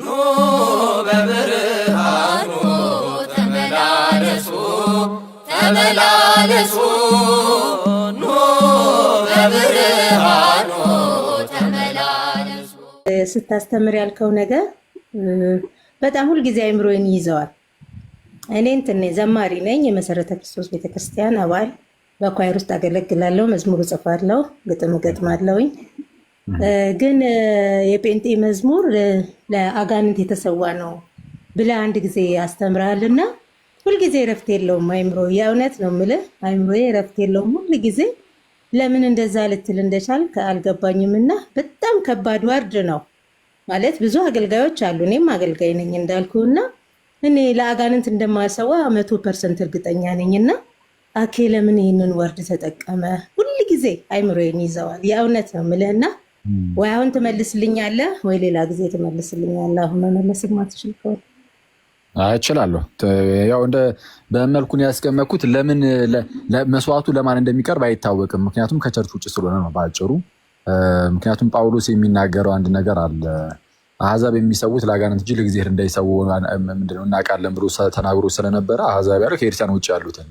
ኑ በብርሃኑ ተመላለሱ ተመላለሱ ኑ በብርሃኑ ተመላለሱ። ስታስተምር ያልከው ነገር በጣም ሁልጊዜ አይምሮዬን ይይዘዋል። እኔ እንትን ዘማሪ ነኝ፣ የመሰረተ ክርስቶስ ቤተክርስቲያን አባል፣ በኳይር ውስጥ አገለግላለሁ፣ መዝሙር እጽፋለሁ፣ ግጥም እገጥማለሁኝ። ግን የጴንጤ መዝሙር ለአጋንንት የተሰዋ ነው ብለህ አንድ ጊዜ አስተምረሃልና ሁልጊዜ እረፍት የለውም አይምሮ። የእውነት ነው የምልህ አይምሮዬ እረፍት የለውም ሁልጊዜ። ለምን እንደዛ ልትል እንደቻልክ አልገባኝም። እና በጣም ከባድ ወርድ ነው ማለት ብዙ አገልጋዮች አሉ፣ እኔም አገልጋይ ነኝ እንዳልኩ እና እኔ ለአጋንንት እንደማሰዋ 100% እርግጠኛ ነኝ። እና አኬ ለምን ይህንን ወርድ ተጠቀመ? ሁልጊዜ አይምሮዬን ይዘዋል። የእውነት ነው የምልህና ወይ አሁን ትመልስልኛለህ ወይ ሌላ ጊዜ ትመልስልኛለህ። አሁን መመለስ ማትችል ከሆነ እችላለሁ። ያው እንደ በመልኩን ያስቀመጥኩት ለምን መስዋዕቱ ለማን እንደሚቀርብ አይታወቅም። ምክንያቱም ከቸርች ውጭ ስለሆነ ነው ባጭሩ። ምክንያቱም ጳውሎስ የሚናገረው አንድ ነገር አለ። አሕዛብ የሚሰዉት ለአጋንንት እንጂ ለእግዚአብሔር እንዳይሰዉ ምንድነው እናውቃለን ብሎ ተናግሮ ስለነበረ አሕዛብ ያለው ከክርስቲያን ውጭ ያሉትን።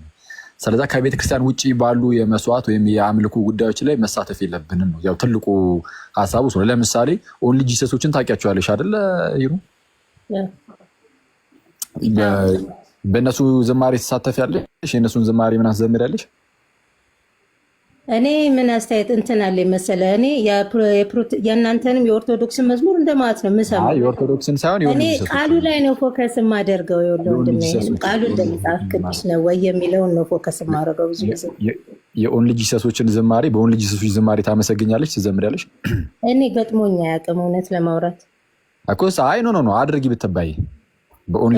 ስለዛ ከቤተ ክርስቲያን ውጭ ባሉ የመስዋዕት ወይም የአምልኮ ጉዳዮች ላይ መሳተፍ የለብንም ነው ያው ትልቁ ሀሳቡ። ለምሳሌ ኦንሊ ጂሰሶችን ታውቂያቸዋለሽ አይደለ ይሩ? በእነሱ ዝማሬ ትሳተፊያለሽ? የእነሱን ዝማሬ ምን አስዘምሪያለሽ? እኔ ምን አስተያየት እንትን አለ መሰለህ፣ እኔ የእናንተንም የኦርቶዶክስን መዝሙር እንደማለት ነው የምሰማው። የኦርቶዶክስን ሳይሆን እኔ ቃሉ ላይ ነው ፎከስ የማደርገው። ቃሉ እንደመጽሐፍ ቅዱስ ነው ወይ የሚለውን ነው ፎከስ የማደርገው ብዙ ጊዜ። የኦንሊ ጂሰሶችን ዝማሬ በኦንሊ ጂሰሶች ዝማሬ ታመሰግኛለች ትዘምሪያለሽ? እኔ ገጥሞኛ አያውቅም እውነት ለማውራት እኮ። አይ ኖ አድርጊ ብትባይ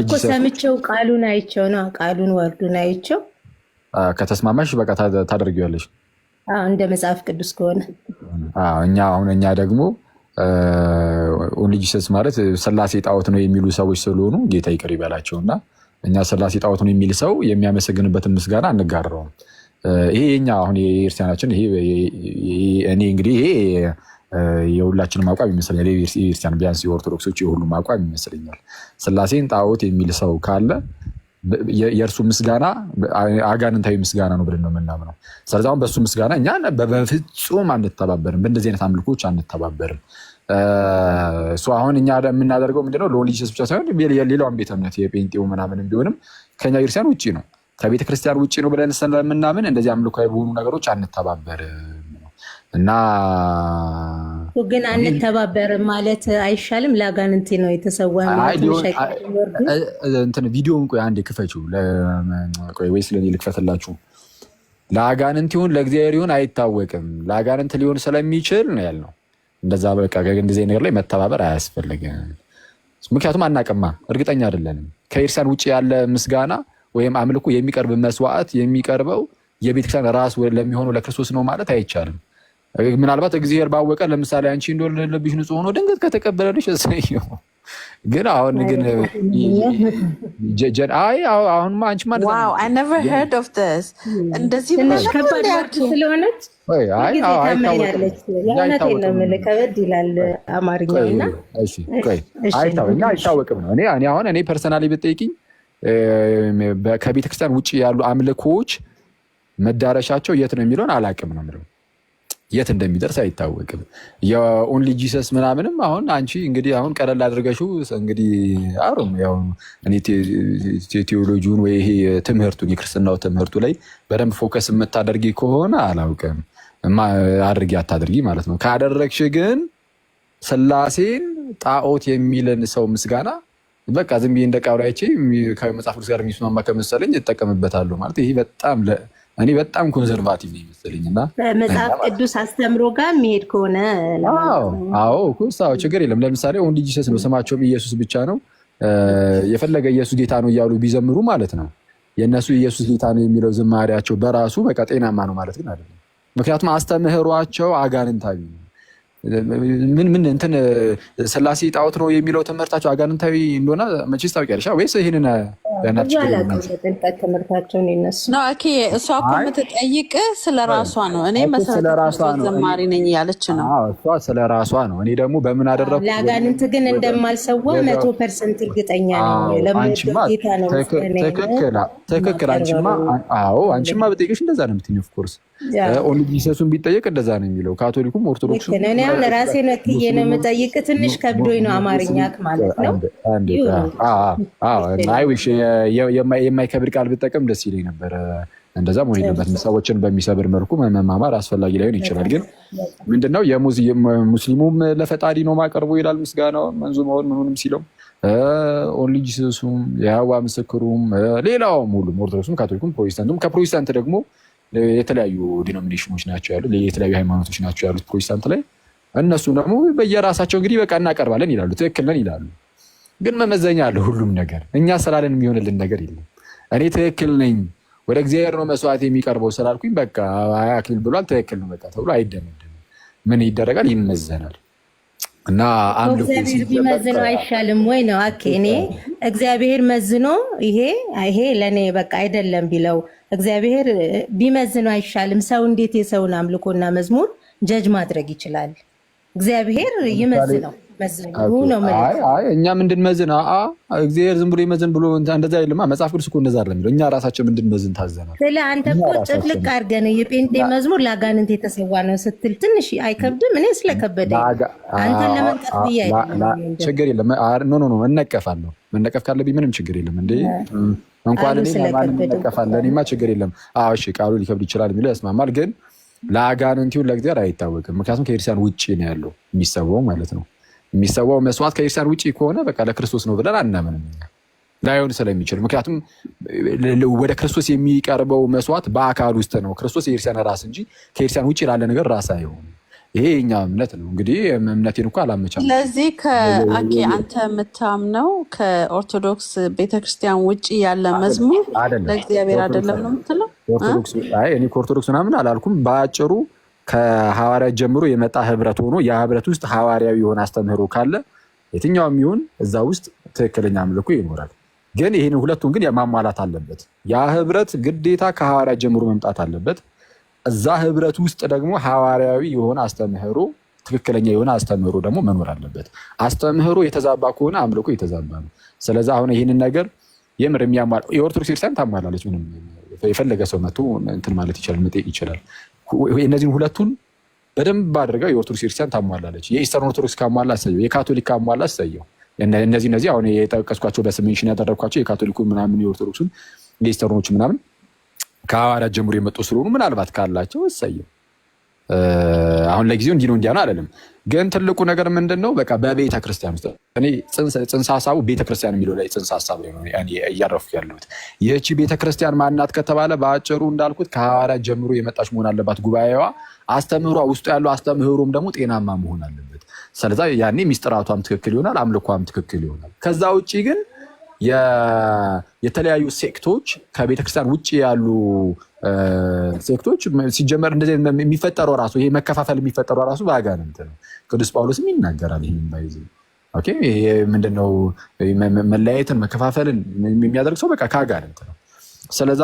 እኮ ሰምቼው ቃሉን አይቼው ነው ቃሉን ወርዱን አይቼው ከተስማማሽ በቃ ታደርጊዋለሽ እንደ መጽሐፍ ቅዱስ ከሆነ። እኛ ደግሞ ኦንሊ ጂሰስ ማለት ስላሴ ጣዖት ነው የሚሉ ሰዎች ስለሆኑ ጌታ ይቅር ይበላቸው እና እኛ ስላሴ ጣዖት ነው የሚል ሰው የሚያመሰግንበትን ምስጋና አንጋራውም። ይሄ የኛ አሁን የክርስቲያናችን እኔ እንግዲህ ይሄ የሁላችንም አቋም ይመስለኛል። የክርስቲያን ቢያንስ የኦርቶዶክሶች የሁሉም አቋም ይመስለኛል። ስላሴን ጣዖት የሚል ሰው ካለ የእርሱ ምስጋና አጋንንታዊ ምስጋና ነው ብለን ነው የምናምነው። ስለዚህ አሁን በእሱ ምስጋና እኛ በፍጹም አንተባበርም፣ በእንደዚህ አይነት አምልኮች አንተባበርም። አሁን እኛ የምናደርገው ምንድነው ለኦንሊ ጂሰስ ብቻ ሳይሆን ሌላውን ቤተ እምነት የጴንጤው ምናምን ቢሆንም ከኛ ቤተክርስቲያን ውጭ ነው ከቤተ ክርስቲያን ውጭ ነው ብለን ስለምናምን እንደዚህ አምልኮዊ በሆኑ ነገሮች አንተባበርም እና ግን አንተባበርም ማለት አይሻልም? ለአጋንንት ነው የተሰዋ እንትን ቪዲዮውን ቆይ አንዴ ክፈችው ወይስ ለኔ ልክፈትላችሁ? ለአጋንንት ይሁን ለእግዚአብሔር ይሁን አይታወቅም። ለአጋንንት ሊሆን ስለሚችል ነው ያልነው። እንደዛ በቃ እንደዚህ ነገር ላይ መተባበር አያስፈልግም። ምክንያቱም አናቅማ፣ እርግጠኛ አይደለንም። ከኢርሳን ውጭ ያለ ምስጋና ወይም አምልኮ የሚቀርብ መስዋዕት የሚቀርበው የቤተክርስቲያን ራስ ለሚሆነው ለክርስቶስ ነው ማለት አይቻልም። ምናልባት እግዚአብሔር ባወቀ ለምሳሌ አንቺ እንደልብሽ ንጹህ ሆኖ ድንገት ከተቀበለልሽ እሰየው። ግን አሁን ግን አሁንማ አንቺ ማለት ነው I never heard of this እንደዚህ ከባድ ስለሆነች ከበድ ይላል አማርኛውና አይታወቅም ነው። እኔ ፐርሰናሊ ብትጠይቂኝ ከቤተክርስቲያን ውጭ ያሉ አምልኮዎች መዳረሻቸው የት ነው የሚለውን አላውቅም ነው የምለው። የት እንደሚደርስ አይታወቅም። የኦንሊ ጂሰስ ምናምንም አሁን አንቺ እንግዲህ አሁን ቀለል አድርገሽው እንግዲህ ያው እኔ ቴዎሎጂውን ወይ ይሄ ትምህርቱን የክርስትናው ትምህርቱ ላይ በደንብ ፎከስ የምታደርጊ ከሆነ አላውቅም አድርጊ አታድርጊ ማለት ነው። ካደረግሽ ግን ስላሴን ጣዖት የሚልን ሰው ምስጋና በቃ ዝም ብዬ እንደ ቃውራይቼ ከመጽሐፍ ቅዱስ ጋር የሚስማማ ከመሰለኝ እጠቀምበታለሁ ማለት ይሄ እኔ በጣም ኮንሰርቫቲቭ ነው ይመስለኝ እና መጽሐፍ ቅዱስ አስተምሮ ጋር የሚሄድ ከሆነ ችግር የለም። ለምሳሌ ኦንሊ ጂሰስ ነው ስማቸውም ኢየሱስ ብቻ ነው። የፈለገ ኢየሱስ ጌታ ነው እያሉ ቢዘምሩ ማለት ነው የእነሱ ኢየሱስ ጌታ ነው የሚለው ዝማሪያቸው በራሱ በቃ ጤናማ ነው ማለት ግን አይደለም። ምክንያቱም አስተምህሯቸው አጋንንታዊ ነው። ምን እንትን ስላሴ ጣዖት ነው የሚለው ትምህርታቸው አጋንንታዊ እንደሆነ መቼስ ታውቂያለሽ ወይስ ይሄንን ለእናት ብዙ ችግር አላውቅም የለም። በጥልቀት ትምህርታቸውን የነሱ ነው አኬ እሷ እኮ አይ የምትጠይቅ ስለ ራሷ ነው። እኔ እኮ ስለ መሰረተ ራሷ ክርስቶስ ነው። ዘማሪ ነኝ እያለች ነው። እሷ ስለ ራሷ ነው። እኔ ደግሞ በምን አደረግኩ? ለአጋንንት ግን እንደማልሰዋ 100% እርግጠኛ ነኝ። አንቺማ ለምወደው ጌታ ነው ትክክል። አንቺማ በጠየቅሽ እንደዛ ነው የምትይኝ። ኦፍኮርስ ኦንሊ ጂሰሱን ቢጠየቅ እንደዛ ነው የሚለው። ካቶሊኩም ኦርቶዶክሱ እኔ አሁን ራሴን ወክዬ ነው የምጠይቅ። ትንሽ ከብዶኝ ነው አማርኛ ማለት ነው። አይዊሽ የማይከብድ ቃል ብጠቀም ደስ ይለኝ ነበረ። እንደዛ መሆን የለበትም። ሰዎችን በሚሰብር መልኩ መማማር አስፈላጊ ላይሆን ይችላል። ግን ምንድነው ሙስሊሙም ለፈጣሪ ነው ማቀርቡ ይላል። ምስጋናው መንዙማውን ምኑንም ሲለው ኦንሊ ጂሰሱም የህዋ ምስክሩም ሌላውም ሁሉም ኦርቶዶክሱም ካቶሊኩም ፕሮቴስታንቱም ከፕሮቴስታንት ደግሞ የተለያዩ ዲኖሚኔሽኖች ናቸው ያሉት፣ የተለያዩ ሃይማኖቶች ናቸው ያሉት ፕሮቴስታንት ላይ። እነሱም ደግሞ በየራሳቸው እንግዲህ በቃ እናቀርባለን ይላሉ፣ ትክክል ነን ይላሉ። ግን መመዘኛ አለ ሁሉም ነገር። እኛ ስላለን የሚሆንልን ነገር የለም። እኔ ትክክል ነኝ ወደ እግዚአብሔር ነው መስዋዕት የሚቀርበው ስላልኩኝ በቃ አክሊል ብሏል ትክክል ነው በቃ ተብሎ አይደመደምም። ምን ይደረጋል? ይመዘናል። እና እግዚአብሔር ቢመዝነው አይሻልም ወይ ነው አኬ። እኔ እግዚአብሔር መዝኖ ይሄ ለእኔ በቃ አይደለም ቢለው እግዚአብሔር ቢመዝነው አይሻልም? ሰው እንዴት የሰውን አምልኮና መዝሙር ጀጅ ማድረግ ይችላል? እግዚአብሔር ይመዝነው ነው። እኛ እንድንመዝን እግዚአብሔር ዝም ብሎ ይመዝን ብሎ እንደዛ አይልማ። መጽሐፍ ቅዱስ እኮ እንደዛ አይደለም። እኛ ራሳችን እንድንመዝን ታዘናል። ስለ አንተ እኮ ጭፍልቅ አድርገን የጴንጤ መዝሙር ለአጋንንት የተሰዋ ነው ስትል ትንሽ አይከብድም? እኔ ስለከበደ አንተን ለመንቀፍ ብዬ ችግር የለም። ኖ እነቀፋለሁ። መነቀፍ ካለብኝ ምንም ችግር የለም። እንደ እንኳን እኔ ማንም እነቀፋለሁ። እኔማ ችግር የለም። እሺ ቃሉ ሊከብድ ይችላል የሚለው ያስማማል። ግን ለአጋንንት ይሁን ለእግዚአብሔር አይታወቅም። ምክንያቱም ከክርስቲያን ውጭ ነው ያለው የሚሰዋው ማለት ነው። የሚሰዋው መስዋዕት ከክርስቲያን ውጭ ከሆነ በቃ ለክርስቶስ ነው ብለን አናምንም ላይሆን ስለሚችል። ምክንያቱም ወደ ክርስቶስ የሚቀርበው መስዋዕት በአካል ውስጥ ነው። ክርስቶስ የክርስቲያን ራስ እንጂ ከክርስቲያን ውጭ ላለ ነገር ራስ አይሆንም። ይሄ የኛ እምነት ነው። እንግዲህ እምነቴን እንኳ አላመቻም። ስለዚህ ከአኬ አንተ የምታምነው ከኦርቶዶክስ ቤተክርስቲያን ውጭ ያለ መዝሙር ለእግዚአብሔር አይደለም ነው የምትለው? እኔ ከኦርቶዶክስ ምናምን አላልኩም። በአጭሩ ከሐዋርያት ጀምሮ የመጣ ህብረት ሆኖ ያ ህብረት ውስጥ ሐዋርያዊ የሆነ አስተምህሮ ካለ የትኛውም ይሁን እዛ ውስጥ ትክክለኛ አምልኮ ይኖራል። ግን ይህን ሁለቱን ግን ማሟላት አለበት። ያ ህብረት ግዴታ ከሐዋርያት ጀምሮ መምጣት አለበት። እዛ ህብረት ውስጥ ደግሞ ሐዋርያዊ የሆነ አስተምህሮ፣ ትክክለኛ የሆነ አስተምህሮ ደግሞ መኖር አለበት። አስተምህሮ የተዛባ ከሆነ አምልኮ የተዛባ ነው። ስለዚህ አሁን ይህንን ነገር የምር የሚያሟላ የኦርቶዶክስ ክርስቲያን ታሟላለች። ምንም የፈለገ ሰው መጥቶ እንትን ማለት ይችላል፣ መጠየቅ ይችላል። እነዚህን ሁለቱን በደንብ አድርገው የኦርቶዶክስ ክርስቲያን ታሟላለች። የኢስተርን ኦርቶዶክስ ካሟላ እሰየው፣ የካቶሊክ ካሟላ እሰየው። እነዚህ አሁን የጠቀስኳቸው በስሜንሽን ያደረግኳቸው የካቶሊኩ ምናምን የኦርቶዶክሱን የኢስተርኖች ምናምን ከሐዋርያት ጀምሮ የመጡ ስለሆኑ ምናልባት ካላቸው እሰየው። አሁን ለጊዜው እንዲህ ነው እንዲያ ነው አለንም። ግን ትልቁ ነገር ምንድን ነው? በቃ በቤተ ክርስቲያን ውስጥ እኔ ጽንሰ ሀሳቡ ቤተክርስቲያን የሚለው ላይ ጽንሰ ሀሳብ ላይ ነው እያረፍኩ ያለሁት። ይህቺ ቤተክርስቲያን ማናት ከተባለ በአጭሩ እንዳልኩት ከሐዋርያት ጀምሮ የመጣች መሆን አለባት። ጉባኤዋ አስተምህሯ ውስጡ ያለው አስተምህሮም ደግሞ ጤናማ መሆን አለበት። ስለዛ ያኔ ሚስጥራቷም ትክክል ይሆናል፣ አምልኳም ትክክል ይሆናል። ከዛ ውጭ ግን የተለያዩ ሴክቶች ከቤተክርስቲያን ውጭ ያሉ ሴክቶች ሲጀመር እንደዚህ የሚፈጠረው ራሱ ይሄ መከፋፈል የሚፈጠረው ራሱ በአጋንንት ነው። ቅዱስ ጳውሎስም ይናገራል ይህን ባይዝ ይሄ ምንድነው መለያየትን መከፋፈልን የሚያደርግ ሰው በቃ ከአጋንንት ነው። ስለዛ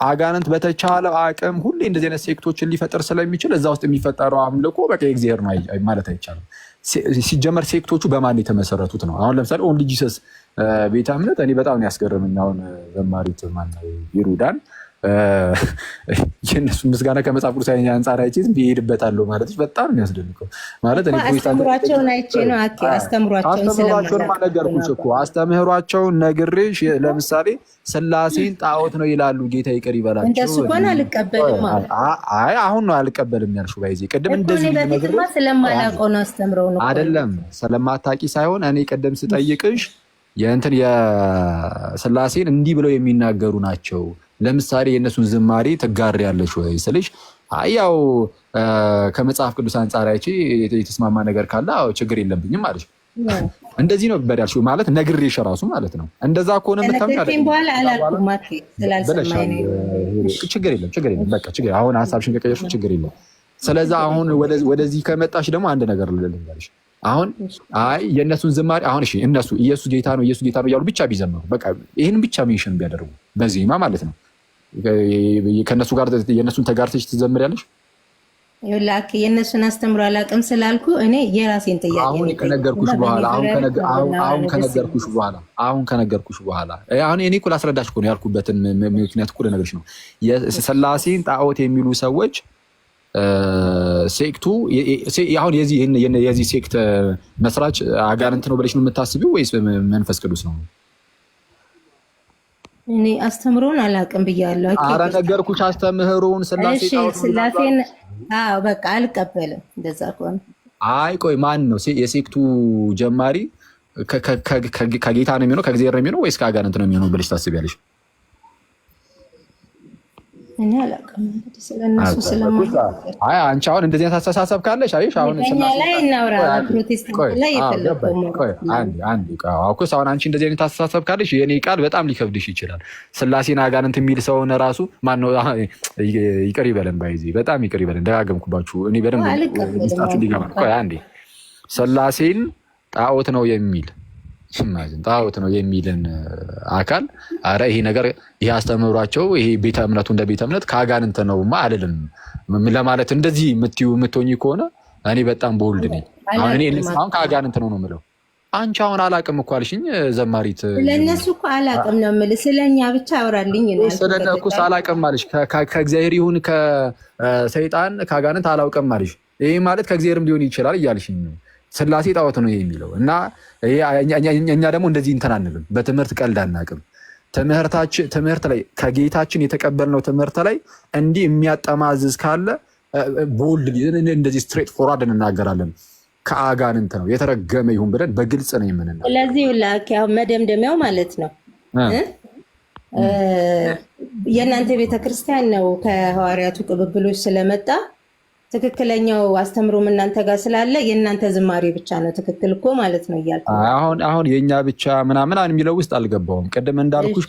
አጋንንት በተቻለው አቅም ሁሌ እንደዚህ አይነት ሴክቶችን ሊፈጠር ስለሚችል እዛ ውስጥ የሚፈጠረው አምልኮ በቃ የእግዚአብሔር ነው ማለት አይቻልም። ሲጀመር ሴክቶቹ በማን የተመሰረቱት ነው? አሁን ለምሳሌ ኦንሊ ጂሰስ ቤተ እምነት እኔ በጣም ነው ያስገረመኝ። አሁን ዘማሪት ማነው ይሩዳን የእነሱ ምስጋና ከመጽሐፍ ቅዱስ አንጻር አይቼ ይሄድበታለሁ ማለት በጣም ነው የሚያስደንቀው። ማለት እኔ አስተምሯቸውን አይቼ ነው አስተምሯቸውን ነገርኩሽ እኮ አስተምህሯቸውን ነግሬሽ። ለምሳሌ ስላሴን ጣዖት ነው ይላሉ። ጌታ ይቅር ይበላቸው። እንደሱ እንኳን አልቀበልም። አይ አሁን ነው አልቀበልም ያልሽው። ባይዜ ቅድም እንደዚህ ስለማላውቀው ነው አስተምረው ነው አይደለም፣ ስለማታውቂ ሳይሆን እኔ ቅድም ስጠይቅሽ የእንትን የስላሴን እንዲህ ብለው የሚናገሩ ናቸው። ለምሳሌ የእነሱን ዝማሬ ትጋሪያለሽ ወይ ስልሽ ያው ከመጽሐፍ ቅዱስ አንጻር አይቼ የተስማማ ነገር ካለ ችግር የለብኝም አለሽ። እንደዚህ ነው በዳልሽው ማለት ነግሬሽ እራሱ ማለት ነው። እንደዛ ከሆነ ችግር የለም በቃ ችግር አሁን ሀሳብሽን ከቀየርሽው ችግር የለም። ስለዛ አሁን ወደዚህ ከመጣሽ ደግሞ አንድ ነገር ልንገርሽ። አሁን አይ የእነሱን ዝማሬ አሁን እሺ እነሱ ኢየሱስ ጌታ ነው እያሉ ብቻ ቢዘምሩ በቃ ይህን ብቻ ሜንሽን ቢያደርጉ በዜማ ማለት ነው ከእነሱ ጋር የእነሱን ተጋርተሽ ትዘምሪያለሽ? ይላክ የእነሱን አስተምሮ አላውቅም ስላልኩ እኔ የራሴን ጥያቄ አሁን ከነገርኩሽ በኋላ አሁን እኔ እኮ ላስረዳሽ እኮ ነው ያልኩበትን ምክንያት እኮ ልነግርሽ ነው። ስላሴን ጣዖት የሚሉ ሰዎች ሴክቱ አሁን የዚህ ሴክት መስራች አጋንንት ነው ብለሽ ነው የምታስቢው ወይስ መንፈስ ቅዱስ ነው? እኔ አስተምሮን አላውቅም ብያለሁ። ኧረ ነገርኩሽ አስተምህሮን ስላሴን በቃ አልቀበልም። እንደዛ ከሆነ አይ ቆይ ማን ነው የሴክቱ ጀማሪ? ከጌታ ነው የሚሆነው ከእግዚአብሔር ነው የሚሆነው ወይስ ከአጋንንት ነው የሚሆነው ብለሽ ታስቢያለሽ? እኔ አላውቅም ስለነሱ ስለማለት አይ አንቺ አሁን እንደዚህ አይነት አስተሳሰብ ካለሽ አይሽ አሁን ላይ እናውራ ፕሮቴስታንት ላይ አሁን አንቺ እንደዚህ አይነት አስተሳሰብ ካለሽ የኔ ቃል በጣም ሊከብድሽ ይችላል። ስላሴን አጋንንት የሚል ሰውን ራሱ ማነው ይቅር ይበለን ባይዚ በጣም ይቅር ይበለን ደጋገምኩባችሁ። እኔ በደንብ ውስጣችሁ ሊገባ ቆይ አንዴ ስላሴን ጣዖት ነው የሚል ጣዖት ነው የሚልን አካል አረ ይሄ ነገር ይሄ አስተምሯቸው ይሄ ቤተ እምነቱ እንደ ቤተ እምነት ከአጋንንት ነውማ አይደለም ለማለት እንደዚህ የምትሆኚ ከሆነ እኔ በጣም ቦልድ ነኝ። አሁን እኔ አሁን ከአጋንንት ነው የምለው። አንቺ አሁን አላቅም እኮ አልሽኝ ዘማሪት። ለነሱ እኮ አላቅም ነው የምልህ ስለኛ ብቻ አውራልኝ ነው ስለነኩ አላቅም ማለሽ ከእግዚአብሔር ይሁን ከሰይጣን ከአጋንንት አላውቅም ማለሽ ይሄ ማለት ከእግዚአብሔርም ሊሆን ይችላል እያልሽኝ ነው። ስላሴ ጣዖት ነው የሚለው እና እኛ ደግሞ እንደዚህ እንትን አንልም። በትምህርት ቀልድ አናውቅም። ትምህርት ላይ ከጌታችን የተቀበልነው ትምህርት ላይ እንዲህ የሚያጠማዝዝ ካለ ቦልድ እንደዚህ ስትሬት ፎርዋርድ እንናገራለን። ከአጋንንት ነው የተረገመ ይሁን ብለን በግልጽ ነው የምንናገረው። ስለዚህ ያው መደምደሚያው ማለት ነው የእናንተ ቤተክርስቲያን ነው ከሐዋርያቱ ቅብብሎች ስለመጣ ትክክለኛው አስተምሮም እናንተ ጋር ስላለ የእናንተ ዝማሬ ብቻ ነው ትክክል እኮ ማለት ነው እያልኩ አሁን የኛ ብቻ ምናምን የሚለው ውስጥ አልገባውም። ቅድም እንዳልኩሽ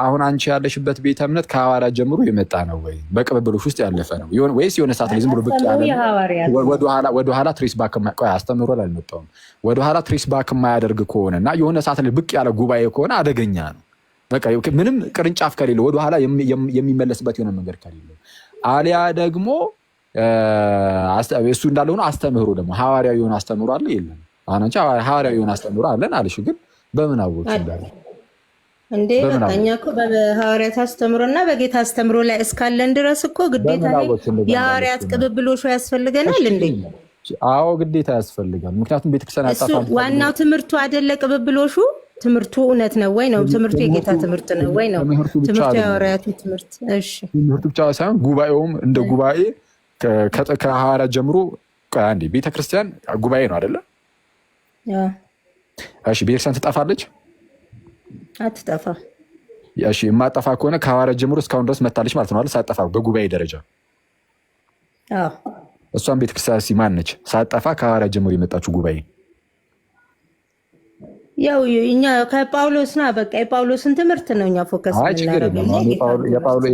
አሁን አንቺ ያለሽበት ቤተ እምነት ከሐዋርያት ጀምሮ የመጣ ነው ወይ በቅብብሎች ውስጥ ያለፈ ነው ወይስ የሆነ ሰዓት ላይ ዝም ብሎ ብቅ ያለ ወደኋላ ትሬስ ባክ አስተምሮ ላይ አልመጣውም። ወደኋላ ትሬስ ባክ የማያደርግ ከሆነና የሆነ ሰዓት ላይ ብቅ ያለ ጉባኤ ከሆነ አደገኛ ነው። በቃ ምንም ቅርንጫፍ ከሌለ ወደኋላ የሚመለስበት የሆነ መንገድ ከሌለ አሊያ ደግሞ እሱ እንዳለ ሆኖ አስተምህሮ ደግሞ ሐዋርያዊ የሆነ አስተምህሮ አለ የለም? አሁን አንቺ ሐዋርያዊ የሆነ አስተምህሮ አለን አለሽ፣ ግን በምን አወቅሽ እንዳለ እንዴ? በቃ እኛ እኮ በሐዋርያት አስተምህሮና በጌታ አስተምህሮ ላይ እስካለን ድረስ እኮ ግዴታ የሐዋርያት ቅብብሎሽ ያስፈልገናል እንዴ? አዎ ግዴታ ያስፈልጋል። ምክንያቱም ቤተክርስቲያን ያጣፋ ዋናው ትምህርቱ አይደለ ቅብብሎሹ? ትምህርቱ እውነት ነው ወይ ነው? ትምህርቱ የጌታ ትምህርት ነው ወይ ነው? ትምህርቱ የሐዋርያቱ ትምህርት እሺ፣ ትምህርቱ ብቻ ሳይሆን ጉባኤውም እንደ ጉባኤ ከሐዋርያት ጀምሮ አንዴ ቤተክርስቲያን ጉባኤ ነው አይደለ? እሺ ቤተክርስቲያን ትጠፋለች? አትጠፋ። እሺ የማጠፋ ከሆነ ከሐዋርያት ጀምሮ እስካሁን ድረስ መታለች ማለት ነው አይደል? ሳትጠፋ በጉባኤ ደረጃ እሷን ቤተክርስቲያን ማን ነች? ሳትጠፋ ከሐዋርያት ጀምሮ የመጣችው ጉባኤ ያው እኛ ከጳውሎስ ነው በቃ የጳውሎስን ትምህርት ነው እኛ ፎከስ የምናደርገው።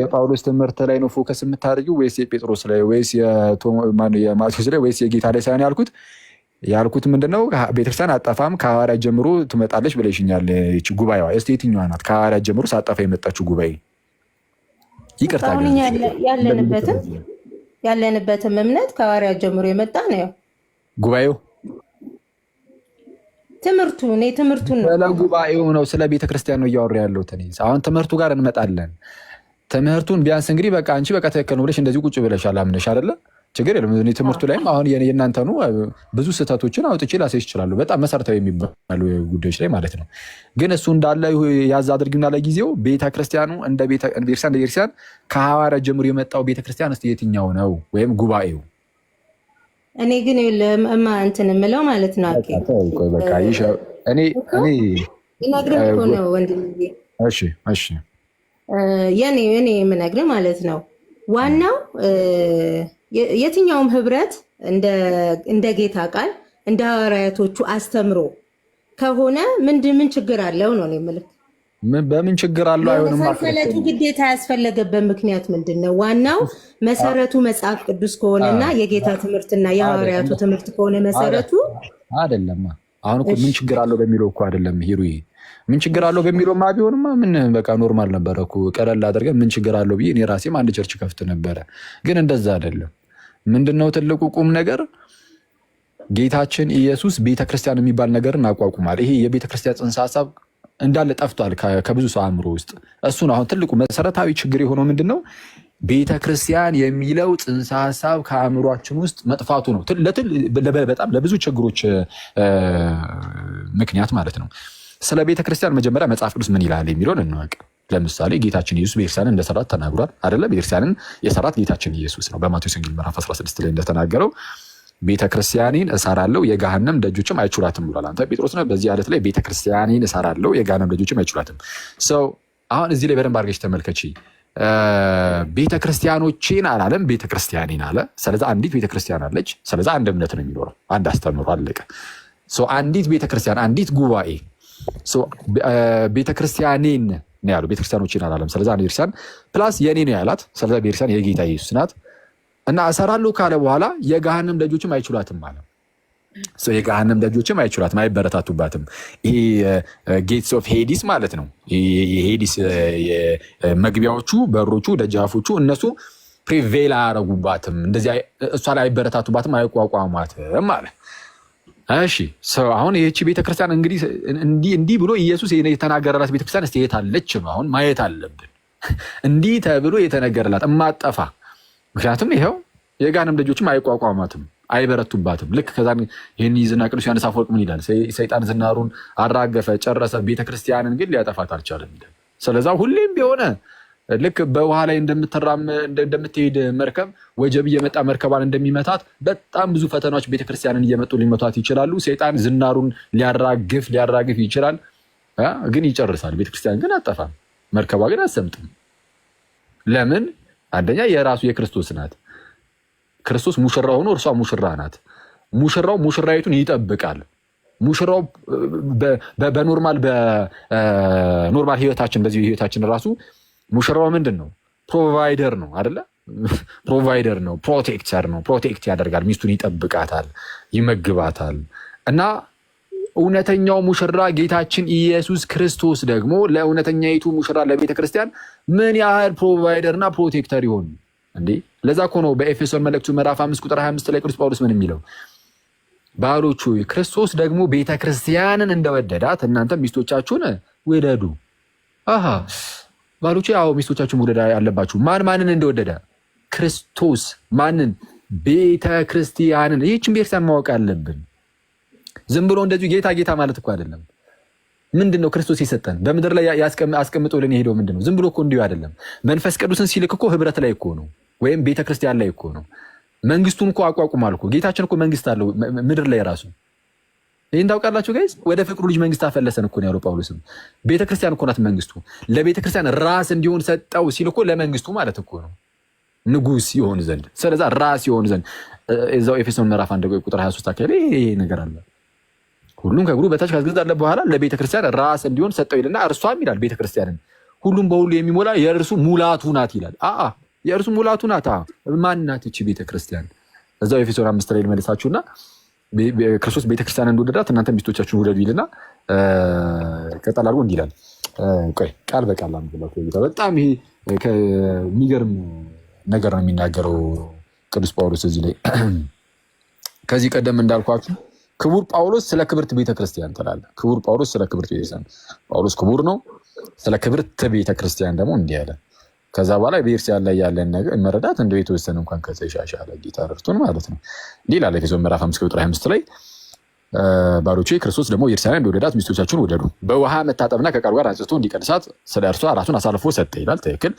የጳውሎስ ትምህርት ላይ ነው ፎከስ የምታደርጊው ወይስ የጴጥሮስ ላይ ወይስ የማቴዎስ ላይ ወይስ የጌታ ላይ ሳይሆን ያልኩት ምንድነው? ቤተክርስቲያን አጠፋም ከሐዋርያት ጀምሮ ትመጣለች ብለሽኛል። እቺ ጉባኤዋ እስቲ የትኛዋ ናት ከሐዋርያት ጀምሮ ሳጠፋ የመጣችው ጉባኤ? ይቅርታ ያለንበትም እምነት ከሐዋርያት ጀምሮ የመጣ ነው ጉባኤው ትምህርቱ ነው። ስለ ጉባኤው ነው ስለ ቤተክርስቲያን ነው እያወራ ያለሁት እኔ። አሁን ትምህርቱ ጋር እንመጣለን። ትምህርቱን ቢያንስ እንግዲህ በቃ አንቺ በቃ ትክክል ነው ብለሽ እንደዚህ ቁጭ ብለሻል አምነሽ አይደለ? ችግር የለም። ትምህርቱ ላይም አሁን የእናንተ ነው ብዙ ስህተቶችን አውጥቼ ላሳይሽ እችላለሁ፣ በጣም መሰረታዊ የሚባሉ ጉዳዮች ላይ ማለት ነው። ግን እሱ እንዳለ ያዝ አድርጊና ለጊዜው ቤተክርስቲያኑ እንደ ቤተክርስቲያን ከሐዋርያት ጀምሮ የመጣው ቤተክርስቲያን እስኪ የትኛው ነው ወይም ጉባኤው? እኔ ግን ለማ እንትን የምለው ማለት ነው በቃ እኔ ይነግርህ እኮ ነው ወንድምዬ። እሺ የኔ የምነግርህ ማለት ነው ዋናው የትኛውም ህብረት እንደ ጌታ ቃል እንደ ሐዋርያቶቹ አስተምሮ ከሆነ ምን ችግር አለው ነው የምልህ። በምን ችግር አለው? አይሆንም። መሰረቱ ግዴታ ያስፈለገበት ምክንያት ምንድን ነው? ዋናው መሰረቱ መጽሐፍ ቅዱስ ከሆነና የጌታ ትምህርትና የሐዋርያቱ ትምህርት ከሆነ መሰረቱ አይደለም። አሁን እኮ ምን ችግር አለው በሚለው እኮ አይደለም ሂሩዬ፣ ምን ችግር አለው በሚለውማ ቢሆንማ ምን በቃ ኖርማል ነበረ እኮ ቀለል አድርገን ምን ችግር አለው ብዬ እኔ ራሴም አንድ ቸርች ከፍት ነበረ። ግን እንደዛ አይደለም። ምንድነው ትልቁ ቁም ነገር? ጌታችን ኢየሱስ ቤተክርስቲያን የሚባል ነገርን አቋቁሟል። ይሄ የቤተክርስቲያን ጽንሰ ሀሳብ እንዳለ ጠፍቷል ከብዙ ሰው አእምሮ ውስጥ። እሱን አሁን ትልቁ መሰረታዊ ችግር የሆነው ምንድነው? ቤተክርስቲያን የሚለው ጽንሰ ሀሳብ ከአእምሯችን ውስጥ መጥፋቱ ነው። በጣም ለብዙ ችግሮች ምክንያት ማለት ነው። ስለ ቤተክርስቲያን መጀመሪያ መጽሐፍ ቅዱስ ምን ይላል የሚለውን እንወቅ። ለምሳሌ ጌታችን ኢየሱስ ቤተክርስቲያንን እንደሰራት ተናግሯል አይደለ? ቤተክርስቲያንን የሰራት ጌታችን ኢየሱስ ነው። በማቴዎስ ወንጌል ምዕራፍ 16 ላይ እንደተናገረው ቤተክርስቲያኔን እሰራለሁ የገሃነም ደጆችም አይችሏትም ብሏል። አንተ ጴጥሮስ ነህ። በዚህ ዓለት ላይ ቤተክርስቲያኔን እሰራለሁ የገሃነም ደጆችም አይችሏትም። ሰው አሁን እዚህ ላይ በደንብ አድርገሽ ተመልከቺ። ቤተክርስቲያኖቼን አላለም፣ ቤተክርስቲያኔን አለ። ስለዚህ አንዲት ቤተክርስቲያን አለች። ስለዚህ አንድ እምነት ነው የሚኖረው፣ አንድ አስተምህሮ አለቀ። አንዲት ቤተክርስቲያን፣ አንዲት ጉባኤ ቤተክርስቲያኔን ነው ያለው። ቤተክርስቲያኖቼን አላለም። ስለዚህ አንድ ቤተክርስቲያን ፕላስ የኔ ነው ያላት። ስለዚህ ቤተክርስቲያን የጌታ ኢየሱስ ናት እና እሰራለሁ ካለ በኋላ የገሃነም ደጆችም አይችሏትም አለ። የገሃነም ደጆችም አይችሏትም፣ አይበረታቱባትም። ይሄ ጌትስ ኦፍ ሄዲስ ማለት ነው። የሄዲስ መግቢያዎቹ፣ በሮቹ፣ ደጃፎቹ እነሱ ፕሪቬል አያረጉባትም፣ እንደዚህ እሷ ላይ አይበረታቱባትም፣ አይቋቋሟትም አለ። እሺ አሁን ይህቺ ቤተክርስቲያን እንዲህ ብሎ ኢየሱስ የተናገረላት ቤተክርስቲያን እስቲ የት አለች ነው አሁን ማየት አለብን። እንዲህ ተብሎ የተነገረላት እማጠፋ። ምክንያቱም ይኸው የገሃነም ደጆችም አይቋቋማትም፣ አይበረቱባትም። ልክ ከዛ ይህን ይዝና ቅዱስ ዮሐንስ አፈወርቅ ምን ይላል? ሰይጣን ዝናሩን አራገፈ ጨረሰ፣ ቤተክርስቲያንን ግን ሊያጠፋት አልቻለም ይላል። ስለዛ ሁሌም ቢሆነ ልክ በውሃ ላይ እንደምትሄድ መርከብ ወጀብ እየመጣ መርከቧን እንደሚመታት በጣም ብዙ ፈተናዎች ቤተክርስቲያንን እየመጡ ሊመቷት ይችላሉ። ሰይጣን ዝናሩን ሊያራግፍ ይችላል፣ ግን ይጨርሳል። ቤተክርስቲያን ግን አጠፋም፣ መርከቧ ግን አሰምጥም። ለምን? አንደኛ የራሱ የክርስቶስ ናት። ክርስቶስ ሙሽራ ሆኖ እርሷ ሙሽራ ናት። ሙሽራው ሙሽራይቱን ይጠብቃል። ሙሽራው በኖርማል ህይወታችን በዚህ ህይወታችን ራሱ ሙሽራው ምንድን ነው? ፕሮቫይደር ነው አይደለ? ፕሮቫይደር ነው፣ ፕሮቴክተር ነው። ፕሮቴክት ያደርጋል፣ ሚስቱን ይጠብቃታል፣ ይመግባታል። እና እውነተኛው ሙሽራ ጌታችን ኢየሱስ ክርስቶስ ደግሞ ለእውነተኛይቱ ሙሽራ ለቤተ ክርስቲያን ምን ያህል ፕሮቫይደር እና ፕሮቴክተር ይሆን እንዴ? ለዛ እኮ ነው በኤፌሶን መልእክቱ ምዕራፍ 5 ቁጥር 25 ላይ ቅዱስ ጳውሎስ ምን የሚለው? ባሎቹ ክርስቶስ ደግሞ ቤተ ክርስቲያንን እንደወደዳት እናንተ ሚስቶቻችሁን ውደዱ። ባሎቹ ያው ሚስቶቻችሁን መውደድ ያለባችሁ። ማንን እንደወደደ? ክርስቶስ። ማንን? ቤተ ክርስቲያንን። ይህችን ቤተክርስቲያን ማወቅ አለብን። ዝም ብሎ እንደዚሁ ጌታ ጌታ ማለት እኮ አይደለም። ምንድን ነው ክርስቶስ የሰጠን? በምድር ላይ አስቀምጦልን የሄደው ምንድን ነው? ዝም ብሎ እኮ እንዲሁ አይደለም። መንፈስ ቅዱስን ሲልክ እኮ ህብረት ላይ እኮ ነው፣ ወይም ቤተክርስቲያን ላይ እኮ ነው። መንግስቱን እኮ አቋቁሟል እኮ። ጌታችን እኮ መንግስት አለው ምድር ላይ ራሱ። ይህን ታውቃላችሁ ጋይዝ? ወደ ፍቅሩ ልጅ መንግስት አፈለሰን እኮ ነው ያለው ጳውሎስም። ቤተክርስቲያን እኮ ናት መንግስቱ። ለቤተክርስቲያን ራስ እንዲሆን ሰጠው ሲል እኮ ለመንግስቱ ማለት እኮ ነው፣ ንጉስ ይሆን ዘንድ። ስለዛ ራስ ይሆን ዘንድ እዛው ኤፌሶን ምዕራፍ 1 ቁጥር 23 አካባቢ ይሄ ነገር አለ። ሁሉም ከእግሩ በታች ካስገዛለ በኋላ ለቤተክርስቲያን ራስ እንዲሆን ሰጠው ይልና እርሷም ይላል ቤተክርስቲያንን ሁሉም በሁሉ የሚሞላ የእርሱ ሙላቱ ናት ይላል። የእርሱ ሙላቱ ናት። ማን ናት እቺ ቤተክርስቲያን? እዛው ኤፌሶን 5 ላይ ልመልሳችሁና ክርስቶስ ቤተክርስቲያን እንደወደዳት እናንተ ሚስቶቻችሁን ውደዱ ይልና ቀጠል አድርጎ እንዲህ ይላል። ቆይ ቃል በቃል አንብላችሁ። በጣም ይሄ ከሚገርም ነገር ነው የሚናገረው ቅዱስ ጳውሎስ እዚህ ላይ። ከዚህ ቀደም እንዳልኳችሁ ክቡር ጳውሎስ ስለ ክብርት ቤተክርስቲያን ትላለህ። ክቡር ጳውሎስ ስለ ክብርት ቤተክርስቲያን፣ ጳውሎስ ክቡር ነው። ስለ ክብርት ቤተክርስቲያን ደግሞ እንዲህ አለ። ከዛ በኋላ ቤተክርስቲያን ላይ ያለን ነገር መረዳት እንደው የተወሰነ እንኳን ከተሻሻለ ጌታ ረድቶን ማለት ነው። እንዲህ ይላል ኤፌሶን ምዕራፍ 5 ቁጥር 25 ላይ ባሮቼ ክርስቶስ ደግሞ ቤተክርስቲያንን እንደወደዳት ሚስቶቻችሁን ውደዱ፣ በውሃ መታጠብና ከቃሉ ጋር አንጽቶ እንዲቀድሳት ስለ እርሷ ራሱን አሳልፎ ሰጠ ይላል። ትክክል።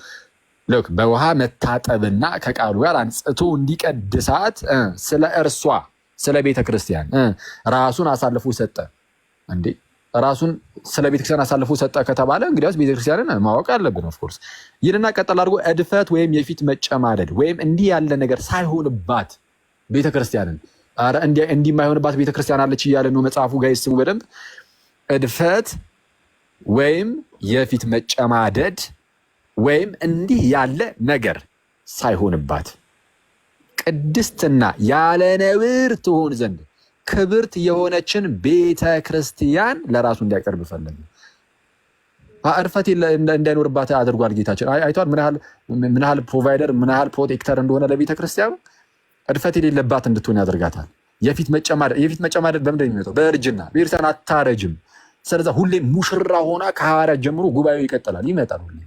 ልክ በውሃ መታጠብና ከቃሉ ጋር አንጽቶ እንዲቀድሳት ስለ እርሷ ስለ ቤተክርስቲያን ራሱን አሳልፎ ሰጠ። እንዴ ራሱን ስለ ቤተክርስቲያን አሳልፎ ሰጠ ከተባለ እንግዲያውስ ቤተክርስቲያንን ማወቅ አለብን። ኦፍኮርስ ይህንና ቀጠል አድርጎ እድፈት ወይም የፊት መጨማደድ ወይም እንዲህ ያለ ነገር ሳይሆንባት ቤተክርስቲያንን እንዲህ የማይሆንባት ቤተክርስቲያን አለች እያለ ነው መጽሐፉ። ጋይስ ስሙ በደንብ። እድፈት ወይም የፊት መጨማደድ ወይም እንዲህ ያለ ነገር ሳይሆንባት ቅድስትና ያለ ነውር ትሆን ዘንድ ክብርት የሆነችን ቤተክርስቲያን ለራሱ እንዲያቀርብ ፈለገ። እርፈት እንዳይኖርባት አድርጓል ጌታችን። አይቷል ምን ያህል ፕሮቫይደር ምን ያህል ፕሮቴክተር እንደሆነ ለቤተክርስቲያኑ እድፈት የሌለባት እንድትሆን ያደርጋታል። የፊት መጨማደድ በምንድን ነው የሚመጣው? በእርጅና። ቤተክርስቲያን አታረጅም። ስለዛ ሁሌ ሙሽራ ሆና ከሐዋርያት ጀምሮ ጉባኤው ይቀጥላል፣ ይመጣል። ሁሌ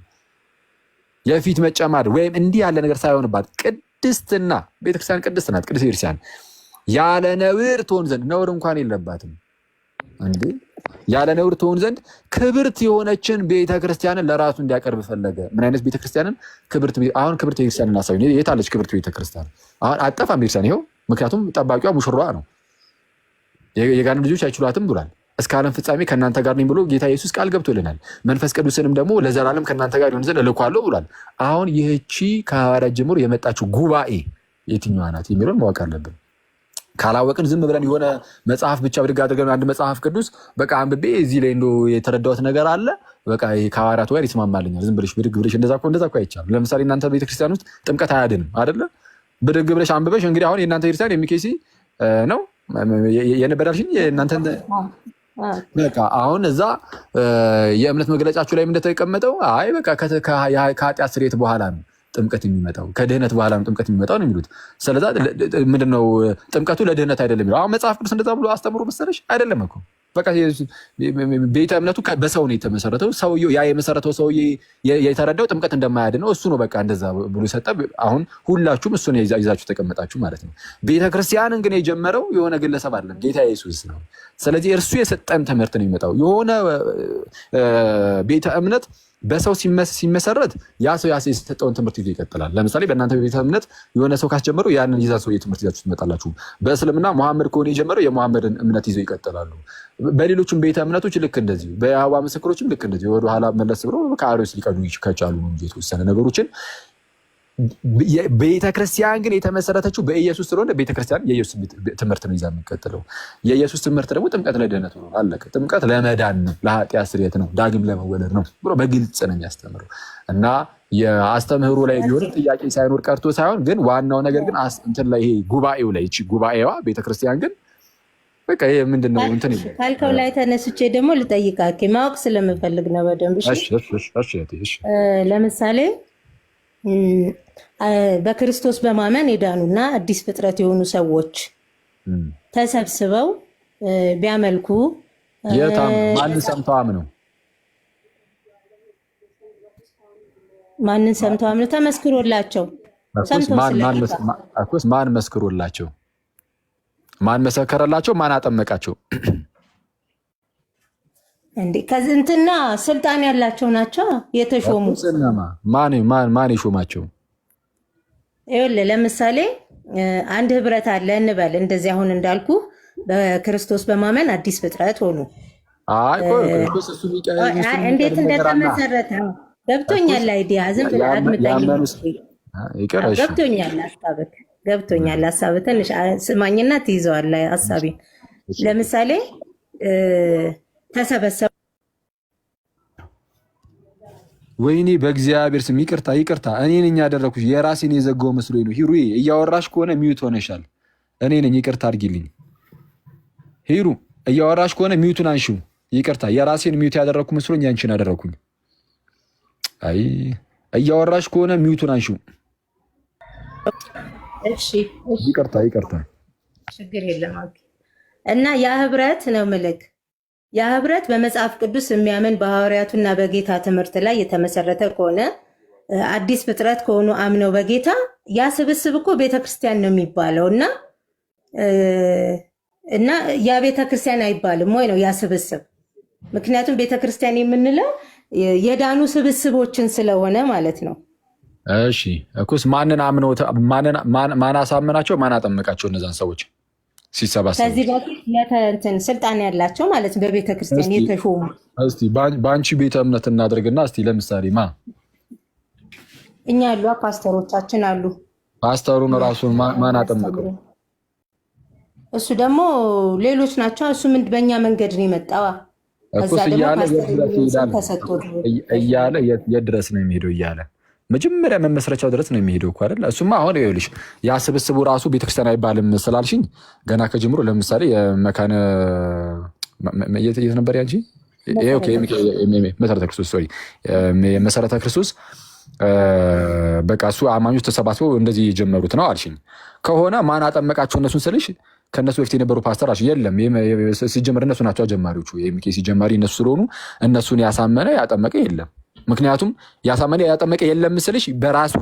የፊት መጨማደድ ወይም እንዲህ ያለ ነገር ሳይሆንባት ቅድስትና፣ ቤተክርስቲያን ቅድስት ናት። ቅድስት ቤተክርስቲያን ያለ ነውር ትሆን ዘንድ ነውር እንኳን የለባትም እንዴ ያለ ነውር ትሆን ዘንድ ክብርት የሆነችን ቤተክርስቲያንን ለራሱ እንዲያቀርብ ፈለገ። ምን አይነት ቤተክርስቲያንን? አሁን ክብርት ቤተክርስቲያንን እናሳዩ። የት አለች ክብርት ቤተክርስቲያን? አሁን አጠፋም ቤተክርስቲያን። ይኸው ምክንያቱም ጠባቂዋ ሙሽራዋ ነው። የጋንም ልጆች አይችሏትም ብሏል። እስከ ዓለም ፍጻሜ ከእናንተ ጋር ነኝ ብሎ ጌታ ኢየሱስ ቃል ገብቶልናል። መንፈስ ቅዱስንም ደግሞ ለዘላለም ከእናንተ ጋር ይሆን ዘንድ እልኳለሁ ብሏል። አሁን ይህቺ ከሐዋርያት ጀምሮ የመጣችው ጉባኤ የትኛዋ ናት የሚለውን ማወቅ አለብን። ካላወቅን ዝም ብለን የሆነ መጽሐፍ ብቻ ብድግ አድርገን አንድ መጽሐፍ ቅዱስ በቃ አንብቤ እዚህ ላይ እንደው የተረዳሁት ነገር አለ በቃ ከሐዋርያቱ ጋር ይስማማልኛል ዝም ብለሽ ብድግ ብለሽ እንደዛ እኮ አይቻልም። ለምሳሌ እናንተ ቤተክርስቲያን ውስጥ ጥምቀት አያድንም አይደለ? ብድግ ብለሽ አንብበሽ እንግዲህ አሁን የእናንተ ቤተክርስቲያን የሚኬሲ ነው የነበራልሽኝ የእናንተ በቃ አሁን እዛ የእምነት መግለጫችሁ ላይ እንደተቀመጠው አይ በቃ ከኃጢአት ስርየት በኋላ ነው ጥምቀት የሚመጣው፣ ከድህነት በኋላ ነው ጥምቀት የሚመጣው ነው የሚሉት። ስለዛ ምንድነው ጥምቀቱ ለድህነት አይደለም የሚለው። አሁን መጽሐፍ ቅዱስ እንደዛ ብሎ አስተምሮ መሰለሽ? አይደለም እኮ በቃ ቤተ እምነቱ በሰው ነው የተመሰረተው። ሰውየው ያ የመሰረተው ሰውዬ የተረዳው ጥምቀት እንደማያድን ነው። እሱ ነው በቃ እንደዛ ብሎ ሰጠ። አሁን ሁላችሁም እሱን ይዛችሁ ተቀመጣችሁ ማለት ነው። ቤተክርስቲያንን ግን የጀመረው የሆነ ግለሰብ አይደለም፣ ጌታ ኢየሱስ ነው። ስለዚህ እርሱ የሰጠን ትምህርት ነው የሚመጣው። የሆነ ቤተ እምነት በሰው ሲመሰረት ያ ሰው የሰጠውን ትምህርት ይዞ ይቀጥላል። ለምሳሌ በእናንተ ቤተ እምነት የሆነ ሰው ካስጀመረው ያንን ይዛ ሰው የትምህርት ይዛችሁ ትመጣላችሁ። በእስልምና መሐመድ ከሆነ የጀመረው የመሐመድን እምነት ይዘው ይቀጥላሉ። በሌሎችም ቤተ እምነቶች ልክ እንደዚሁ፣ በየአህዋ ምስክሮችም ልክ እንደዚሁ ወደኋላ መለስ ብለው ከአርዮስ ሊቀዱ ከቻሉ ነው እንጂ የተወሰነ ነገሮችን። ቤተክርስቲያን ግን የተመሰረተችው በኢየሱስ ስለሆነ ቤተክርስቲያን የኢየሱስ ትምህርት ነው ይዛ የሚቀጥለው። የኢየሱስ ትምህርት ደግሞ ጥምቀት ለድህነት ነው፣ አለቀ። ጥምቀት ለመዳን ነው፣ ለኃጢአት ስርየት ነው፣ ዳግም ለመወለድ ነው ብሎ በግልጽ ነው የሚያስተምረው። እና የአስተምህሩ ላይ ቢሆንም ጥያቄ ሳይኖር ቀርቶ ሳይሆን ግን ዋናው ነገር ግን እንትን ላይ ይሄ ጉባኤው ላይ እቺ ጉባኤዋ ቤተክርስቲያን ግን በቃ ይሄ ምንድነው እንትን ካልከው ላይ ተነስቼ ደግሞ ልጠይቃክ ማወቅ ስለምፈልግ ነው በደንብ። እሺ ለምሳሌ በክርስቶስ በማመን የዳኑና አዲስ ፍጥረት የሆኑ ሰዎች ተሰብስበው ቢያመልኩ ማንን ሰምተው አምነው? ማንን ሰምተው አምነው? ተመስክሮላቸው። ማን መስክሮላቸው? ማን መሰከረላቸው? ማን አጠመቃቸው? እንዴ ከዝንትና ስልጣን ያላቸው ናቸው የተሾሙ። ማን የሾማቸው? ይኸውልህ ለምሳሌ አንድ ህብረት አለ እንበል። እንደዚህ አሁን እንዳልኩ በክርስቶስ በማመን አዲስ ፍጥረት ሆኑ። እንዴት እንደተመሰረተ ገብቶኛል። አይዲያ ዝም ብለህ አድምጠኝ። ገብቶኛል ሀሳብህ ትንሽ ስማኝና ትይዘዋለህ ሀሳቤን። ለምሳሌ ተሰበሰቡ። ወይኔ በእግዚአብሔር ስም ይቅርታ፣ እኔ ነኝ ያደረኩሽ። የራሴን የዘጋው መስሎኝ ነው። ሂሩ እያወራሽ ከሆነ ሚዩት ሆነሻል። እኔ ነኝ፣ ይቅርታ አድርጊልኝ። ሂሩ እያወራሽ ከሆነ ሚዩቱን አንሺው። ይቅርታ፣ የራሴን ሚዩት ያደረኩ መስሎኝ ያንቺን አደረኩኝ። አይ እያወራሽ ከሆነ ሚዩቱን አንሺው። እሺ ይቅርታ፣ ችግር የለም። እና ያ ህብረት ነው ምልክ ያ ህብረት በመጽሐፍ ቅዱስ የሚያምን በሐዋርያቱና በጌታ ትምህርት ላይ የተመሰረተ ከሆነ አዲስ ፍጥረት ከሆኑ አምነው በጌታ ያ ስብስብ እኮ ቤተክርስቲያን ነው የሚባለው። እና ያ ቤተክርስቲያን አይባልም ወይ ነው ያ ስብስብ? ምክንያቱም ቤተክርስቲያን የምንለው የዳኑ ስብስቦችን ስለሆነ ማለት ነው። እሺ እኮስ ማንን አምነው ማን አሳመናቸው? ማን አጠመቃቸው? እነዛን ሰዎች ሲሰባሰቡ ከዚህ በፊት ስልጣን ያላቸው ማለት በቤተ ክርስቲያን የተሾሙ። እስቲ በአንቺ ቤተ እምነት እናድርግና እስቲ ለምሳሌ እኛ ያሉ ፓስተሮቻችን አሉ። ፓስተሩን ራሱን ማን አጠመቀው? እሱ ደግሞ ሌሎች ናቸው። እሱ ምን በእኛ መንገድ ነው የመጣው እያለ የት ድረስ ነው የሚሄደው እያለ መጀመሪያ መመስረቻው ድረስ ነው የሚሄደው እኮ አይደል? እሱማ አሁን ይኸውልሽ ያ ስብስቡ ራሱ ቤተክርስቲያን አይባልም ስላልሽኝ ገና ከጅምሮ ለምሳሌ የመካነ የት ነበር ያንቺ? መሰረተ ክርስቶስ ሶሪ የመሰረተ ክርስቶስ በቃ እሱ አማኞች ተሰባስበው እንደዚህ የጀመሩት ነው አልሽኝ። ከሆነ ማን አጠመቃቸው እነሱን ስልሽ ከእነሱ በፊት የነበሩ ፓስተር አልሽኝ። የለም ሲጀመር እነሱ ናቸው ጀማሪዎቹ። የሚኬሲ ጀማሪ እነሱ ስለሆኑ እነሱን ያሳመነ ያጠመቀ የለም። ምክንያቱም ያሳመነ ያጠመቀ የለም ስልሽ በራሱ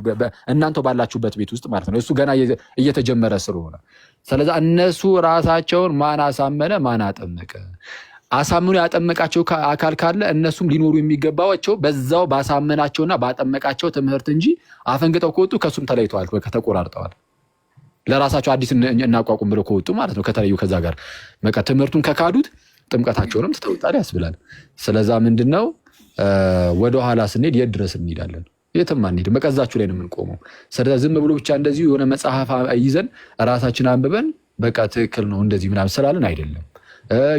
እናንተ ባላችሁበት ቤት ውስጥ ማለት ነው። እሱ ገና እየተጀመረ ስለሆነ ስለዚህ እነሱ ራሳቸውን ማን አሳመነ ማን አጠመቀ? አሳምኖ ያጠመቃቸው አካል ካለ እነሱም ሊኖሩ የሚገባቸው በዛው ባሳመናቸውና ባጠመቃቸው ትምህርት እንጂ አፈንግጠው ከወጡ ከሱም ተለይተዋል፣ ተቆራርጠዋል። ለራሳቸው አዲስ እናቋቁም ብለው ከወጡ ማለት ነው ከተለዩ ከዛ ጋር በቃ ትምህርቱን ከካዱት ጥምቀታቸውንም ትተውታል ያስብላል። ስለዛ ምንድነው ወደኋላ ስንሄድ የት ድረስ እንሄዳለን? የትም አንሄድም። በቃ እዛችሁ ላይ ነው የምንቆመው። ስለዛ ዝም ብሎ ብቻ እንደዚህ የሆነ መጽሐፍ ይዘን ራሳችን አንብበን በቃ ትክክል ነው እንደዚህ ምናምን ስላለን አይደለም።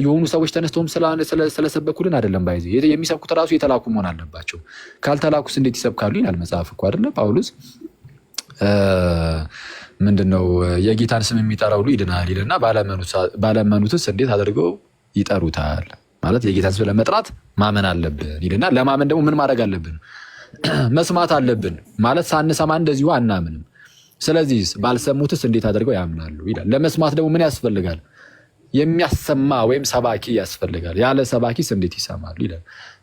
የሆኑ ሰዎች ተነስተውም ስለሰበኩልን አይደለም። ባይዚ የሚሰብኩት ራሱ የተላኩ መሆን አለባቸው። ካልተላኩስ እንዴት ይሰብካሉ ይላል መጽሐፍ እኮ አይደለ? ጳውሎስ ምንድነው የጌታን ስም የሚጠራ ሁሉ ይድናል ይልና ባለመኑትስ እንዴት አድርገው ይጠሩታል? ማለት የጌታን ስም ለመጥራት ማመን አለብን ይልና ለማመን ደግሞ ምን ማድረግ አለብን? መስማት አለብን። ማለት ሳንሰማ እንደዚሁ አናምንም። ስለዚህ ባልሰሙትስ እንዴት አድርገው ያምናሉ ይላል። ለመስማት ደግሞ ምን ያስፈልጋል? የሚያሰማ ወይም ሰባኪ ያስፈልጋል። ያለ ሰባኪስ እንዴት ይሰማሉ ይላል።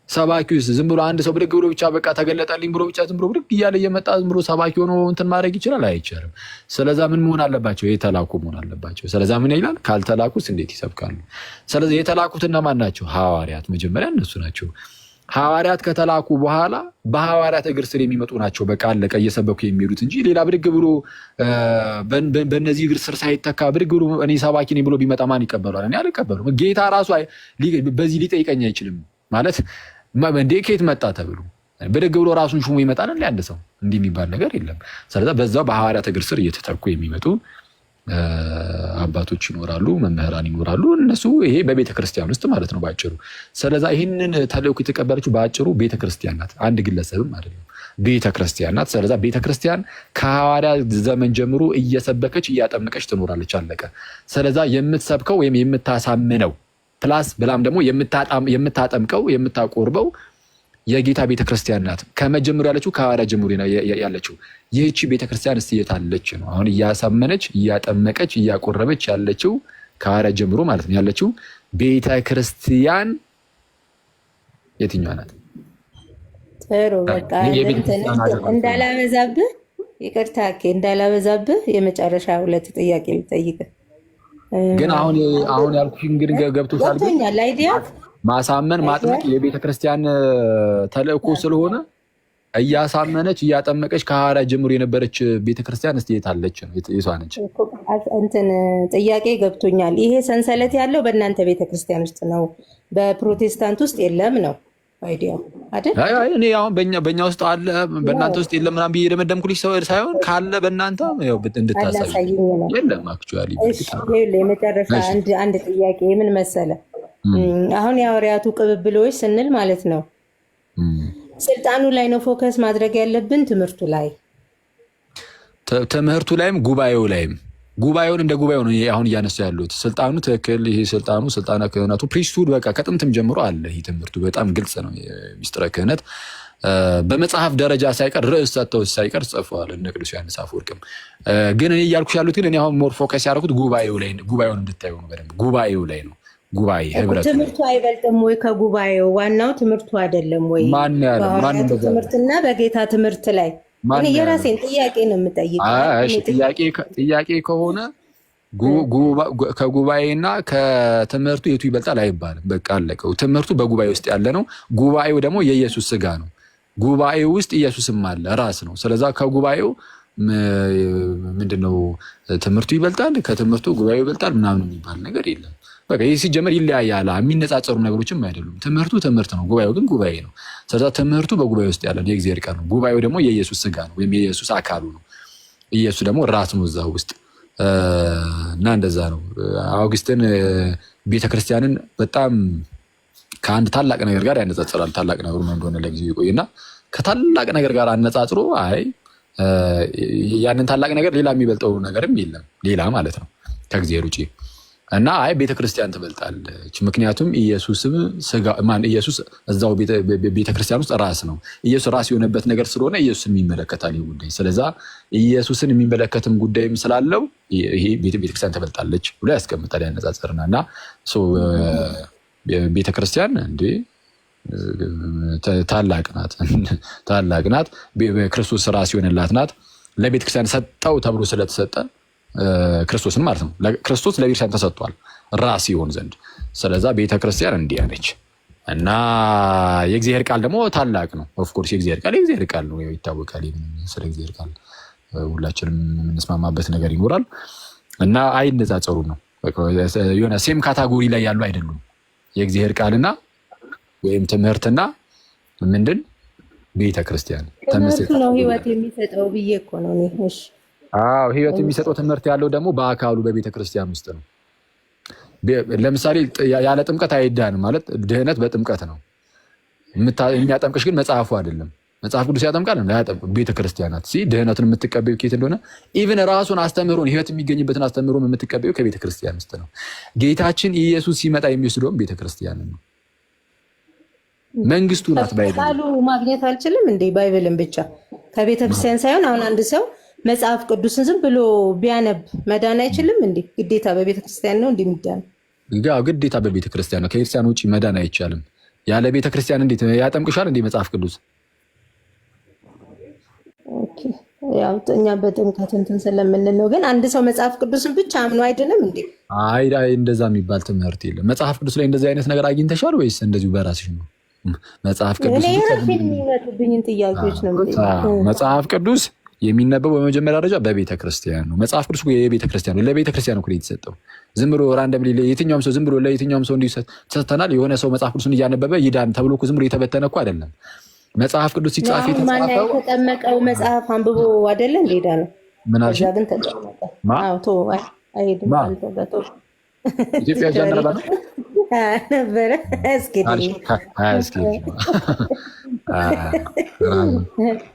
ሰባኪውስ ዝም ብሎ አንድ ሰው ብድግ ብሎ ብቻ በቃ ተገለጠልኝ ብሎ ብቻ ዝም ብሎ ብድግ እያለ እየመጣ ዝም ብሎ ሰባኪ ሆኖ እንትን ማድረግ ይችላል? አይቻልም። ስለዛ ምን መሆን አለባቸው? የተላኩ መሆን አለባቸው። ስለዛ ምን ይላል? ካልተላኩስ እንዴት ይሰብካሉ? ስለዚህ የተላኩት እነማን ናቸው? ሐዋርያት። መጀመሪያ እነሱ ናቸው። ሐዋርያት ከተላኩ በኋላ በሐዋርያት እግር ስር የሚመጡ ናቸው። በቃ አለቀ እየሰበኩ የሚሄዱት እንጂ ሌላ ብድግ ብሎ በእነዚህ እግር ስር ሳይተካ ብድግ ብሎ እኔ ሰባኪ ነኝ ብሎ ቢመጣ ማን ይቀበሏል? እኔ አልቀበሉም። ጌታ ራሱ በዚህ ሊጠይቀኝ አይችልም። ማለት እንዴ ከየት መጣ ተብሎ ብድግ ብሎ ራሱን ሹሞ ይመጣል እንዴ አንድ ሰው? እንዲህ የሚባል ነገር የለም። ስለዚህ በዛው በሐዋርያት እግር ስር እየተተኩ የሚመጡ አባቶች ይኖራሉ፣ መምህራን ይኖራሉ። እነሱ ይሄ በቤተክርስቲያን ውስጥ ማለት ነው ባጭሩ። ስለዛ ይህንን ተልእኮ የተቀበለችው ባጭሩ ቤተክርስቲያን ናት፣ አንድ ግለሰብም አይደለም፣ ቤተክርስቲያን ናት። ስለዛ ቤተክርስቲያን ከሐዋርያ ዘመን ጀምሮ እየሰበከች እያጠመቀች ትኖራለች። አለቀ። ስለዛ የምትሰብከው ወይም የምታሳምነው ፕላስ ብላም ደግሞ የምታጠምቀው የምታቆርበው የጌታ ቤተክርስቲያን ናት። ከመጀመሩ ያለችው ከሐዋርያ ጀምሮ ያለችው ይህቺ ቤተክርስቲያን እስቲ የታለች ነው? አሁን እያሳመነች እያጠመቀች እያቆረበች ያለችው ከሐዋርያ ጀምሮ ማለት ነው ያለችው ቤተክርስቲያን የትኛዋ ናት? ጥሩ በቃ እንዳላበዛብህ ይቅርታ እንዳላበዛብህ የመጨረሻ ሁለት ጥያቄ ልጠይቅህ። ግን አሁን ያልኩሽ እንግዲህ ገብቶሻል? ገብቶኛል። አይዲያ ማሳመን ማጥመቅ የቤተ ክርስቲያን ተልእኮ ስለሆነ እያሳመነች እያጠመቀች ከሐዋርያ ጀምሮ የነበረች ቤተክርስቲያን እስቲ የታለች ነው? የቷ ነች? እንትን ጥያቄ ገብቶኛል። ይሄ ሰንሰለት ያለው በእናንተ ቤተክርስቲያን ውስጥ ነው፣ በፕሮቴስታንት ውስጥ የለም ነው አይዲያው አይደል? እኔ አሁን በእኛ ውስጥ አለ በእናንተ ውስጥ የለም ምናምን ብዬ ደመደምኩልሽ ሳይሆን ካለ በእናንተ እንድታሳይ የለም። አክቹዋሊ የመጨረሻ አንድ ጥያቄ ምን መሰለ፣ አሁን የሐዋርያቱ ቅብብሎች ስንል ማለት ነው ስልጣኑ ላይ ነው ፎከስ ማድረግ ያለብን? ትምህርቱ ላይም ጉባኤውን እንደ ጉባኤው ነው አሁን እያነሱ ያሉት። ስልጣኑ ትክክል፣ ይሄ ስልጣነ ክህነቱ ፕሪስትሁድ በቃ ከጥንትም ጀምሮ አለ። ይህ ትምህርቱ በጣም ግልጽ ነው። ሚስጥረ ክህነት በመጽሐፍ ደረጃ ሳይቀር ርዕስ ሰጥተው ሳይቀር ጽፈዋል እነ ቅዱስ ዮሐንስ አፈወርቅም። ግን እኔ እያልኩሽ ያሉት ግን እኔ አሁን ሞር ፎከስ ያደረኩት ጉባኤውን እንድታዩ ነው። በደንብ ጉባኤው ላይ ነው። ጉባኤ ህብረት ትምህርቱ አይበልጥም ወይ ከጉባኤው? ዋናው ትምህርቱ አይደለም ወይ? ትምህርትና በጌታ ትምህርት ላይ እኔ የራሴን ጥያቄ ነው የምጠይቀው። ጥያቄ ከሆነ ከጉባኤና ከትምህርቱ የቱ ይበልጣል አይባልም። በቃ አለቀው። ትምህርቱ በጉባኤ ውስጥ ያለ ነው። ጉባኤው ደግሞ የኢየሱስ ስጋ ነው። ጉባኤው ውስጥ ኢየሱስም አለ ራስ ነው። ስለዛ ከጉባኤው ምንድነው ትምህርቱ ይበልጣል፣ ከትምህርቱ ጉባኤው ይበልጣል ምናምን የሚባል ነገር የለም። በቃ ይህ ሲጀመር ይለያያል። የሚነጻጸሩ ነገሮችም አይደሉም። ትምህርቱ ትምህርት ነው፣ ጉባኤው ግን ጉባኤ ነው። ስለዛ ትምህርቱ በጉባኤ ውስጥ ያለ የእግዚአብሔር ቃል ነው። ጉባኤው ደግሞ የኢየሱስ ስጋ ነው ወይም የኢየሱስ አካሉ ነው። ኢየሱስ ደግሞ ራስ ነው እዛ ውስጥ እና እንደዛ ነው። አውግስትን ቤተክርስቲያንን በጣም ከአንድ ታላቅ ነገር ጋር ያነጻጽራል። ታላቅ ነገሩ ምን እንደሆነ ለጊዜው ይቆይና ከታላቅ ነገር ጋር አነጻጽሮ አይ ያንን ታላቅ ነገር ሌላ የሚበልጠው ነገርም የለም ሌላ ማለት ነው ከእግዚአብሔር ውጪ እና አይ ቤተክርስቲያን ትበልጣለች። ምክንያቱም ኢየሱስ እዛው ቤተክርስቲያን ውስጥ ራስ ነው። ኢየሱስ ራስ የሆነበት ነገር ስለሆነ ኢየሱስን የሚመለከታል ይህ ጉዳይ። ስለዛ ኢየሱስን የሚመለከትም ጉዳይም ስላለው ይሄ ቤተክርስቲያን ትበልጣለች ብሎ ያስቀምጣል ያነጻጽርና እና ቤተክርስቲያን እንዴ ታላቅ ናት። ክርስቶስ ራስ የሆነላት ናት። ለቤተክርስቲያን ሰጠው ተብሎ ስለተሰጠ ክርስቶስን ማለት ነው። ክርስቶስ ለቤተክርስቲያን ተሰጥቷል ራስ ይሆን ዘንድ። ስለዛ ቤተክርስቲያን እንዲህ ነች እና የእግዚአብሔር ቃል ደግሞ ታላቅ ነው። ኦፍኮርስ የእግዚአብሔር ቃል ነው ይታወቃል። ስለ እግዚአብሔር ቃል ሁላችንም የምንስማማበት ነገር ይኖራል እና አይነጻጸሩም ነው። የሆነ ሴም ካታጎሪ ላይ ያሉ አይደሉም። የእግዚአብሔር ቃልና ወይም ትምህርትና ምንድን ቤተክርስቲያን ትምህርቱ ነው ህይወት የሚሰጠው ብዬ እኮ ነው። እሺ አዎ ህይወት የሚሰጠው ትምህርት ያለው ደግሞ በአካሉ በቤተክርስቲያን ውስጥ ነው። ለምሳሌ ያለ ጥምቀት አይዳንም ማለት ድህነት በጥምቀት ነው። የሚያጠምቅሽ ግን መጽሐፉ አይደለም። መጽሐፍ ቅዱስ ያጠምቃል ቤተክርስቲያናት ድህነቱን የምትቀበዩ ከየት እንደሆነ ኢቭን ራሱን አስተምህሮን ህይወት የሚገኝበትን አስተምህሮን የምትቀበዩ ከቤተክርስቲያን ውስጥ ነው። ጌታችን ኢየሱስ ሲመጣ የሚወስደውም ቤተክርስቲያንን ነው። መንግስቱ ናት። ባይብል ቃሉ ማግኘት አልችልም እንዴ? ባይብልን ብቻ ከቤተክርስቲያን ሳይሆን አሁን አንድ ሰው መጽሐፍ ቅዱስን ዝም ብሎ ቢያነብ መዳን አይችልም እንዴ? ግዴታ በቤተክርስቲያን ነው እንደሚዳን? ግዴታ በቤተክርስቲያን ነው። ከቤተክርስቲያን ውጭ መዳን አይቻልም። ያለ ቤተክርስቲያን እንዴት ያጠምቅሻል እንዴ መጽሐፍ ቅዱስ? ኦኬ ያው እኛ በጥምቀት እንትን ስለምንል ነው። ግን አንድ ሰው መጽሐፍ ቅዱስን ብቻ አምኖ አይደለም እንዴ? አይ እንደዛ የሚባል ትምህርት የለም። መጽሐፍ ቅዱስ ላይ እንደዚህ አይነት ነገር አግኝተሻል ወይስ እንደዚሁ በራስሽ ነው? መጽሐፍ ቅዱስ መጽሐፍ ቅዱስ የሚነበበው በመጀመሪያ ደረጃ በቤተ ክርስቲያን ነው። መጽሐፍ ቅዱስ የቤተ ክርስቲያን ነው። ለቤተ ክርስቲያን ነው የተሰጠው። ዝም ብሎ ራንደም የትኛውም ሰው ዝም ብሎ ለየትኛውም ሰው እንዲሰተናል የሆነ ሰው መጽሐፍ ቅዱስን እያነበበ ይዳን ተብሎ ዝም ብሎ የተበተነ እኮ አይደለም። መጽሐፍ ቅዱስ ሲጻፍ የተጠመቀው መጽሐፍ አንብቦ አይደለ እንደሄዳ ነው። ምን አልሽ? ግን ተጠመቀ አይሄድም ኢትዮጵያ ጀነራል ነበረ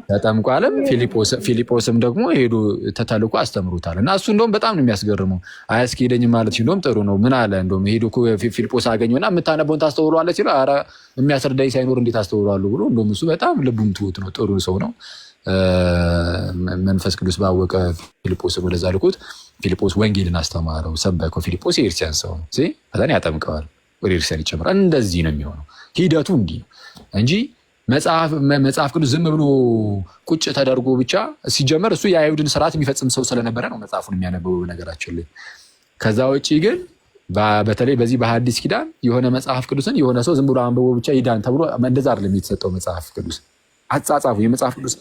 ተጠምቋልም። ፊልጶስም ደግሞ ሄዱ ተተልኮ አስተምሩታል እና እሱ እንደውም በጣም ነው የሚያስገርመው። አያስኬደኝም ማለት ሲሎም ጥሩ ነው። ምን አለ እንደውም ሄዱ ፊልጶስ አገኘውና የምታነበውን ታስተውሏለህ ሲለው ኧረ የሚያስረዳኝ ሳይኖር እንዴት አስተውሏለሁ ብሎ እንደውም እሱ በጣም ልቡም ትሁት ነው፣ ጥሩ ሰው ነው። መንፈስ ቅዱስ ባወቀ ፊልጶስም ወደዛ ልኮት ፊልጶስ ወንጌልን አስተማረው፣ ሰበከው። ፊልጶስ የኤርሲያን ሰው ነው ከዛን ያጠምቀዋል፣ ወደ ኤርሲያን ይጨምራል። እንደዚህ ነው የሚሆነው ሂደቱ እንዲህ ነው እንጂ መጽሐፍ ቅዱስ ዝም ብሎ ቁጭ ተደርጎ ብቻ ሲጀመር እሱ የአይሁድን ስርዓት የሚፈጽም ሰው ስለነበረ ነው መጽሐፉን የሚያነበው ነገራችን ላይ። ከዛ ውጭ ግን በተለይ በዚህ በሐዲስ ኪዳን የሆነ መጽሐፍ ቅዱስን የሆነ ሰው ዝም ብሎ አንብቦ ብቻ ይዳን ተብሎ እንደዛ አይደለም የተሰጠው መጽሐፍ ቅዱስ። አጻጻፉ የመጽሐፍ ቅዱስ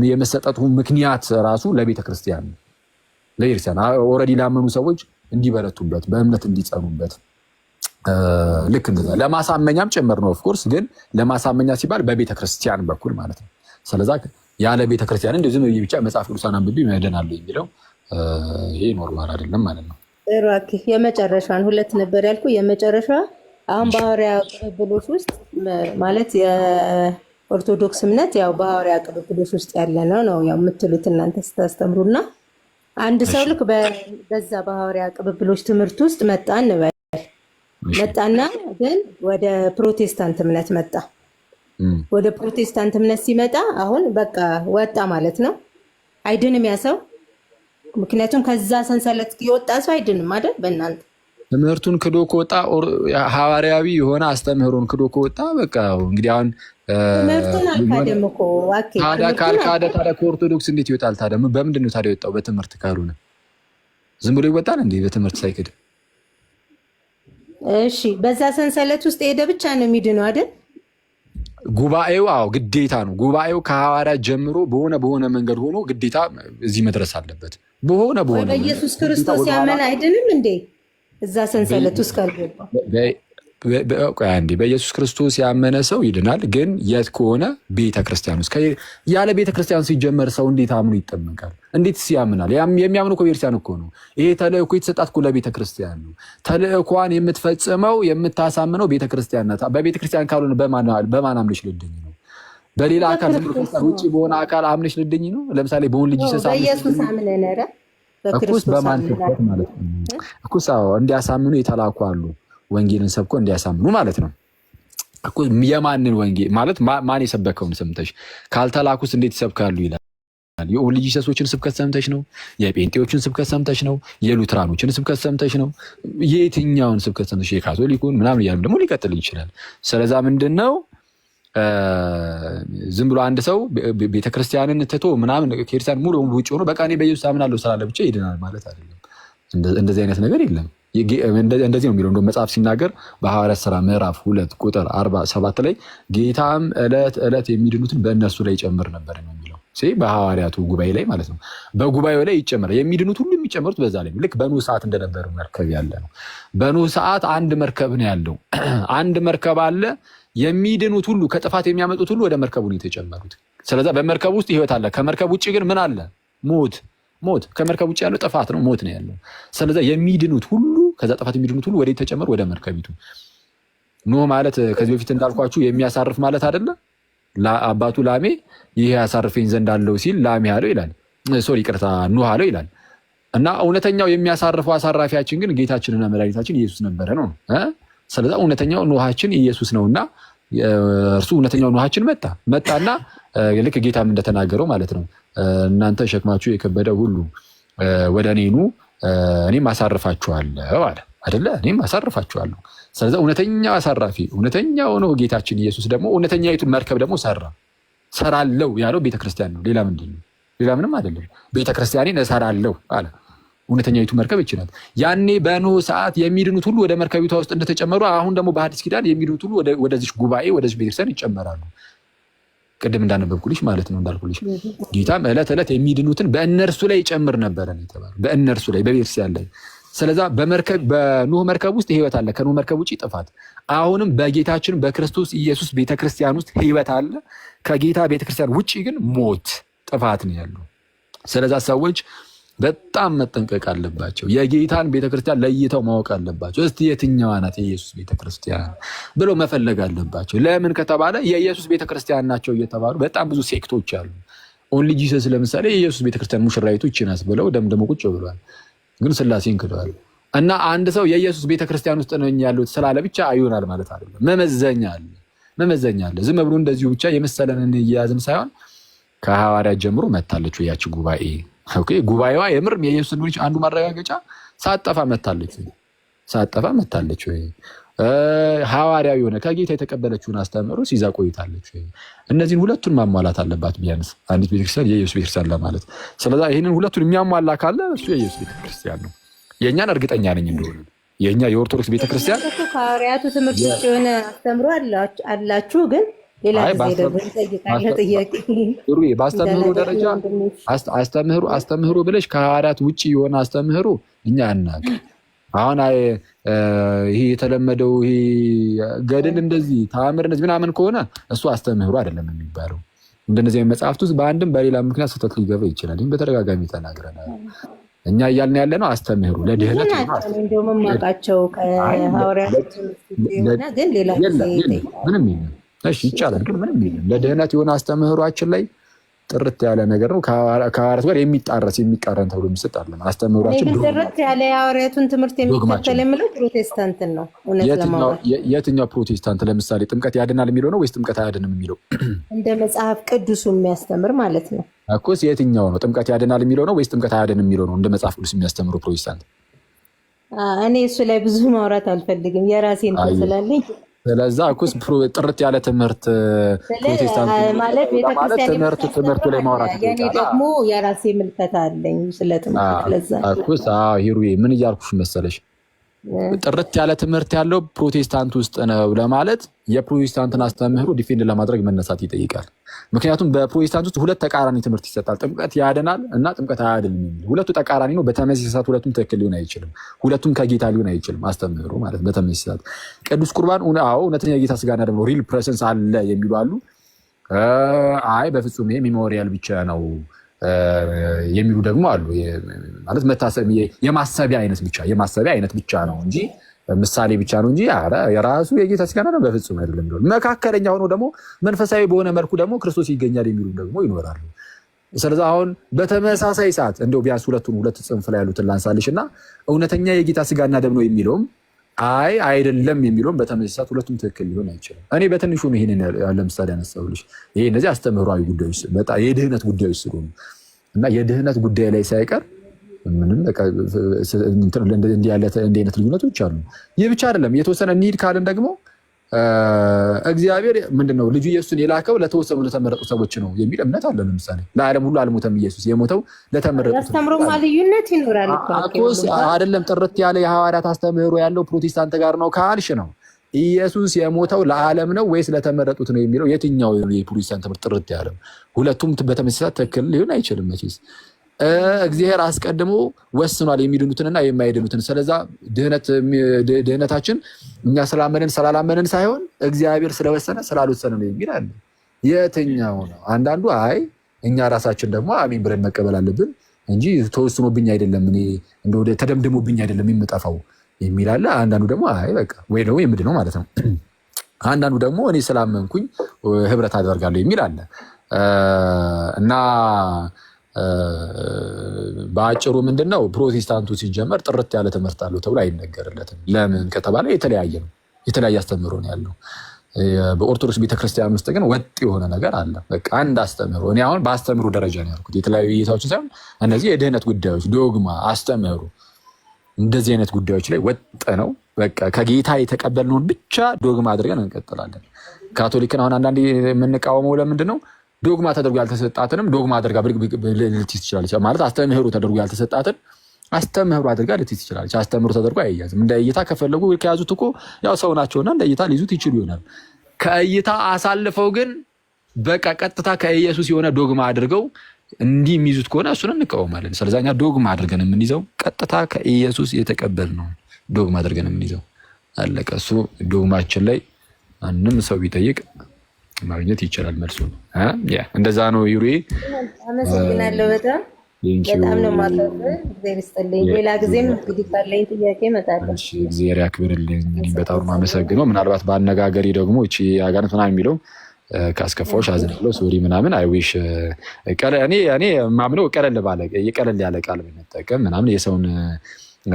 የመሰጠቱ ምክንያት ራሱ ለቤተ ክርስቲያን ነው፣ ለኤርሲያን ኦልሬዲ ላመኑ ሰዎች እንዲበረቱበት በእምነት እንዲጸኑበት ልክ እንደዛ ለማሳመኛም ጭምር ነው። ኦፍኮርስ ግን ለማሳመኛ ሲባል በቤተ ክርስቲያን በኩል ማለት ነው። ስለዛ ያለ ቤተ ክርስቲያን እንደዚህ ነው ብቻ መጽሐፍ ቅዱስን አንብቤ መድናለሁ የሚለው ይሄ ኖርማል አይደለም ማለት ነው። ራኪ የመጨረሻን ሁለት ነበር ያልኩ። የመጨረሻ አሁን በሐዋርያ ቅብብሎች ውስጥ ማለት የኦርቶዶክስ እምነት ያው በሐዋርያ ቅብብሎች ውስጥ ያለ ነው ያው የምትሉት እናንተ ስታስተምሩና አንድ ሰው ልክ በዛ በሐዋርያ ቅብብሎች ትምህርት ውስጥ መጣ እንበል መጣና ግን ወደ ፕሮቴስታንት እምነት መጣ። ወደ ፕሮቴስታንት እምነት ሲመጣ አሁን በቃ ወጣ ማለት ነው። አይድንም ያ ሰው፣ ምክንያቱም ከዛ ሰንሰለት የወጣ ሰው አይድንም አይደል? በእናንተ ትምህርቱን ክዶ ከወጣ ሐዋርያዊ የሆነ አስተምህሮን ክዶ ከወጣ በቃ እንግዲህ አሁን ትምህርቱን አልካደም እኮ ታዲያ ከኦርቶዶክስ እንዴት ይወጣል ታዲያ? በምንድን ነው ታዲያ የወጣው? በትምህርት ካልሆነ ዝም ብሎ ይወጣል እንዴ? በትምህርት ሳይክድ እሺ በዛ ሰንሰለት ውስጥ ሄደ ብቻ ነው የሚድነው አይደል? ጉባኤው አዎ ግዴታ ነው። ጉባኤው ከሐዋርያት ጀምሮ በሆነ መንገድ ሆኖ ግዴታ እዚህ መድረስ አለበት። በሆነ በኢየሱስ ክርስቶስ ያመነ አይድንም እንዴ? እዛ ሰንሰለት ውስጥ ካልገባ በኢየሱስ ክርስቶስ ያመነ ሰው ይድናል። ግን የት ከሆነ ቤተክርስቲያን ውስጥ ያለ ቤተክርስቲያን ሲጀመር ሰው እንዴት አምኖ ይጠመቃል? እንዴት ሲያምናል? የሚያምኑ እኮ ቤተክርስቲያን እኮ ነው። ይሄ ተልእኮ የተሰጣት እኮ ለቤተክርስቲያን ነው። ተልእኳን የምትፈጽመው የምታሳምነው ቤተክርስቲያን ናት። በቤተክርስቲያን ካልሆነ በማን አምነሽ ልድኝ ነው? በሌላ አካል ዝም ብሎ ከስር ውጪ በሆነ አካል አምነሽ ልድኝ ነው? ለምሳሌ በወን ልጅ ሰሳም በኢየሱስ አምነን ኧረ በክርስቶስ በማን ተፈት ማለት ነው እኮ ሳው እንዲያሳምኑ የተላኩ አሉ። ወንጌልን ሰብኮ እንዲያሳምኑ ማለት ነው እኮ። የማንን ወንጌል ማለት ማን የሰበከውን ሰምተሽ ካልተላኩስ እንዴት ይሰብካሉ ይላል። የኦን ልጅ ሰሶችን ስብከት ሰምተሽ ነው? የጴንጤዎችን ስብከት ሰምተሽ ነው? የሉትራኖችን ስብከት ሰምተሽ ነው? የትኛውን ስብከት ሰምተሽ? የካቶሊኩን ምናምን እያሉ ደግሞ ሊቀጥል ይችላል። ስለዛ ምንድነው ዝም ብሎ አንድ ሰው ቤተክርስቲያንን ትቶ ምናምን ከክርስቲያን ሙሉ ውጭ ሆኖ በቃ እኔ በኢየሱስ አምናለሁ ስላለ ብቻ ይድናል ማለት አይደለም። እንደዚህ አይነት ነገር የለም። እንደዚህ ነው የሚለው እንደውም መጽሐፍ ሲናገር በሐዋርያት ሥራ ምዕራፍ 2 ቁጥር 47 ላይ ጌታም ዕለት ዕለት የሚድኑትን በእነሱ ላይ ይጨምር ነበር ነው የሚለው። በሐዋርያቱ ጉባኤ ላይ ማለት ነው። በጉባኤው ላይ ይጨምራል። የሚድኑት ሁሉ የሚጨምሩት በዛ ላይ ነው። ልክ በኖህ ሰዓት እንደነበረው መርከብ ያለ ነው። በኖህ ሰዓት አንድ መርከብ ነው ያለው። አንድ መርከብ አለ። የሚድኑት ሁሉ ከጥፋት የሚያመጡት ሁሉ ወደ መርከቡ ነው የተጨመሩት። ስለዚህ በመርከብ ውስጥ ህይወት አለ። ከመርከብ ውጭ ግን ምን አለ? ሞት። ከመርከብ ውጭ ያለው ጥፋት ነው፣ ሞት ነው ያለው። ስለዚህ የሚድኑት ሁሉ ከዛ ጥፋት የሚድኑት ሁሉ ወደ ተጨመሩ ወደ መርከቢቱ። ኖህ ማለት ከዚህ በፊት እንዳልኳችሁ የሚያሳርፍ ማለት አይደለ? አባቱ ላሜ ይሄ ያሳርፈኝ ዘንድ አለው ሲል ላሜ አለው ይላል። ይቅርታ ኖህ አለው ይላል። እና እውነተኛው የሚያሳርፈው አሳራፊያችን ግን ጌታችንና መድኃኒታችን ኢየሱስ ነበረ ነው። ስለዚህ እውነተኛው ኖሃችን ኢየሱስ ነውና እርሱ እውነተኛው ኖሃችን መጣና ልክ ጌታም እንደተናገረው ማለት ነው እናንተ ሸክማችሁ የከበደ ሁሉ ወደ እኔ ኑ እኔም አሳርፋችኋለሁ አለ አይደለ? እኔም አሳርፋችኋለሁ። ስለዚህ እውነተኛው አሳራፊ እውነተኛው ነው ጌታችን ኢየሱስ ደግሞ እውነተኛይቱን መርከብ ደግሞ ሰራለው ያለው ቤተክርስቲያን ነው። ሌላ ምንድን ነው? ሌላ ምንም አይደለም። ቤተክርስቲያኔን እሰራለሁ አለ። እውነተኛይቱ መርከብ ይችላል። ያኔ በኖህ ሰዓት የሚድኑት ሁሉ ወደ መርከቢቷ ውስጥ እንደተጨመሩ አሁን ደግሞ በሐዲስ ኪዳን የሚድኑት ሁሉ ወደዚህ ጉባኤ ወደዚህ ቤተክርስቲያን ይጨመራሉ። ቅድም እንዳነበብኩልሽ ማለት ነው እንዳልኩልሽ ጌታም ዕለት ዕለት የሚድኑትን በእነርሱ ላይ ይጨምር ነበረ ነው የተባለው። በእነርሱ ላይ በቤተክርስቲያን ላይ። ስለዛ በኖህ መርከብ ውስጥ ህይወት አለ። ከኖህ መርከብ ውጭ ጥፋት። አሁንም በጌታችን በክርስቶስ ኢየሱስ ቤተክርስቲያን ውስጥ ህይወት አለ። ከጌታ ቤተክርስቲያን ውጭ ግን ሞት፣ ጥፋት ነው ያለው። ስለዛ ሰዎች በጣም መጠንቀቅ አለባቸው። የጌታን ቤተክርስቲያን ለይተው ማወቅ አለባቸው። እስቲ የትኛዋ ናት የኢየሱስ ቤተክርስቲያን ብለው መፈለግ አለባቸው። ለምን ከተባለ የኢየሱስ ቤተክርስቲያን ናቸው እየተባሉ በጣም ብዙ ሴክቶች አሉ። ኦንሊ ጂሰስ ለምሳሌ የኢየሱስ ቤተክርስቲያን ሙሽራይቱ ይህች ናት ብለው ደምደሞ ቁጭ ብለዋል። ግን ስላሴን ክደዋል። እና አንድ ሰው የኢየሱስ ቤተክርስቲያን ውስጥ ነኝ ያሉት ስላለ ብቻ አይሆናል ማለት አይደለም። መመዘኛ አለ። ዝም ብሎ እንደዚሁ ብቻ የመሰለንን እየያዝን ሳይሆን ከሐዋርያት ጀምሮ መታለች ያቺ ጉባኤ። ኦኬ ጉባኤዋ የምርም የኢየሱስ ልጅ አንዱ ማረጋገጫ ሳጠፋ መታለች ወይ ሐዋርያዊ ሆነ ከጌታ የተቀበለችውን አስተምሮ ሲዛ ቆይታለች ወይ? እነዚህን ሁለቱን ማሟላት አለባት ቢያንስ አንዲት ቤተክርስቲያን የኢየሱስ ቤተክርስቲያን ለማለት። ስለዚህ ይህንን ሁለቱን የሚያሟላ ካለ እሱ የኢየሱስ ቤተክርስቲያን ነው። የእኛን እርግጠኛ ነኝ እንደሆነ የእኛ የኦርቶዶክስ ቤተክርስቲያን ከሐዋርያቱ ትምህርት የሆነ አስተምሮ አላችሁ ግን ሌላ ጊዜ ደግሞ ጥያቄ በአስተምህሮ ደረጃ አስተምህሮ ብለሽ ከሐዋርያት ውጭ የሆነ አስተምህሮ እኛ አናውቅ። አሁን ይሄ የተለመደው ይሄ ገድል እንደዚህ ተአምር እንደዚህ ምናምን ከሆነ እሱ አስተምህሮ አይደለም የሚባለው። እንደነዚህ መጽሐፍት ውስጥ በአንድም በሌላ ምክንያት ስህተት ሊገባ ይችላል። ይህም በተደጋጋሚ ተናግረናል። እኛ እያልን ያለ ነው አስተምህሮ ለድህነት እንደውም የማውቃቸው ከሐዋርያት ግን ሌላ ምንም የለም። እሺ ይቻላል፣ ግን ምንም የለም። ለድህነት የሆነ አስተምህሯችን ላይ ጥርት ያለ ነገር ነው። ከሐዋርያት ጋር የሚቃረን ተብሎ የሚሰጥ አይደለም አስተምህሯችን። ጥርት ያለ የሐዋርያቱን ትምህርት የሚከተል የምለው ፕሮቴስታንትን ነው። የትኛው ፕሮቴስታንት? ለምሳሌ ጥምቀት ያድናል የሚለው ነው ወይስ ጥምቀት አያድንም የሚለው? እንደ መጽሐፍ ቅዱሱ የሚያስተምር ማለት ነው እኮ። የትኛው ነው ጥምቀት ያድናል የሚለው ነው ወይስ ጥምቀት አያድንም የሚለው ነው እንደ መጽሐፍ ቅዱስ የሚያስተምረው ፕሮቴስታንት? እኔ እሱ ላይ ብዙ ማውራት አልፈልግም፣ የራሴን ስላለኝ። ስለዛ እኮስ ጥርት ያለ ትምህርት ፕሮቴስታንት ማለት ትምህርቱ ላይ ማውራት እኔ ደግሞ የራሴ ምልከታ አለኝ ስለ ትምህርት። ለዛ እኮስ ሂሩዬ ምን እያልኩሽ መሰለሽ፣ ጥርት ያለ ትምህርት ያለው ፕሮቴስታንት ውስጥ ነው ለማለት የፕሮቴስታንትን አስተምህሮ ዲፌንድ ለማድረግ መነሳት ይጠይቃል። ምክንያቱም በፕሮቴስታንት ውስጥ ሁለት ተቃራኒ ትምህርት ይሰጣል። ጥምቀት ያድናል እና ጥምቀት አያድንም የሚል ሁለቱ ተቃራኒ ነው። በተመሳሳይ ሰዓት ሁለቱም ትክክል ሊሆን አይችልም። ሁለቱም ከጌታ ሊሆን አይችልም። አስተምህሮ ማለት በተመሳሳይ ሰዓት ቅዱስ ቁርባን እውነተኛ የጌታ ስጋና ደግሞ ሪል ፕሬዘንስ አለ የሚሉ አሉ። አይ በፍጹም ይሄ ሜሞሪያል ብቻ ነው የሚሉ ደግሞ አሉ። ማለት መታሰብ የማሰቢያ አይነት ብቻ ነው እንጂ ምሳሌ ብቻ ነው እንጂ የራሱ የጌታ ስጋና ነው በፍጹም አይደለም። መካከለኛ ሆኖ ደግሞ መንፈሳዊ በሆነ መልኩ ደግሞ ክርስቶስ ይገኛል የሚሉ ደግሞ ይኖራሉ። ስለዚህ አሁን በተመሳሳይ ሰዓት እንደው ቢያንስ ሁለት ጽንፍ ላይ ያሉትን ላንሳልሽ እና እውነተኛ የጌታ ስጋና ደም ነው የሚለውም አይደለም የሚለውም በተመሳሳይ ሰዓት ሁለቱም ትክክል ሊሆን አይችልም። እኔ በትንሹ ነው ይሄንን ለምሳሌ ያነሳሁልሽ። ይሄ እነዚህ አስተምህሯዊ ጉዳዮች በጣም የድህነት ጉዳዮች ስለሆኑ እና የድህነት ጉዳይ ላይ ሳይቀር ምንም እንዲህ አይነት ልዩነቶች አሉ። ይህ ብቻ አይደለም። የተወሰነ እንሂድ ካልን ደግሞ እግዚአብሔር ምንድነው ልጁ ኢየሱስን የላከው ለተወሰኑ ለተመረጡ ሰዎች ነው የሚል እምነት አለ። ለምሳሌ ለዓለም ሁሉ አልሞተም ኢየሱስ የሞተው ለተመረጡ አስተምሮማ ልዩነት ይኖራል እኮ አይደለም። ጥርት ያለ የሐዋርያት አስተምህሮ ያለው ፕሮቴስታንት ጋር ነው ካልሽ ነው ኢየሱስ የሞተው ለዓለም ነው ወይስ ለተመረጡት ነው የሚለው የትኛው የፕሮቴስታንት ትምህርት ጥርት ያለው? ሁለቱም በተመሳሳይ ትክክል ሊሆን አይችልም መቼስ። እግዚአብሔር አስቀድሞ ወስኗል የሚድኑትንና የማይድኑትን። ስለዛ ድህነታችን እኛ ስላላመንን ሳይሆን እግዚአብሔር ስለወሰነ ስላልወሰነ ነው የሚል አለ። የትኛው ነው? አንዳንዱ አይ እኛ ራሳችን ደግሞ አሜን ብለን መቀበል አለብን እንጂ ተወስኖብኝ አይደለም እኔ እንደው ተደምድሞብኝ አይደለም የምጠፋው የሚል አለ። አንዳንዱ ደግሞ አይ በቃ ወይ ደግሞ የምድነው ማለት ነው። አንዳንዱ ደግሞ እኔ ስላመንኩኝ ህብረት አደርጋለሁ የሚል አለ እና በአጭሩ ምንድነው ፕሮቴስታንቱ ሲጀመር ጥርት ያለ ትምህርት አለው ተብሎ አይነገርለትም። ለምን ከተባለ የተለያየ ነው፣ የተለያየ አስተምህሮ ነው ያለው። በኦርቶዶክስ ቤተክርስቲያን ውስጥ ግን ወጥ የሆነ ነገር አለ። በቃ አንድ አስተምህሮ። እኔ አሁን በአስተምህሮ ደረጃ ነው ያልኩት፣ የተለያዩ እይታዎችን ሳይሆን እነዚህ የድህነት ጉዳዮች ዶግማ፣ አስተምህሮ እንደዚህ አይነት ጉዳዮች ላይ ወጥ ነው። በቃ ከጌታ የተቀበልነውን ብቻ ዶግማ አድርገን እንቀጥላለን። ካቶሊክን አሁን አንዳንዴ የምንቃወመው ለምንድን ነው? ዶግማ ተደርጎ ያልተሰጣትንም ዶግማ አድርጋ ልትይዝ ትችላለች። ማለት አስተምህሮ ተደርጎ ያልተሰጣትን አስተምህሮ አድርጋ ልትይዝ ትችላለች። አስተምህሮ ተደርጎ አይያዝም። እንደ እይታ ከፈለጉ ከያዙት እኮ ያው ሰው ናቸውና እንደ እይታ ሊይዙት ይችሉ ይሆናል። ከእይታ አሳልፈው ግን በቃ ቀጥታ ከኢየሱስ የሆነ ዶግማ አድርገው እንዲህ የሚይዙት ከሆነ እሱን እንቃወማለን። ስለዚህ እኛ ዶግማ አድርገን የምንይዘው ቀጥታ ከኢየሱስ የተቀበልነው ዶግማ አድርገን የምንይዘው አለቀ። እሱ ዶግማችን ላይ ማንም ሰው ቢጠይቅ ማግኘት ይችላል መልሱ። እንደዛ ነው። ዩሪ አመሰግናለሁ። በጣም ነው ማለት እግዚአብሔር ይስጥልኝ። ሌላ ጊዜም እንግዲህ ካለኝ ጥያቄ እመጣለሁ። እሺ እግዚአብሔር ያክብርልኝ። እኔ በጣም ነው የማመሰግነው። ምናልባት በአነጋገሪ ደግሞ እቺ አጋንንት ምናምን የሚለው ካስከፋዎች አዝናለሁ፣ ሶሪ ምናምን አይዊሽ እኔ ማምነው ቀለል ያለ ቃል ብንጠቀም ምናምን የሰውን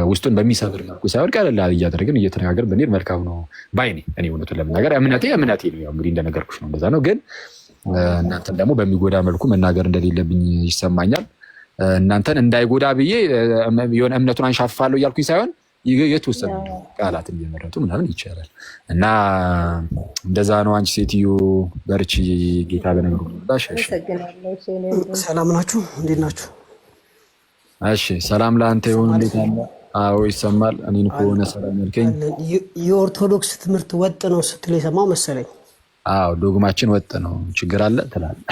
ውስጡን በሚሰብር መልኩ ሳይሆን ቀለል ያለ እያደረግን እየተነጋገርን ብንሄድ መልካም ነው ባይ ነኝ። እኔ እውነቱን ለመናገር እምነቴ ነው። ያው እንግዲህ እንደነገርኩሽ ነው፣ እንደዛ ነው። ግን እናንተን ደግሞ በሚጎዳ መልኩ መናገር እንደሌለብኝ ይሰማኛል። እናንተን እንዳይጎዳ ብዬ የሆነ እምነቱን አንሻፋለሁ እያልኩኝ ሳይሆን የተወሰኑ ቃላትን እየመረጡ ምናምን ይቻላል እና እንደዛ ነው። አንቺ ሴትዮ በርቺ፣ ጌታ በነገሩ ሰላም ናችሁ? እንዴት ናችሁ? እሺ ሰላም ለአንተ ይሁን። እንዴት አለ? አዎ ይሰማል። እኔን ከሆነ ሰላም ያልከኝ የኦርቶዶክስ ትምህርት ወጥ ነው ስትል የሰማው መሰለኝ። አዎ ዶግማችን ወጥ ነው፣ ችግር አለ ትላለህ።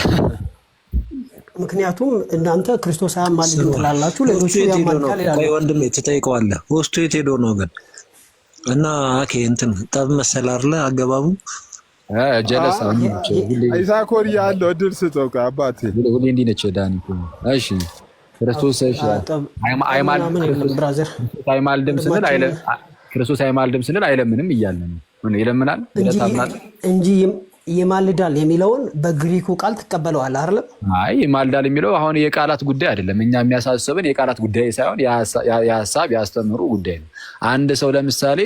ምክንያቱም እናንተ ክርስቶስ አያማልድም ትላላችሁ፣ ሌሎቹ ያማልዳል ይላሉ። ወንድሜ ትጠይቀዋለህ፣ ውስጡ የት ሄዶ ነው ግን? እና አኬ እንትን ጠብ መሰል አይደለ አገባቡ ጀለሳ አይሳኮር ያለው እድል ስጠው አባቴ። ሁሌ እንዲህ ነች ዳኒ። እሺ ክርስቶስ አይማልድም ስንል አይለምንም እያልን ነው። ይለምናል እንጂ ይማልዳል የሚለውን በግሪኩ ቃል ትቀበለዋል አይደለም? አይ ይማልዳል የሚለው አሁን የቃላት ጉዳይ አይደለም። እኛ የሚያሳስበን የቃላት ጉዳይ ሳይሆን የሀሳብ ያስተምሩ ጉዳይ ነው። አንድ ሰው ለምሳሌ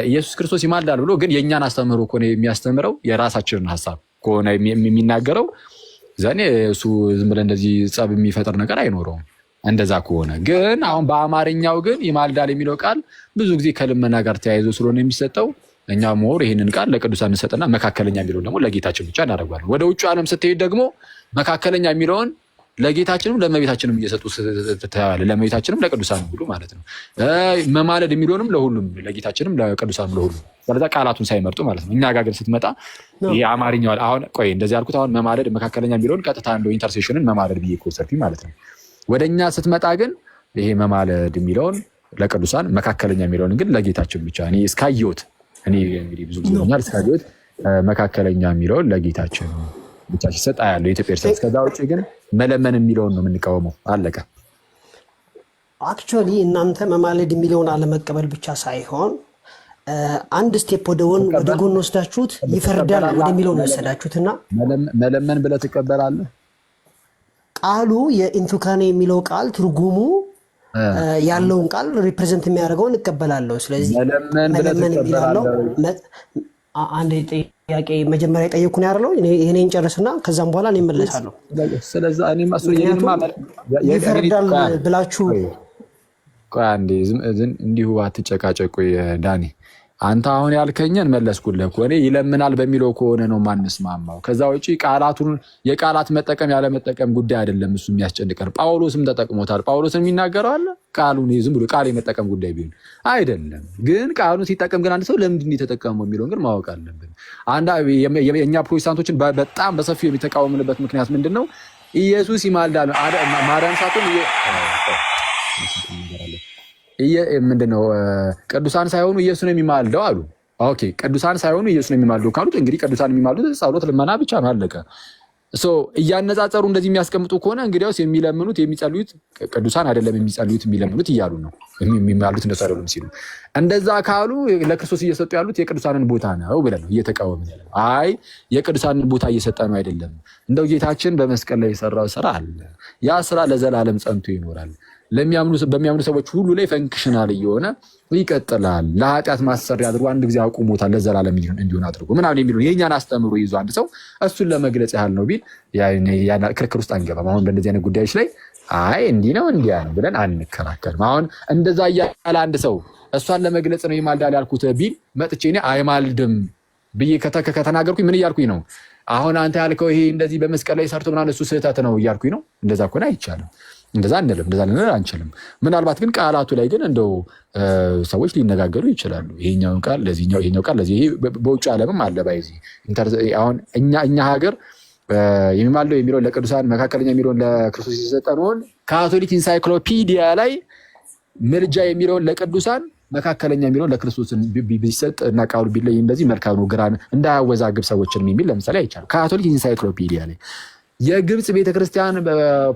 ኢየሱስ ክርስቶስ ይማልዳል ብሎ ግን የእኛን አስተምሮ ከሆነ የሚያስተምረው የራሳችንን ሀሳብ ከሆነ የሚናገረው ዛኔ እሱ ዝም ብለህ እንደዚህ ጸብ የሚፈጥር ነገር አይኖረውም። እንደዛ ከሆነ ግን አሁን በአማርኛው ግን ይማልዳል የሚለው ቃል ብዙ ጊዜ ከልመና ጋር ተያይዞ ስለሆነ የሚሰጠው እኛ ሞር ይህንን ቃል ለቅዱሳን እንሰጥና መካከለኛ የሚለውን ደግሞ ለጌታችን ብቻ እናደርጋለን። ወደ ውጭ ዓለም ስትሄድ ደግሞ መካከለኛ የሚለውን ለጌታችንም ለእመቤታችንም እየሰጡ ትታያለህ። ለእመቤታችንም ለቅዱሳን ሁሉ ማለት ነው። መማለድ የሚለውንም ለሁሉም ለጌታችንም ለቅዱሳን ለሁሉም ስለዛ ቃላቱን ሳይመርጡ ማለት ነው። እኛ ጋር ግን ስትመጣ የአማርኛው አሁን ቆይ እንደዚህ ያልኩት አሁን መማለድ መካከለኛ የሚለውን ቀጥታ እንደው ኢንተርሴሽንን መማለድ ብዬ ኮንሰርት ማለት ነው። ወደ እኛ ስትመጣ ግን ይሄ መማለድ የሚለውን ለቅዱሳን መካከለኛ የሚለውን ግን ለጌታችን ብቻ እኔ እስካየሁት እኔ እንግዲህ ብዙ ጊዜ ሆኛል እስካየሁት መካከለኛ የሚለውን ለጌታችን ብቻ ሲሰጥ ያለው የኢትዮጵያ ኤርትራ። ከዛ ውጭ ግን መለመን የሚለውን ነው የምንቃወመው። አለቀ። አክቹዋሊ እናንተ መማለድ የሚለውን አለመቀበል ብቻ ሳይሆን አንድ ስቴፕ ወደ ጎን ወስዳችሁት ይፈርዳል ወደሚለው ነው የወሰዳችሁትና መለመን ብለህ ትቀበላለህ። ቃሉ የኢንቱካኔ የሚለው ቃል ትርጉሙ ያለውን ቃል ሪፕሬዘንት የሚያደርገውን እቀበላለሁ። ስለዚህ መለመን የሚለው አንድ ጥያቄ መጀመሪያ የጠየኩን ያለው እኔን ጨርስና ከዛም በኋላ እኔ እመለሳለሁ። ስለዚህ እኔም ይፈርዳል ብላችሁ ቆይ አንዴ እንዲሁ አትጨቃጨቁ ዳኒ። አንተ አሁን ያልከኝን መለስኩልህ እኮ እኔ ይለምናል በሚለው ከሆነ ነው ማንስማማው። ከዛ ውጪ የቃላት መጠቀም ያለ መጠቀም ጉዳይ አይደለም እሱ የሚያስጨንቀን። ጳውሎስም ተጠቅሞታል። ጳውሎስን የሚናገረው አለ ቃሉን ዝም ብሎ ቃል የመጠቀም ጉዳይ ቢሆን አይደለም። ግን ቃሉን ሲጠቀም ግን አንድ ሰው ለምንድን የተጠቀመው የሚለውን ግን ማወቅ አለብን። የእኛ ፕሮቴስታንቶችን በጣም በሰፊው የሚተቃወምንበት ምክንያት ምንድን ነው? ኢየሱስ ይማልዳል ማርያም ሳትሆን ምንድነው ቅዱሳን ሳይሆኑ ኢየሱስ ነው የሚማልደው አሉ። ኦኬ ቅዱሳን ሳይሆኑ ኢየሱስ ነው የሚማልደው ካሉት እንግዲህ ቅዱሳን የሚማልዱት ጸሎት፣ ልመና ብቻ ነው አለቀ። እያነጻጸሩ እንደዚህ የሚያስቀምጡ ከሆነ እንግዲያውስ የሚለምኑት የሚጸልዩት ቅዱሳን አይደለም የሚጸልዩት የሚለምኑት እያሉ ነው። የሚማሉት እንደሱ አይደለም ሲሉ እንደዛ ካሉ ለክርስቶስ እየሰጡ ያሉት የቅዱሳንን ቦታ ነው ብለን ነው እየተቃወምን ያለው። አይ የቅዱሳንን ቦታ እየሰጠ ነው አይደለም። እንደው ጌታችን በመስቀል ላይ የሰራው ስራ አለ። ያ ስራ ለዘላለም ጸንቶ ይኖራል። በሚያምኑ ሰዎች ሁሉ ላይ ፈንክሽናል እየሆነ ይቀጥላል። ለኃጢአት ማሰሪያ አድርጎ አንድ ጊዜ አቁሞታል፣ ለዘላለም እንዲሆን አድርጎ ምናምን የሚለው የእኛን አስተምሮ ይዞ አንድ ሰው እሱን ለመግለጽ ያህል ነው ቢል ክርክር ውስጥ አንገባም። አሁን በእንደዚህ አይነት ጉዳዮች ላይ አይ እንዲህ ነው እንዲያ ነው ብለን አንከራከርም። አሁን እንደዛ እያለ አንድ ሰው እሷን ለመግለጽ ነው ይማልዳል ያልኩት ቢል መጥቼ እኔ አይማልድም ብዬ ከተናገርኩኝ ምን እያልኩኝ ነው? አሁን አንተ ያልከው ይሄ እንደዚህ በመስቀል ላይ ሰርቶ ምናምን እሱ ስህተት ነው እያልኩኝ ነው? እንደዛ ከሆነ አይቻልም። እንደዛ አንልም፣ እንደዛ ልንል አንችልም። ምናልባት ግን ቃላቱ ላይ ግን እንደው ሰዎች ሊነጋገሩ ይችላሉ። ይሄኛውን ቃል ለዚህኛው፣ ይሄኛው ቃል ለዚህ። በውጭ ዓለምም አለ ባይዚ አሁን እኛ ሀገር የሚማልደው የሚለውን ለቅዱሳን፣ መካከለኛ የሚለውን ለክርስቶስ የሰጠነውን ካቶሊክ ኢንሳይክሎፒዲያ ላይ ምልጃ የሚለውን ለቅዱሳን፣ መካከለኛ የሚለውን ለክርስቶስ ቢሰጥ እና ቃሉ ቢለይ እንደዚህ መልካም ነው፣ ግራን እንዳያወዛግብ ሰዎችን የሚል ለምሳሌ አይቻልም። ካቶሊክ ኢንሳይክሎፒዲያ ላይ የግብፅ ቤተክርስቲያን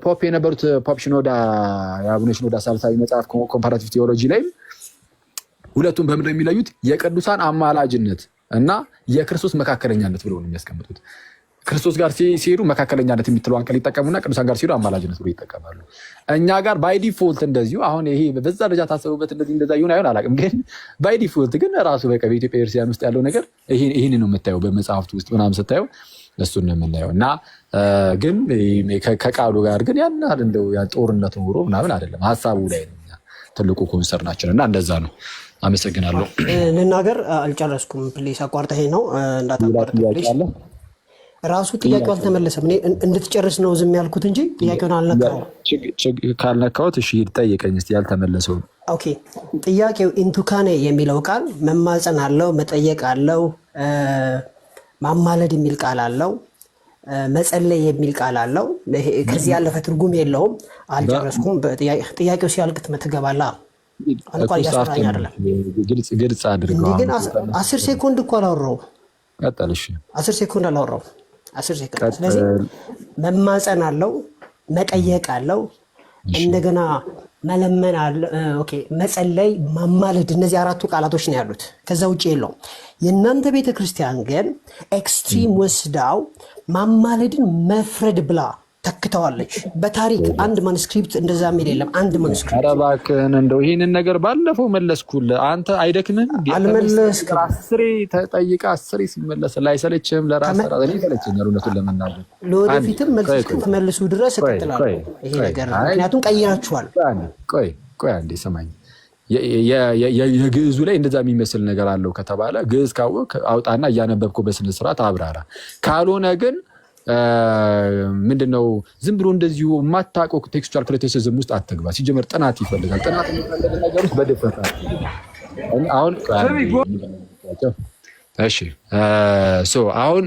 ፖፕ የነበሩት ፖፕ ሽኖዳ የአቡነ ሽኖዳ ሳልሳዊ መጽሐፍ ኮምፓራቲቭ ቴዎሎጂ ላይ ሁለቱም በምንድን ነው የሚለዩት? የቅዱሳን አማላጅነት እና የክርስቶስ መካከለኛነት ብለው ነው የሚያስቀምጡት። ክርስቶስ ጋር ሲሄዱ መካከለኛነት የሚትለው አንቀል ይጠቀሙና ቅዱሳን ጋር ሲሄዱ አማላጅነት ብሎ ይጠቀማሉ። እኛ ጋር ባይ ዲፎልት እንደዚሁ አሁን ይሄ በዛ ደረጃ ታሰቡበት እንደዛ ይሁን አይሆን አላውቅም፣ ግን ባይ ዲፎልት ግን ራሱ በቃ በኢትዮጵያ ክርስቲያን ውስጥ ያለው ነገር ይሄን ነው የምታየው። በመጽሐፍቱ ውስጥ ምናምን ስታየው እሱን ነው የምናየው። እና ግን ከቃሉ ጋር ግን ያን እንደው ጦርነት ኖሮ ምናምን አይደለም፣ ሀሳቡ ላይ ነው ትልቁ ኮንሰርናችን እና እንደዛ ነው። አመሰግናለሁ። ልናገር አልጨረስኩም። ፕሌስ አቋርጠህ ነው እንዳታቋርጥ ፕሌስ። ራሱ ጥያቄው አልተመለሰም። እኔ እንድትጨርስ ነው ዝም ያልኩት እንጂ ጥያቄውን አልነካው። ካልነካሁት እሺ ይጠይቀኝ እስቲ ያልተመለሰው። ኦኬ ጥያቄው ኢንቱካኔ የሚለው ቃል መማፀን አለው፣ መጠየቅ አለው፣ ማማለድ የሚል ቃል አለው፣ መጸለይ የሚል ቃል አለው። ከዚህ ያለፈ ትርጉም የለውም። አልጨረስኩም። ጥያቄው ሲያልቅ ትገባለህ። አንኳን እያስፈራኝ አይደለም። ግልጽ አድርገው። ግን 10 ሴኮንድ እኮ አላወራሁም። ቀጥል። እሺ 10 ሴኮንድ አላወራሁም። 10 ሴኮንድ። ስለዚህ መማፀን አለው፣ መጠየቅ አለው፣ እንደገና መለመን አለ። ኦኬ መጸለይ፣ ማማለድ፣ እነዚህ አራቱ ቃላቶች ነው ያሉት። ከዛ ውጭ የለውም። የእናንተ ቤተክርስቲያን ግን ኤክስትሪም ወስዳው ማማለድን መፍረድ ብላ ተክተዋለች። በታሪክ አንድ ማኑስክሪፕት እንደዛ የሚል የለም። አንድ ማኑስክሪፕት። ኧረ እባክህን እንደው ይህንን ነገር ባለፈው መለስኩልህ። አንተ አይደክምህም? አልመለስክም። 10 ተጠይቀህ 10 ሲመለስ ላይሰለችህም? ለራስህ እኔ ይሰለቸኛል እውነቱን ለመናገር። ለወደፊትም መልስ እስክትመልሱ ድረስ እቀጥላለሁ ይሄ ነገር፣ ምክንያቱም ቀይራችኋል። ቆይ አንዴ ስማኝ። የግዕዙ ላይ እንደዛ የሚመስል ነገር አለው ከተባለ ግዕዝ ካወቅህ አውጣና እያነበብከው በስነ ስርዓት አብራራ። ካልሆነ ግን ምንድነው ዝም ብሎ እንደዚሁ የማታውቀው ቴክስቹዋል ክሪቲሲዝም ውስጥ አትግባ። ሲጀመር ጥናት ይፈልጋል። ጥናት የሚፈልግ ነገር ውስጥ በድፍረት አሁን እሺ አሁን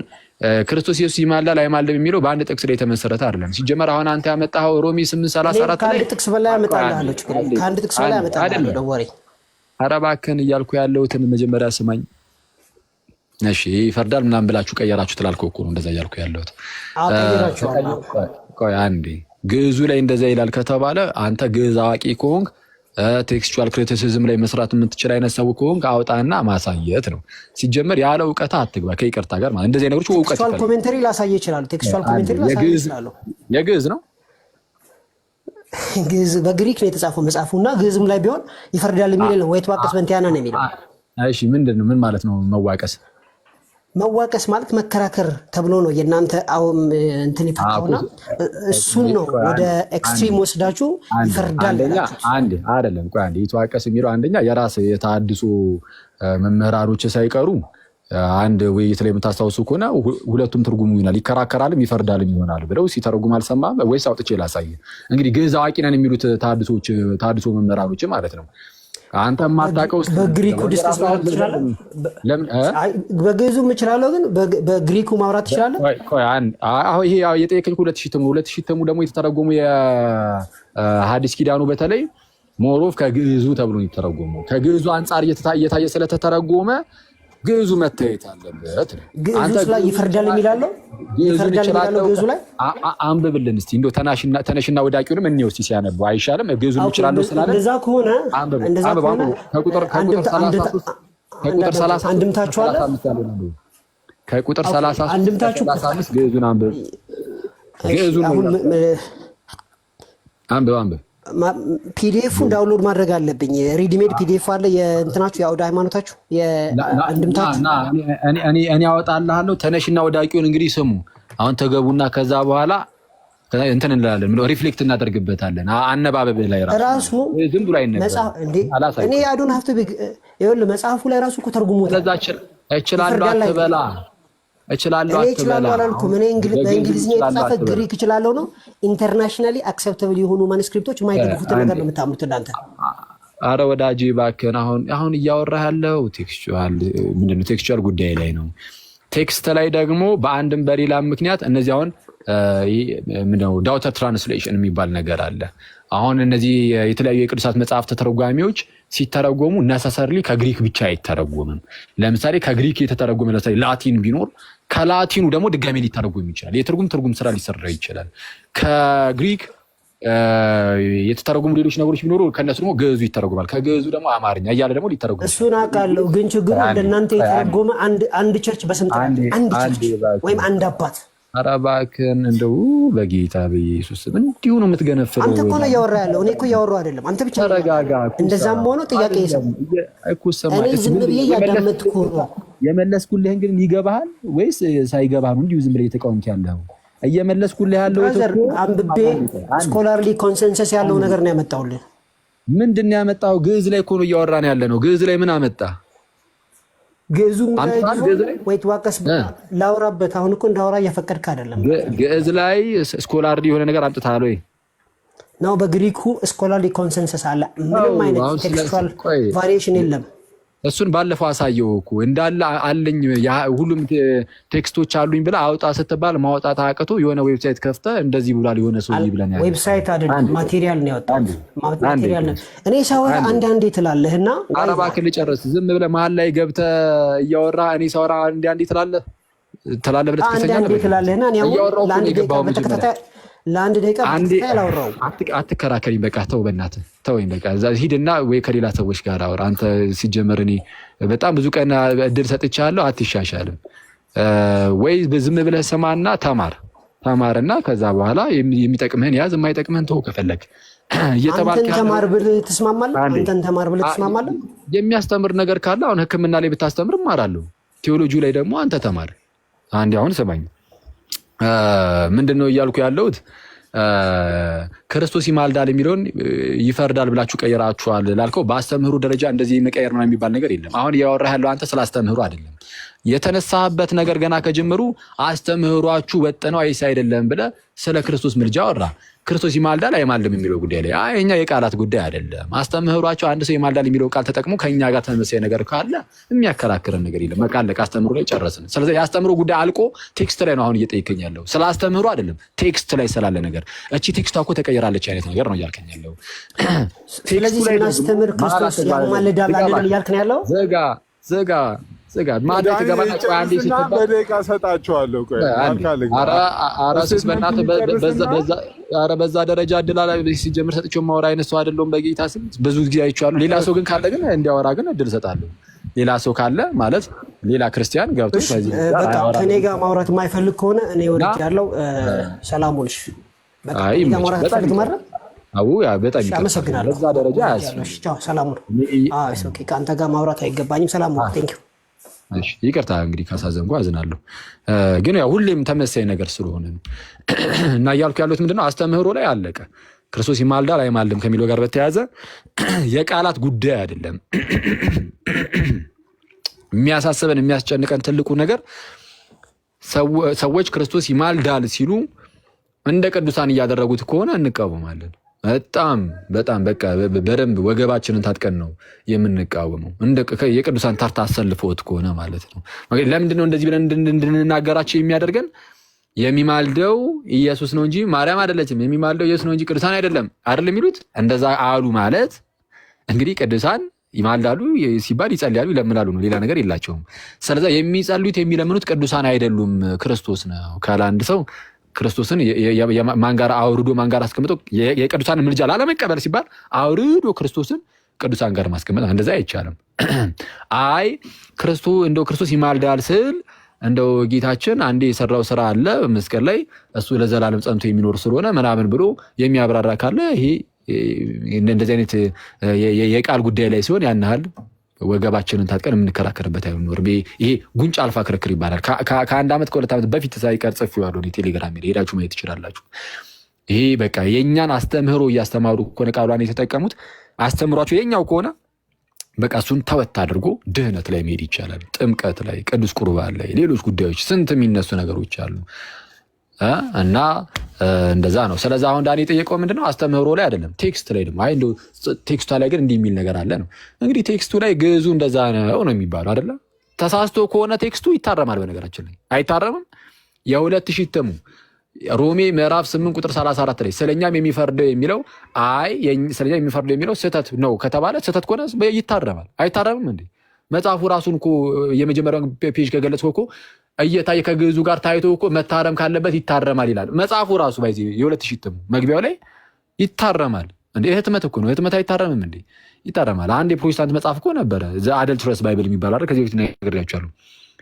ክርስቶስ ኢየሱስ ይማልዳል አይማልድም የሚለው በአንድ ጥቅስ ላይ የተመሰረተ አይደለም። ሲጀመር አሁን አንተ ያመጣኸው ሮሜ 8:34 ላይ ከአንድ ጥቅስ በላይ ያመጣልሃለሁ። ከአንድ ጥቅስ በላይ ያመጣልሃለሁ። ደወሬ ኧረ እባክህን እያልኩ ያለሁትን መጀመሪያ ስማኝ። እሺ ይፈርዳል ምናምን ብላችሁ ቀየራችሁ ትላልከው እኮ ነው እንደዛ እያልኩ ያለሁት። ቆይ አንዴ ግዕዙ ላይ እንደዛ ይላል ከተባለ አንተ ግዕዝ አዋቂ ከሆንክ ቴክስቹዋል ክሪቲሲዝም ላይ መስራት የምትችል አይነት ሰው ከሆንክ አውጣና ማሳየት ነው። ሲጀመር ያለ እውቀት አትግባ ከይቅርታ ጋር ማለት እንደዚህ ነገሮች እውቀት ቴክስቹዋል ኮሜንተሪ ላሳየ ይችላል። ቴክስቹዋል ኮሜንተሪ ላሳየ ይችላል። የግዕዝ ነው ግዕዝ በግሪክ ነው የተጻፈው መጽሐፉና ግዕዝም ላይ ቢሆን ይፈርዳል የሚል ነው። ወይ ተዋቀስ በእንቲያና ነው የሚለው። እሺ ምንድነው ምን ማለት ነው መዋቀስ? መዋቀስ ማለት መከራከር ተብሎ ነው የእናንተ አሁን እንትን ይፈታውና እሱን ነው ወደ ኤክስትሪም ወስዳችሁ ይፈርዳል። አንዴ አይደለም ቆይ አንዴ ይተዋቀስ የሚለው አንደኛ የራስ የተሐድሶ መምህራኖች ሳይቀሩ አንድ ውይይት ላይ የምታስታውሱ ከሆነ ሁለቱም ትርጉሙ ይሆናል ይከራከራልም ይፈርዳልም ይሆናል ብለው ሲተረጉም አልሰማም ወይስ አውጥቼ ላሳየ? እንግዲህ ግዕዝ አዋቂ ነን የሚሉት ተሐድሶ መምህራኖች ማለት ነው። አንተ ማታውቀው በግሪኩ ዲስከስ ማውራት ትችላለህ። በግዕዙም እችላለሁ ግን በግሪኩ ማውራት ትችላለህ። አሁን ይሄ የጠየቀኝ 2000 ተሙ ደግሞ የተተረጎሙ የሐዲስ ኪዳኑ በተለይ ሞሮፍ ከግዕዙ ተብሎ ነው የተተረጎመው። ከግዕዙ አንፃር እየታየ ስለተተረጎመ ግዕዙ መታየት አለበት። ግዕዙ ላይ ይፈርዳል የሚላለው ግዕዙ ላይ አንብብልን እስቲ እንደው ተነሽና ወዳቂውንም እንየው እስቲ ሲያነቡ አይሻልም? ግዕዙ ይችላል ስላለ እንደዛ ከሆነ ከቁጥር 33 አንድምታችሁ አለ ከቁጥር 33 ግዕዙን አንብብ። ግዕዙን አንብብ ፒዲኤፉን ዳውንሎድ ማድረግ አለብኝ። ሪዲሜድ ፒዲኤፍ አለ የእንትናችሁ የአውደ ሃይማኖታችሁ የእንድምታችሁ እኔ አወጣልሃለሁ። ተነሽና ወዳቂውን እንግዲህ ስሙ። አሁን ተገቡና ከዛ በኋላ እንትን እንላለን ሪፍሌክት እናደርግበታለን። አነባበብ ላይ ራሱ ዝም ብሎ አይነበብም። እኔ አዶን ሀፍቶ ይኸውልህ መጽሐፉ ላይ ራሱ እኮ ተርጉሞታል። እችላለሁ አትበላ እችላለሁ አላልኩም። እኔ በእንግሊዝኛ የተጻፈ ግሪክ እችላለሁ ነው። ኢንተርናሽናሊ አክሰፕተብል የሆኑ ማኑስክሪፕቶች የማይደግፉት ነገር ነው የምታምኑት እናንተ። አረ ወዳጄ እባክህን አሁን እያወራህ ያለው ቴክስቹዋል ጉዳይ ላይ ነው። ቴክስት ላይ ደግሞ በአንድም በሌላም ምክንያት እነዚህ አሁን ዳውተር ትራንስሌሽን የሚባል ነገር አለ። አሁን እነዚህ የተለያዩ የቅዱሳት መጽሐፍት ተተርጓሚዎች ሲተረጎሙ ነሰሰርሊ ከግሪክ ብቻ አይተረጎምም። ለምሳሌ ከግሪክ የተተረጎመ ለምሳሌ ላቲን ቢኖር ከላቲኑ ደግሞ ድጋሜ ሊተረጎም ይችላል። የትርጉም ስራ ሊሰራ ይችላል። ከግሪክ የተተረጎሙ ሌሎች ነገሮች ቢኖሩ ከነሱ ደግሞ ግዕዙ ይተረጎማል። ከግዕዙ ደግሞ አማርኛ እያለ ደግሞ ሊተረጎም እሱን አውቃለሁ። ግን ችግሩ እንደናንተ የተረጎመ አንድ ቸርች በስንት አንድ ቸርች ወይም አንድ አባት ኧረ እባክህን እንደው በጌታ በኢየሱስ እንዲሁ ነው የምትገነፍለው። አንተ እኮ ነው እያወራህ ያለው፣ እኔ እኮ እያወራሁ አይደለም። አንተ ብቻ ተረጋጋ። እንደዛም ሆኖ ጥያቄ እኔ ዝም ብዬ እያዳመጥኩ ነው። የመለስኩልህን ግን ይገባሃል ወይስ ሳይገባህ ነው እንዲሁ ዝም ብለህ የተቃወምክ ያለኸው? እየመለስኩልህ ያለው አንብቤ ስኮላርሊ ኮንሰንሰስ ያለው ነገር ነው ያመጣሁልህ። ምንድን ነው ያመጣኸው? ግዕዝ ላይ እኮ ነው እያወራን ያለ ነው። ግዕዝ ላይ ምን አመጣ? ግዕዙ ወይ ተዋቀስ ላውራበት። አሁን እኮ እንዳወራ እያፈቀድክ አይደለም። ግዕዝ ላይ ስኮላርሊ የሆነ ነገር አምጥተሃል ወይ ነው? በግሪኩ ስኮላርሊ ኮንሰንሰስ አለ። ምንም አይነት ቴክስቹዋል ቫሪዬሽን የለም። እሱን ባለፈው አሳየው እኮ እንዳለ አለኝ ሁሉም ቴክስቶች አሉኝ ብለህ አውጣ ስትባል ማውጣት አቅቶ የሆነ ዌብሳይት ከፍተህ እንደዚህ ብሏል የሆነ ሰው ይብለን ያለ ዌብሳይት አይደለም ማቴሪያል ነው ያወጣው። ማቴሪያል ነው። እኔ ሳወራ አንዳንዴ ትላለህና ኧረ እባክህ ልጨርስ። ዝም ብለህ መሀል ላይ ገብተህ እያወራህ እኔ ሳወራ አንዳንዴ ትላለህ ብለህ ትከሰኛለህ። አንዳንዴ ትላለህና እኔ አሁን ለአንድ ደቂቃ በተከታታይ ለአንድ ደቂቃ አላወራሁም። አትከራከሪኝ። በቃ ተው፣ በእናትህ ተወኝ። በቃ እዛ ሂድና ወይ ከሌላ ሰዎች ጋር አውራ። አንተ ሲጀመር እኔ በጣም ብዙ ቀን እድል ሰጥቻለሁ። አትሻሻልም ወይ? ዝም ብለህ ስማና ተማርና ከዛ በኋላ የሚጠቅምህን ያዝ፣ የማይጠቅምህን ተው። ከፈለግ አንተን ተማር ብለህ ትስማማለህ? የሚያስተምር ነገር ካለ አሁን ሕክምና ላይ ብታስተምር እማራለሁ። ቴዎሎጂ ላይ ደግሞ አንተ ተማር። አንዴ አሁን ስማኝ። ምንድነው እያልኩ ያለሁት? ክርስቶስ ይማልዳል የሚለውን ይፈርዳል ብላችሁ ቀይራችኋል ላልከው በአስተምህሩ ደረጃ እንደዚህ መቀየር ነው የሚባል ነገር የለም። አሁን እያወራህ ያለው አንተ ስለ አስተምህሩ አይደለም። የተነሳህበት ነገር ገና ከጀመሩ አስተምህሯችሁ ወጥ ነው አይስ አይደለም ብለህ ስለ ክርስቶስ ምልጃ አወራ። ክርስቶስ ይማልዳል አይማልድም የሚለው ጉዳይ ላይ እኛ የቃላት ጉዳይ አይደለም። አስተምህሯቸው አንድ ሰው ይማልዳል የሚለው ቃል ተጠቅሞ ከኛ ጋር ተመሳሳይ ነገር ካለ የሚያከራክረን ነገር የለም። መቃለቅ አስተምህሩ ላይ ጨረስን። ስለዚህ የአስተምህሩ ጉዳይ አልቆ ቴክስት ላይ ነው አሁን እየጠየቀኝ ያለው። ስለ አስተምህሩ አይደለም ቴክስት ላይ ስላለ ነገር። እቺ ቴክስቷ እኮ ተቀይራለች አይነት ነገር ነው እያልከኝ ያለው። ስለዚህ ስናስተምር ክርስቶስ ያማልዳል አይደለም እያልከኝ ያለው። ዘጋ ዝጋ ማታ ተገባና ቆይ አንዴ ስትባል በደቂቃ ሰጣችኋለሁ። ቆይ አራስስ በእናትህ በዛ ደረጃ እድል አላ ሲጀምር ሰጥቼው ማወራ አይነት ሰው አይደለሁም። በጌታ ስም ብዙ ጊዜ አይቼዋለሁ። ሌላ ሰው ግን ካለ ግን እንዲያወራ ግን እድል ሰጣለሁ። ሌላ ሰው ካለ ማለት ሌላ ክርስቲያን ገብቶ ስለዚህ በቃ ከኔ ጋር ማውራት የማይፈልግ ከሆነ እኔ ወድጄ ያለው ሰላም ሁንሽ። በቃ እኔ ጋር ማውራት ፈልግ ማለት አው ያ በጣም አመሰግናለሁ። በዛ ደረጃ ያስፈልግ። ቻው ሰላም ሁን። ኦኬ ከአንተ ጋር ማውራት አይገባኝም። ሰላም ሁን። ቴንክ ዩ። እሺ ይቅርታ እንግዲህ ካሳዘንኩ አዝናለሁ። ግን ያው ሁሌም ተመሳሳይ ነገር ስለሆነ ነው እና እያልኩ ያሉት ምንድነው አስተምህሮ ላይ አለቀ። ክርስቶስ ይማልዳል አይማልድም ከሚለው ጋር በተያያዘ የቃላት ጉዳይ አይደለም። የሚያሳስበን የሚያስጨንቀን ትልቁ ነገር ሰዎች ክርስቶስ ይማልዳል ሲሉ እንደ ቅዱሳን እያደረጉት ከሆነ እንቃወማለን። በጣም በቃ በደንብ ወገባችንን ታጥቀን ነው የምንቃወመው። እንደ የቅዱሳን ተርታ አሰልፈውት ከሆነ ማለት ነው። ለምንድነው እንደዚህ ብለን እንድንናገራቸው የሚያደርገን? የሚማልደው ኢየሱስ ነው እንጂ ማርያም አይደለችም። የሚማልደው ኢየሱስ ነው እንጂ ቅዱሳን አይደለም አይደል የሚሉት። እንደዛ አሉ ማለት እንግዲህ ቅዱሳን ይማልዳሉ ሲባል ይጸልያሉ ይለምናሉ ነው፣ ሌላ ነገር የላቸውም። ስለዚህ የሚጸልዩት የሚለምኑት ቅዱሳን አይደሉም፣ ክርስቶስ ነው ካለ አንድ ሰው ክርስቶስን ማንጋራ አውርዶ ማንጋራ አስቀምጦ የቅዱሳን ምልጃ ላለመቀበል ሲባል አውርዶ ክርስቶስን ቅዱሳን ጋር ማስቀመጥ እንደዛ አይቻልም። አይ ክርስቶስ ይማልዳል ስል እንደው ጌታችን አንዴ የሰራው ስራ አለ መስቀል ላይ እሱ ለዘላለም ጸንቶ የሚኖር ስለሆነ ምናምን ብሎ የሚያብራራ ካለ ይሄ እንደዚህ አይነት የቃል ጉዳይ ላይ ሲሆን ያናል ወገባችንን ታጥቀን የምንከራከርበት አይኖርም። ይሄ ጉንጭ አልፋ ክርክር ይባላል። ከአንድ ዓመት ከሁለት ዓመት በፊት ሳይቀር ጽፌዋለሁ ቴሌግራም ላይ ሄዳችሁ ማየት ትችላላችሁ። ይሄ በቃ የእኛን አስተምህሮ እያስተማሩ ከሆነ ቃሏን የተጠቀሙት አስተምሯቸው የኛው ከሆነ በቃ እሱን ተወት አድርጎ ድህነት ላይ መሄድ ይቻላል። ጥምቀት ላይ፣ ቅዱስ ቁርባን ላይ፣ ሌሎች ጉዳዮች ስንት የሚነሱ ነገሮች አሉ እና እንደዛ ነው። ስለዚህ አሁን ዳኒ የጠየቀው ምንድነው አስተምህሮ ላይ አይደለም ቴክስት ላይ ደግሞ እንደው ቴክስቱ ላይ ግን እንዲህ የሚል ነገር አለ ነው። እንግዲህ ቴክስቱ ላይ ግዕዙ እንደዛ ነው የሚባለው አይደለ? ተሳስቶ ከሆነ ቴክስቱ ይታረማል። በነገራችን ላይ አይታረምም። የ2000 ተሙ ሮሜ ምዕራፍ 8 ቁጥር 34 ላይ ስለኛም የሚፈርደው የሚለው ስለኛ የሚፈርደው የሚለው ስህተት ነው ከተባለ ስህተት ከሆነ ይታረማል። አይታረምም እንዴ? መጽሐፉ ራሱን እኮ የመጀመሪያውን ፔጅ ከገለጽኩ እኮ እየታየ ከግዕዙ ጋር ታይቶ እኮ መታረም ካለበት ይታረማል ይላል መጽሐፉ ራሱ። ባይዚ የ2000 ተሙ መግቢያው ላይ ይታረማል እንዴ? ህትመት እኮ ነው። ህትመት አይታረምም እንዴ? ይታረማል። አንድ የፕሮቴስታንት መጽሐፍ እኮ ነበረ ዘ አደልትረስ ባይብል የሚባለው አይደል? ከዚህ በፊት ነግሬያችኋለሁ።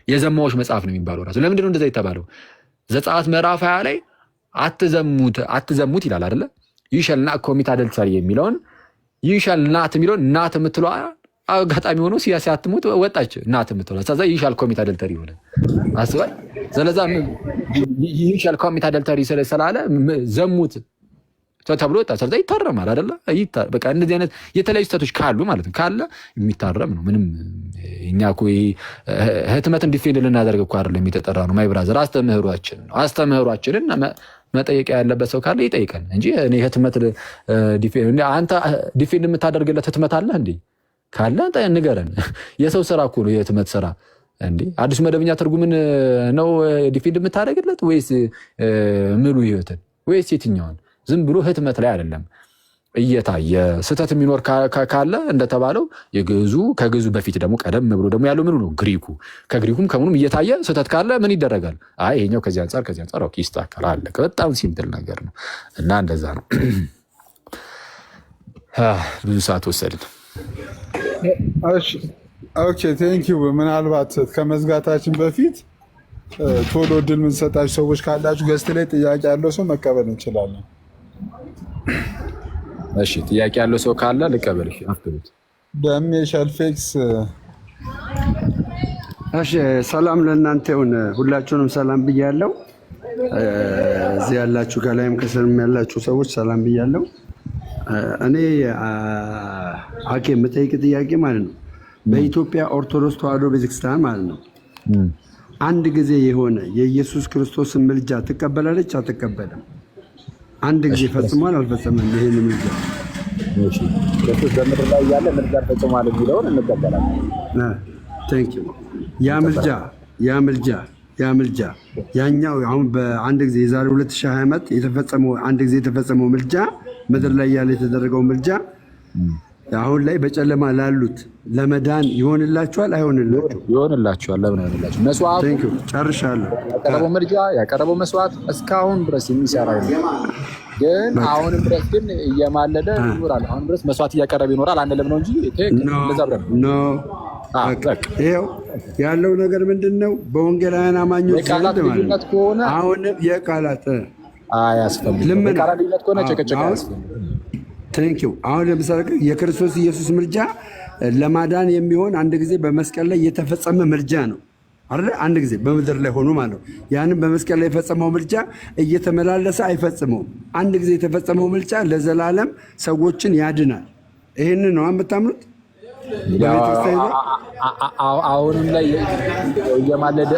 የዘማዎች መጽሐፍ ነው የሚባለው ራሱ። ለምንድን ነው እንደዛ የተባለው? ዘጸአት ምዕራፍ 20 ላይ አትዘሙት ይላል አይደለ? you shall not commit adultery የሚለውን you shall not የሚለውን ናት የምትለው አጋጣሚ ሆኖ ሲያሳትሙት ወጣች ናት የምትለው ስለዛ you shall commit adultery ሆነ አስባል። ስለዛ you shall commit adultery ስላለ ዘሙት ተብሎ ወጣ። ስለዛ ይታረማል አይደለ? በቃ እንደዚህ አይነት የተለያዩ ስህተቶች ካሉ ማለት ነው ካለ የሚታረም ነው። ምንም እኛ እኮ ህትመትን ዲፌንድ ልናደርግ እኮ አይደለም የተጠራ ነው። ማይ ብራዘር አስተምህሯችንን መጠየቅ ያለበት ሰው ካለ ይጠይቀን እንጂ እኔ ህትመት አንተ ዲፌንድ የምታደርግለት ህትመት አለ እንዴ? ካለ ንገረን። የሰው ስራ እኮ ነው የህትመት ስራ እንዴ? አዲስ መደበኛ ትርጉምን ነው ዲፌንድ የምታደርግለት ወይስ ምሉ ህይወትን ወይስ የትኛውን? ዝም ብሎ ህትመት ላይ አይደለም እየታየ ስህተት የሚኖር ካለ እንደተባለው የግዕዙ ከግዕዙ በፊት ደግሞ ቀደም ብሎ ደግሞ ያለው ምኑ ነው ግሪኩ። ከግሪኩም ከምኑም እየታየ ስህተት ካለ ምን ይደረጋል? ይሄኛው ከዚህ አንፃር ኦኬ ይስተካከላል። አለቀ። በጣም ሲምፕል ነገር ነው እና እንደዛ ነው። ብዙ ሰዓት ወሰድን። ኦኬ ቴንክ ዩ። ምናልባት ከመዝጋታችን በፊት ቶሎ እድል የምንሰጣችሁ ሰዎች ካላችሁ ገስት ላይ ጥያቄ ያለው ሰው መቀበል እንችላለን። እሺ ጥያቄ ያለው ሰው ካለ ልቀበል። እሺ አፍጥሩት። ደሜ ሸልፌክስ። እሺ ሰላም ለእናንተ ይሁን። ሁላችሁንም ሰላም ብያለሁ። እዚህ ያላችሁ ከላይም ከስርም ያላችሁ ሰዎች ሰላም ብያለሁ። እኔ አኬ የምጠይቅ ጥያቄ ማለት ነው በኢትዮጵያ ኦርቶዶክስ ተዋሕዶ ቤተክርስቲያን ማለት ነው አንድ ጊዜ የሆነ የኢየሱስ ክርስቶስን ምልጃ ትቀበላለች አትቀበልም? አንድ ጊዜ ፈጽሟል አልፈጸመም? ይሄን ምልጃ ክርስቶስ በምድር ላይ ያለ ምልጃ ፈጽሟል የሚለውን እንቀበላለን። ቴንክ ዩ። ያ ምልጃ ያኛው አሁን በአንድ ጊዜ የዛሬ 2020 ዓመት የተፈጸመው አንድ ጊዜ የተፈጸመው ምልጃ ምድር ላይ ያለ የተደረገው ምልጃ አሁን ላይ በጨለማ ላሉት ለመዳን ይሆንላችኋል አይሆንላችሁም? ይሆንላችኋል። ለምን አይሆንላችሁም? መስዋዕቱ ጨርሻለሁ። ያቀረበው ምርጫ ያቀረበው መስዋዕት እስካሁን ድረስ የሚሰራ ግን አሁንም ድረስ ግን እየማለደ ይኖራል። አሁን ድረስ መስዋዕት እያቀረበ ይኖራል። አንልም ነው እንጂ ይኸው ያለው ነገር ምንድነው? በወንጌላውያን አማኞች ዘንድ ማለት ከሆነ አሁንም የቃላት አያስፈልግም። የቃላት ልዩነት ከሆነ ጭቅጭቅ አያስፈልግም። ቴንኪው። አሁን ለምሳሌ የክርስቶስ ኢየሱስ ምርጫ ለማዳን የሚሆን አንድ ጊዜ በመስቀል ላይ የተፈጸመ ምርጫ ነው አይደል? አንድ ጊዜ በምድር ላይ ሆኖ ማለት ነው። ያንን በመስቀል ላይ የፈጸመው ምርጫ እየተመላለሰ አይፈጽመውም። አንድ ጊዜ የተፈጸመው ምርጫ ለዘላለም ሰዎችን ያድናል። ይህንን ነው የምታምኑት? አሁንም ላይ እየማለደ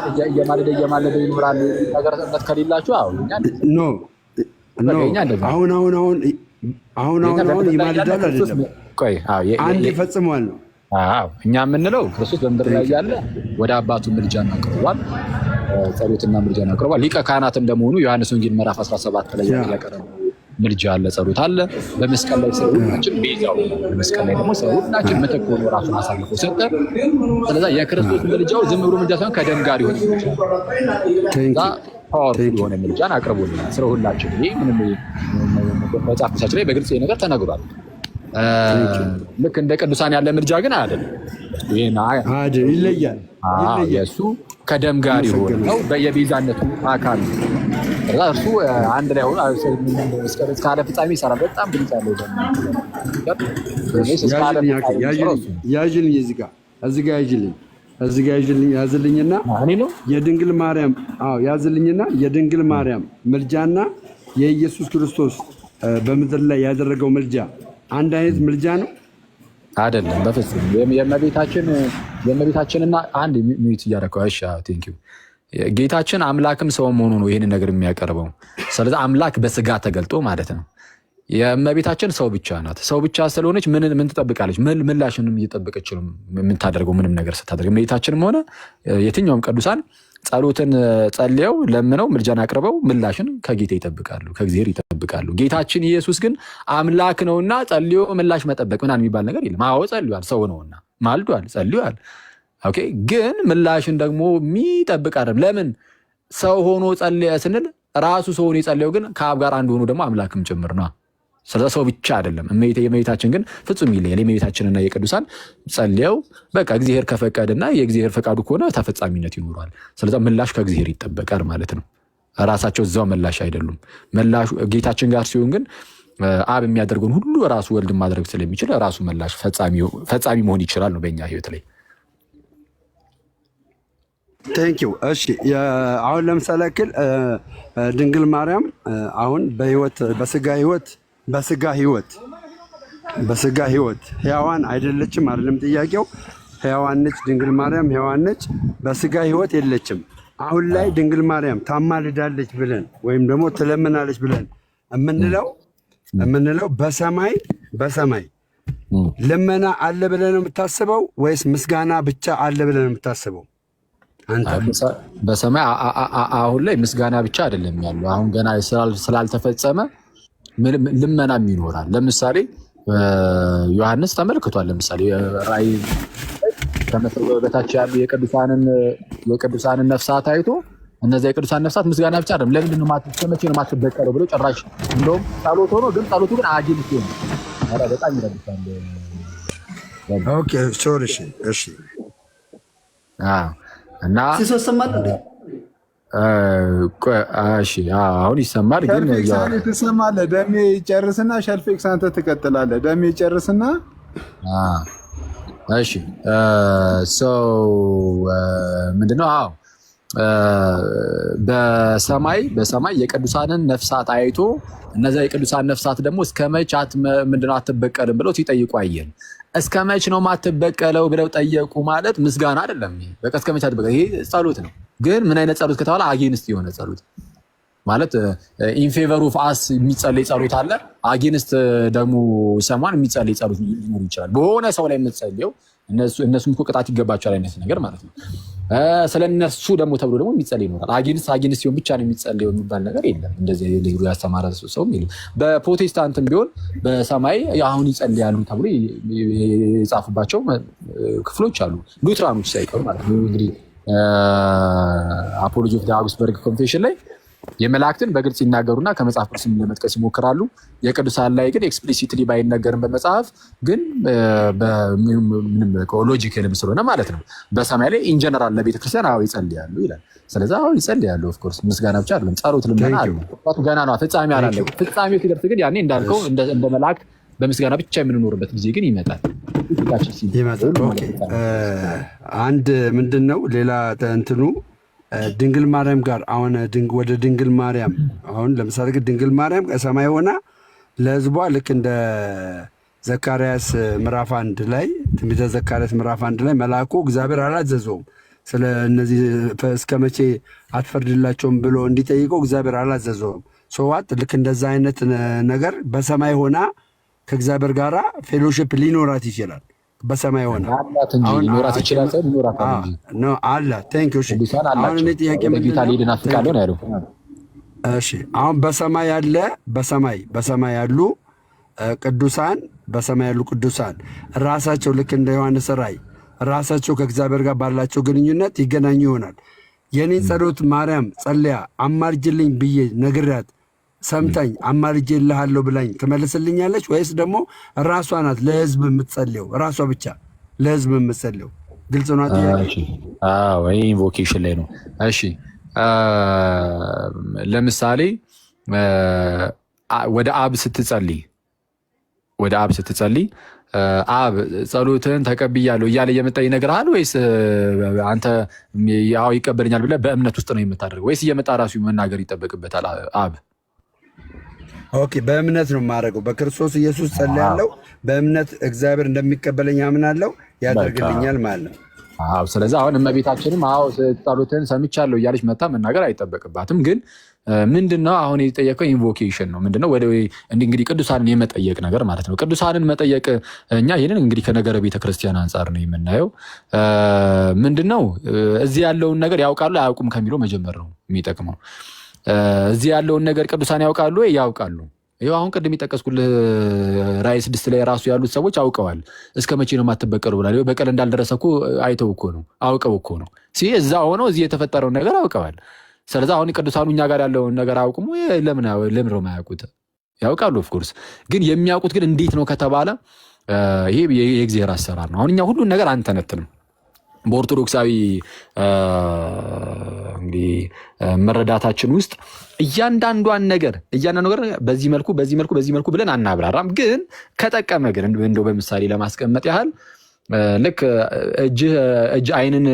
ይኖራል። ነገር እምነት ከሌላችሁ አሁን ይማልዳል አይደለም። አንድ ይፈጽመዋል ነው እኛ የምንለው። ክርስቶስ በምድር ላይ ያለ ወደ አባቱ ምልጃን አቅርቧል፣ ጸሎትና ምልጃን አቅርቧል። ሊቀ ካህናት እንደመሆኑ ዮሐንስ ወንጌል ምዕራፍ 17 ላይ ያቀረበው ምልጃ አለ፣ ጸሎት አለ። በመስቀል ላይ ሰው ሁላችን ቤዛው፣ በመስቀል ላይ ደግሞ ሰው ሁላችን ምትክ ሆኖ ራሱን አሳልፎ ሰጠ። ስለዚህ የክርስቶስ ምልጃው ዝም ብሎ ምልጃ ሳይሆን ከደም ጋር ይሆን ይችላል። ፓወርፉል የሆነ ምልጃን አቅርቦልናል ስለ ሁላችን። ይሄ ምንም መጽሐፍ ቅዱሳችን ላይ በግልጽ ነገር ተነግሯል። ልክ እንደ ቅዱሳን ያለ ምልጃ ግን አይደለም። ይለያል። የእሱ ከደም ጋር የሆነ ነው፣ የቤዛነቱ አካል ነው። እርሱ አንድ ላይ ሆኖ እስካለ ፍጻሜ ይሰራል። በጣም ብልጫ ያለው ያዥልኝ እዚህ ጋር ያዝልኝና የድንግል ማርያም ያዝልኝና የድንግል ማርያም ምልጃና የኢየሱስ ክርስቶስ በምድር ላይ ያደረገው ምልጃ አንድ አይነት ምልጃ ነው አይደለም? በፍጹም። የእመቤታችንና አንድ ሚዩት እያደረከው እሺ፣ ቴንኪው። ጌታችን አምላክም ሰው መሆኑ ነው ይህንን ነገር የሚያቀርበው። ስለዚህ አምላክ በስጋ ተገልጦ ማለት ነው። የእመቤታችን ሰው ብቻ ናት። ሰው ብቻ ስለሆነች ምን ትጠብቃለች? ምላሽንም እየጠበቀች ነው የምታደርገው። ምንም ነገር ስታደርግ እመቤታችንም ሆነ የትኛውም ቅዱሳን ጸሎትን ጸልየው ለምነው ምልጃን አቅርበው ምላሽን ከጌታ ይጠብቃሉ፣ ከእግዚአብሔር ይጠብቃሉ። ጌታችን ኢየሱስ ግን አምላክ ነውና ጸልዮ ምላሽ መጠበቅ ምናምን የሚባል ነገር የለም። አዎ ጸልዩአል፣ ሰው ነውና ማልዷል፣ ጸልዩአል። ኦኬ፣ ግን ምላሽን ደግሞ የሚጠብቅ አይደለም። ለምን? ሰው ሆኖ ጸልየ ስንል ራሱ ሰው ሆኖ የጸለየው ግን ከአብ ጋር አንድ ሆኖ ደግሞ አምላክም ጭምር ነው። ስለዚህ ሰው ብቻ አይደለም። የእመቤታችን ግን ፍጹም ይለያል። የእመቤታችንና የቅዱሳን ጸልየው በቃ እግዚአብሔር ከፈቀደና የእግዚአብሔር ፈቃዱ ከሆነ ተፈጻሚነት ይኖረዋል። ስለዚህ ምላሽ ከእግዚአብሔር ይጠበቃል ማለት ነው። ራሳቸው እዛው ምላሽ አይደሉም። ምላሹ ጌታችን ጋር ሲሆን ግን አብ የሚያደርገውን ሁሉ ራሱ ወልድ ማድረግ ስለሚችል ራሱ ምላሽ ፈጻሚ መሆን ይችላል ነው በእኛ ህይወት ላይ። ቴንኪው። እሺ፣ አሁን ለምሳሌ ያክል ድንግል ማርያም አሁን በስጋ ህይወት ሕያዋን አይደለችም አይደለም ጥያቄው። ሕያዋን ነች ድንግል ማርያም፣ ሕያዋን ነች። በስጋ ህይወት የለችም። አሁን ላይ ድንግል ማርያም ታማልዳለች ብለን ወይም ደግሞ ትለምናለች ብለን የምንለው በሰማይ ልመና አለ ብለን ነው የምታስበው ወይስ ምስጋና ብቻ አለ ብለን ነው የምታስበው? በሰማይ አሁን ላይ ምስጋና ብቻ አይደለም ያለው። አሁን ገና ስላልተፈጸመ ልመናም ይኖራል። ለምሳሌ ዮሐንስ ተመልክቷል። ለምሳሌ ራእይ ከመሰው በታች ያሉ የቅዱሳንን ነፍሳት አይቶ እነዚያ የቅዱሳን ነፍሳት ምስጋና ብቻ አይደለም፣ ለምንድን ነው መቼ ነው የማትበቀለው ብሎ ጭራሽ እንደውም ጸሎት ሆኖ ግን ጸሎቱ ግን አጂን ሲሆን በጣም ይረብሻል። ኦኬ ሶሪ እሺ እና እሺ አሁን ይሰማል። ግን ሸልፌክስ ትሰማለህ። ደሜ ይጨርስና ሸልፌክስ አንተ ትቀጥላለህ። ደሜ ይጨርስና እሺ ምንድነው? አዎ በሰማይ የቅዱሳንን ነፍሳት አይቶ እነዚያ የቅዱሳን ነፍሳት ደግሞ እስከ መች ምንድነው አትበቀልም ብለው ሲጠይቁ አየን። እስከ መች ነው ማትበቀለው ብለው ጠየቁ ማለት ምስጋና አይደለም። በቃ እስከ መች አትበቀል፣ ይሄ ጸሎት ነው። ግን ምን አይነት ጸሎት ከተባለ አጌንስት የሆነ ጸሎት ማለት ኢን ፌቨር ኦፍ አስ የሚጸለይ ጸሎት አለ። አጌንስት ደግሞ ሰማን የሚጸለይ ጸሎት ሊኖር ይችላል። በሆነ ሰው ላይ የምትጸልየው እነሱም እኮ ቅጣት ይገባቸዋል አይነት ነገር ማለት ነው። ስለ እነሱ ደግሞ ተብሎ ደግሞ የሚጸልይ ይኖራል። አጊንስ ሲሆን ብቻ ነው የሚጸልየው የሚባል ነገር የለም። እንደዚህ ሊግሩ ያስተማረ ሰውም የለም። በፕሮቴስታንትም ቢሆን በሰማይ አሁን ይጸልያሉ ተብሎ የጻፉባቸው ክፍሎች አሉ፣ ሉትራኖች ሳይቀሩ ማለት ነው። እንግዲህ አፖሎጂ ኦፍ አውግስበርግ ኮንፌሽን ላይ የመላእክትን በግልጽ ይናገሩና ከመጽሐፍ ቅዱስም ለመጥቀስ ይሞክራሉ። የቅዱሳን ላይ ግን ኤክስፕሊሲትሊ ባይነገርም በመጽሐፍ ግን ምንም ሎጂካልም ስለሆነ ማለት ነው በሰማይ ላይ ኢንጀነራል ለቤተክርስቲያን አዎ ይጸልያሉ ይላል። ስለዚህ አዎ ይጸልያሉ። ኦፍኮርስ ምስጋና ብቻ አይደለም፣ ጸሎት ልመና አለ። ገና ነው ፍጻሜ አላለ። ፍጻሜው ሲደርስ ግን ያኔ እንዳልከው እንደ መላእክት በምስጋና ብቻ የምንኖርበት ጊዜ ግን ይመጣል። አንድ ምንድን ነው ሌላ እንትኑ ድንግል ማርያም ጋር አሁን ወደ ድንግል ማርያም አሁን ለምሳሌ ድንግል ማርያም ከሰማይ ሆና ለሕዝቧ ልክ እንደ ዘካርያስ ምዕራፍ 1 ላይ ትንቢተ ዘካርያስ ምዕራፍ 1 ላይ መልአኩ እግዚአብሔር አላዘዘውም ስለ እነዚህ እስከ መቼ አትፈርድላቸውም ብሎ እንዲጠይቀው እግዚአብሔር አላዘዘውም። ሰዋት ልክ እንደዛ አይነት ነገር በሰማይ ሆና ከእግዚአብሔር ጋር ፌሎሺፕ ሊኖራት ይችላል። በሰማይ ሆነ ሊኖራት ይችላል። አሁን በሰማይ ያሉ ቅዱሳን ራሳቸው ልክ እንደ ዮሐንስ ራእይ ራሳቸው ከእግዚአብሔር ጋር ባላቸው ግንኙነት ይገናኙ ይሆናል። የኔን ጸሎት ማርያም ጸልያ አማልጅልኝ ብዬ ነግሬያት ሰምታኝ አማልጄልሃለሁ ብላኝ ትመልስልኛለች ወይስ ደግሞ ራሷ ናት ለህዝብ የምትጸልየው? ራሷ ብቻ ለህዝብ የምትጸልየው? ግልጽ ነው ጥያቄ? አዎ ይሄ ኢንቮኬሽን ላይ ነው። እሺ ለምሳሌ ወደ አብ ስትጸልይ አብ ጸሎትን ተቀብያለሁ እያለ እየመጣ ይነግርሃል ወይስ አንተ ያው ይቀበልኛል ብለህ በእምነት ውስጥ ነው የምታደርገው? ወይስ እየመጣ ራሱ መናገር ይጠበቅበታል አብ? ኦኬ በእምነት ነው የማደርገው። በክርስቶስ ኢየሱስ ጸልያለሁ፣ በእምነት እግዚአብሔር እንደሚቀበለኝ አምናለሁ፣ ያደርግልኛል ማለት ነው። አዎ ስለዚህ አሁን እመቤታችንም አዎ ጸሎትን ሰምቻለሁ እያለች መጣ መናገር አይጠበቅባትም። ግን ምንድነው አሁን የተጠየቀው ኢንቮኬሽን ነው። ምንድነው እንግዲህ ቅዱሳንን የመጠየቅ ነገር ማለት ነው። ቅዱሳንን መጠየቅ እኛ ይህንን እንግዲህ ከነገረ ቤተክርስቲያን አንጻር ነው የምናየው። ምንድነው እዚህ ያለውን ነገር ያውቃሉ አያውቁም ከሚለው መጀመር ነው የሚጠቅመው። እዚህ ያለውን ነገር ቅዱሳን ያውቃሉ ወይ? ያውቃሉ። ይኸው አሁን ቅድም የጠቀስኩልህ ራእይ 6 ላይ ራሱ ያሉት ሰዎች አውቀዋል። እስከ መቼ ነው የማትበቀሉ ብላ በቀል እንዳልደረሰ እኮ አይተው እኮ ነው አውቀው እኮ ነው እዛ ሆነው እዚህ የተፈጠረውን ነገር አውቀዋል። ስለዚህ አሁን ቅዱሳኑ እኛ ጋር ያለውን ነገር አያውቁም ወይ? ለምን ነው የማያውቁት? ያውቃሉ። ኦፍኮርስ ግን የሚያውቁት ግን እንዴት ነው ከተባለ ይሄ የእግዚአብሔር አሰራር ነው። አሁን እኛ ሁሉን ነገር አንተነትንም። በኦርቶዶክሳዊ እንግዲህ መረዳታችን ውስጥ እያንዳንዷን ነገር በዚህ መልኩ ብለን አናብራራም። ግን ከጠቀመ ግን እንደው በምሳሌ ለማስቀመጥ ያህል ልክ እጅ አይንን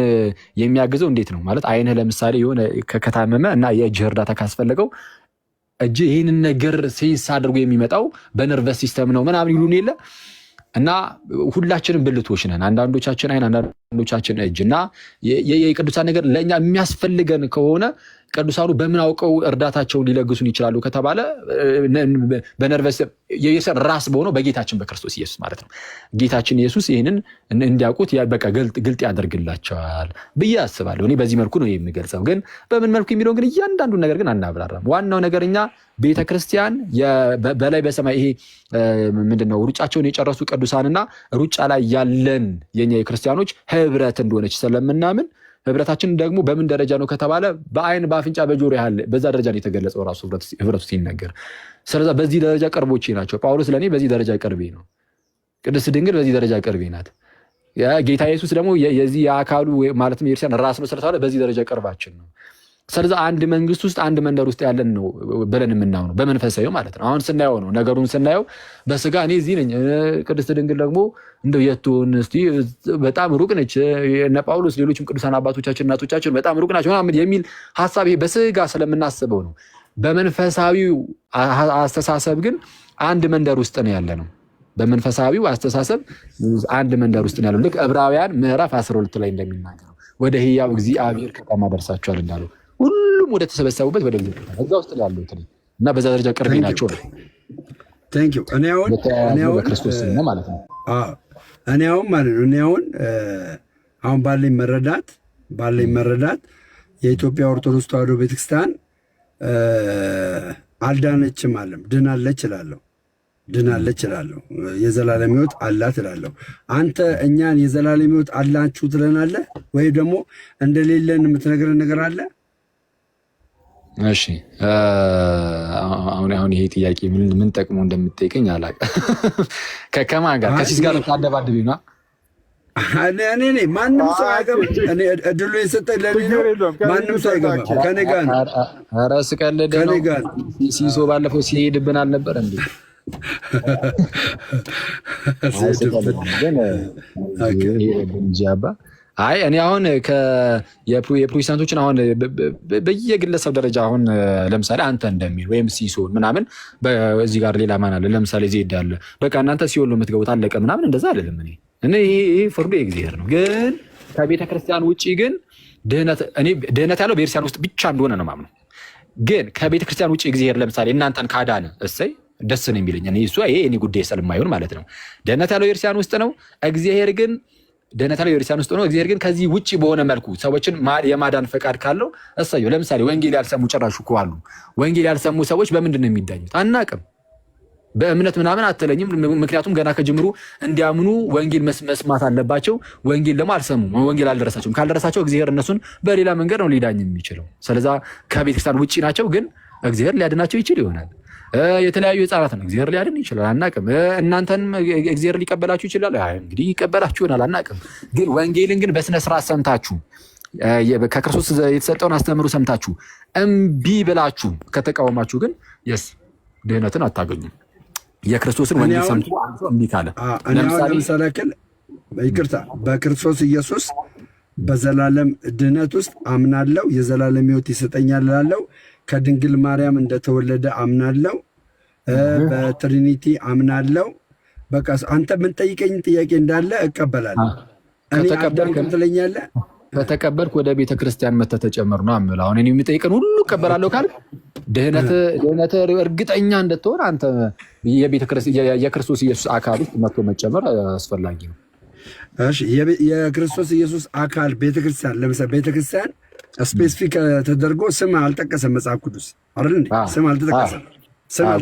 የሚያግዘው እንዴት ነው ማለት አይንህ ለምሳሌ የሆነ ከታመመ እና የእጅህ እርዳታ ካስፈለገው እጅ ይህንን ነገር ሴንስ አድርጎ የሚመጣው በነርቨስ ሲስተም ነው ምናምን ይሉን የለ እና ሁላችንም ብልቶች ነን። አንዳንዶቻችን አይን አንዳንዶቻችን እጅ እና የቅዱሳን ነገር ለእኛ የሚያስፈልገን ከሆነ ቅዱሳኑ በምን አውቀው እርዳታቸውን ሊለግሱን ይችላሉ ከተባለ በነርቨስ ራስ በሆነው በጌታችን በክርስቶስ ኢየሱስ ማለት ነው። ጌታችን ኢየሱስ ይህንን እንዲያውቁት በቃ ግልጥ ያደርግላቸዋል ብዬ አስባለሁ። እኔ በዚህ መልኩ ነው የሚገልጸው። ግን በምን መልኩ የሚለውን ግን እያንዳንዱ ነገር ግን አናብራራም። ዋናው ነገር እኛ ቤተክርስቲያን በላይ በሰማይ ይሄ ምንድነው ሩጫቸውን የጨረሱ ቅዱሳንና ሩጫ ላይ ያለን የኛ የክርስቲያኖች ህብረት እንደሆነች ስለምናምን ህብረታችን ደግሞ በምን ደረጃ ነው ከተባለ በአይን በአፍንጫ በጆሮ ያህል በዛ ደረጃ ነው የተገለጸው ራሱ ህብረቱ ሲነገር። ስለዚህ በዚህ ደረጃ ቅርቦቼ ናቸው። ጳውሎስ ለእኔ በዚህ ደረጃ ቅርቤ ነው። ቅድስት ድንግል በዚህ ደረጃ ቅርቤ ናት። ጌታ ኢየሱስ ደግሞ የዚህ የአካሉ ማለትም የክርስቲያን ራስ ነው ስለተባለ በዚህ ደረጃ ቅርባችን ነው። ስለዚህ አንድ መንግስት ውስጥ አንድ መንደር ውስጥ ያለን ነው ብለን የምናምነው በመንፈሳዊ ማለት ነው። አሁን ስናየው ነው ነገሩን ስናየው በስጋ እኔ እዚህ ነኝ፣ ቅድስት ድንግል ደግሞ እንደው የቱን እስቲ በጣም ሩቅ ነች፣ እነ ጳውሎስ ሌሎችም ቅዱሳን አባቶቻችን እናቶቻችን በጣም ሩቅ ናቸው ምናምን የሚል ሐሳብ ይሄ በስጋ ስለምናስበው ነው። በመንፈሳዊው አስተሳሰብ ግን አንድ መንደር ውስጥ ነው ያለ ነው። በመንፈሳዊው አስተሳሰብ አንድ መንደር ውስጥ ነው ያለው። ልክ ዕብራውያን ምዕራፍ 12 ላይ እንደሚናገረው ወደ ሕያው እግዚአብሔር ከተማ ደርሳችኋል እንዳለው ሁሉም ወደ ተሰበሰቡበት ወደ እግዚአብሔር እዛ ውስጥ ያሉት እና በዛ ደረጃ ቅርቤ ናቸው ነው። ቴንክ ዩ። እኔ አሁን በክርስቶስ ነው ማለት ነው። እኔ አሁን ማለት ነው እኔ አሁን ባለኝ መረዳት የኢትዮጵያ ኦርቶዶክስ ተዋሕዶ ቤተክርስቲያን አልዳነችም አለም ድናለች እላለሁ። የዘላለም ሕይወት አላት እላለሁ። አንተ እኛን የዘላለም ሕይወት አላችሁ ትለናለህ ወይ ደግሞ እንደሌለን የምትነግረን ነገር አለ? እሺ አሁን ይሄ ጥያቄ ምን ጠቅሞ እንደምትጠይቀኝ አላውቅም። ከማን ጋር ከሲስ ጋር ታደባድብ ነው? እኔ ማንም ሰው አይገባም። እኔ እድሉ የሰጠኝ ለኔ ነው። ማንም ሰው አይገባም። ከኔ ጋር ነው። ኧረ ስቀልድ ነው። ሲሶ ባለፈው ሲሄድብን አልነበር እንዴ? አይ እኔ አሁን የፕሮቴስታንቶችን አሁን በየግለሰብ ደረጃ አሁን ለምሳሌ አንተ እንደሚል ወይም ሲሶን ምናምን እዚህ ጋር ሌላ ማን አለ? ለምሳሌ ዜድ አለ። በቃ እናንተ ሲኦል ነው የምትገቡት አለቀ ምናምን እንደዛ አይደለም። እኔ ይሄ ፍርዱ የእግዚአብሔር ነው። ግን ከቤተ ክርስቲያን ውጭ ግን ድህነት ያለው ቤተክርስቲያን ውስጥ ብቻ እንደሆነ ነው የማምነው። ግን ከቤተ ክርስቲያን ውጭ እግዚአብሔር ለምሳሌ እናንተን ካዳነ እሰይ ደስ ነው የሚለኝ። ይሄ እኔ ጉዳይ ስለማይሆን ማለት ነው። ድህነት ያለው ቤተክርስቲያን ውስጥ ነው። እግዚአብሔር ግን ድህነት ያለው ቤተክርስቲያን ውስጥ ነው። እግዚአብሔር ግን ከዚህ ውጭ በሆነ መልኩ ሰዎችን የማዳን ፈቃድ ካለው እሰየው። ለምሳሌ ወንጌል ያልሰሙ ጭራሽ እኮ አሉ። ወንጌል ያልሰሙ ሰዎች በምንድን ነው የሚዳኙት? አናቅም። በእምነት ምናምን አትለኝም። ምክንያቱም ገና ከጅምሩ እንዲያምኑ ወንጌል መስማት አለባቸው። ወንጌል ደግሞ አልሰሙም። ወንጌል አልደረሳቸውም። ካልደረሳቸው እግዚአብሔር እነሱን በሌላ መንገድ ነው ሊዳኝ የሚችለው። ስለዛ ከቤተክርስቲያን ውጭ ናቸው። ግን እግዚአብሔር ሊያድናቸው ይችል ይሆናል። የተለያዩ ህፃናትን እግዚአብሔር ሊያድን ይችላል። አናቅም። እናንተን እግዚአብሔር ሊቀበላችሁ ይችላል። እንግዲህ ይቀበላችሁ ይሆናል። አናቅም። ግን ወንጌልን ግን በስነስርዓት ሰምታችሁ ከክርስቶስ የተሰጠውን አስተምሩ ሰምታችሁ እምቢ ብላችሁ ከተቃወማችሁ ግን ድህነትን አታገኙም። የክርስቶስን ወንጌል ሰምቶ አንተ እምቢ ካለ ለምሳሌ ይቅርታ በክርስቶስ ኢየሱስ በዘላለም ድህነት ውስጥ አምናለሁ፣ የዘላለም ሕይወት ይሰጠኛል እላለሁ። ከድንግል ማርያም እንደተወለደ አምናለሁ፣ በትሪኒቲ አምናለሁ። በቃ አንተ የምንጠይቀኝ ጥያቄ እንዳለ እቀበላለሁ። እኔ አዳምክም ትለኛለህ። ከተቀበልክ ወደ ቤተ ክርስቲያን መተህ ተጨመር ነው አምል። አሁን እኔ የሚጠይቀን ሁሉ እቀበላለሁ ካልክ ድህነት እርግጠኛ እንደትሆን አንተ የክርስቶስ ኢየሱስ አካል ውስጥ መጥቶ መጨመር አስፈላጊ ነው። እሺ የክርስቶስ ኢየሱስ አካል ቤተክርስቲያን፣ ለምሳሌ ቤተክርስቲያን ስፔሲፊክ ተደርጎ ስም አልጠቀሰም መጽሐፍ ቅዱስ አይደል እንዴ? ስም አልተጠቀሰም።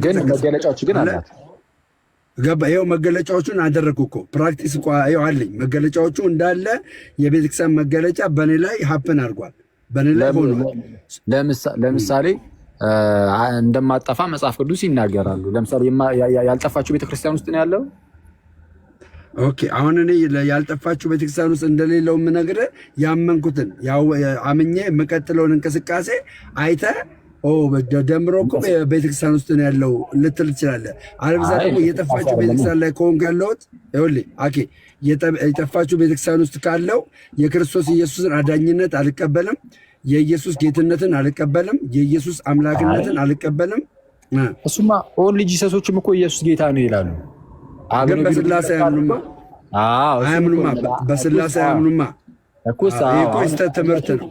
ግን መገለጫዎች ግን አላት። ገባ? ይኸው መገለጫዎቹን አደረግኩ እኮ ፕራክቲስ እኮ ይኸው አለኝ። መገለጫዎቹ እንዳለ የቤተክርስቲያን መገለጫ በእኔ ላይ ሀፕን አድርጓል፣ በእኔ ላይ ሆኖ። ለምሳሌ እንደማጠፋ መጽሐፍ ቅዱስ ይናገራሉ። ለምሳሌ ያልጠፋችሁ ቤተክርስቲያን ውስጥ ነው ያለው። ኦኬ አሁን እኔ ያልጠፋችሁ ቤተክርስቲያን ውስጥ እንደሌለው የምነግርህ ያመንኩትን አምኜ የምቀጥለውን እንቅስቃሴ አይተህ ደምሮ እኮ ቤተክርስቲያን ውስጥ ነው ያለው ልትል ትችላለህ። አለበለዚያ ደግሞ የጠፋችሁ ቤተክርስቲያን ላይ ከሆንክ ያለሁት ይኸውልህ አኬ የጠፋችሁ ቤተክርስቲያን ውስጥ ካለው የክርስቶስ ኢየሱስን አዳኝነት አልቀበልም፣ የኢየሱስ ጌትነትን አልቀበልም፣ የኢየሱስ አምላክነትን አልቀበልም። እሱማ ኦንሊ ጂሰሶችም እኮ ኢየሱስ ጌታ ነው ይላሉ። ግን በስላሴ አያምኑማ። በስላሴ አያምኑማ እኮ የስተት ትምህርት ነው።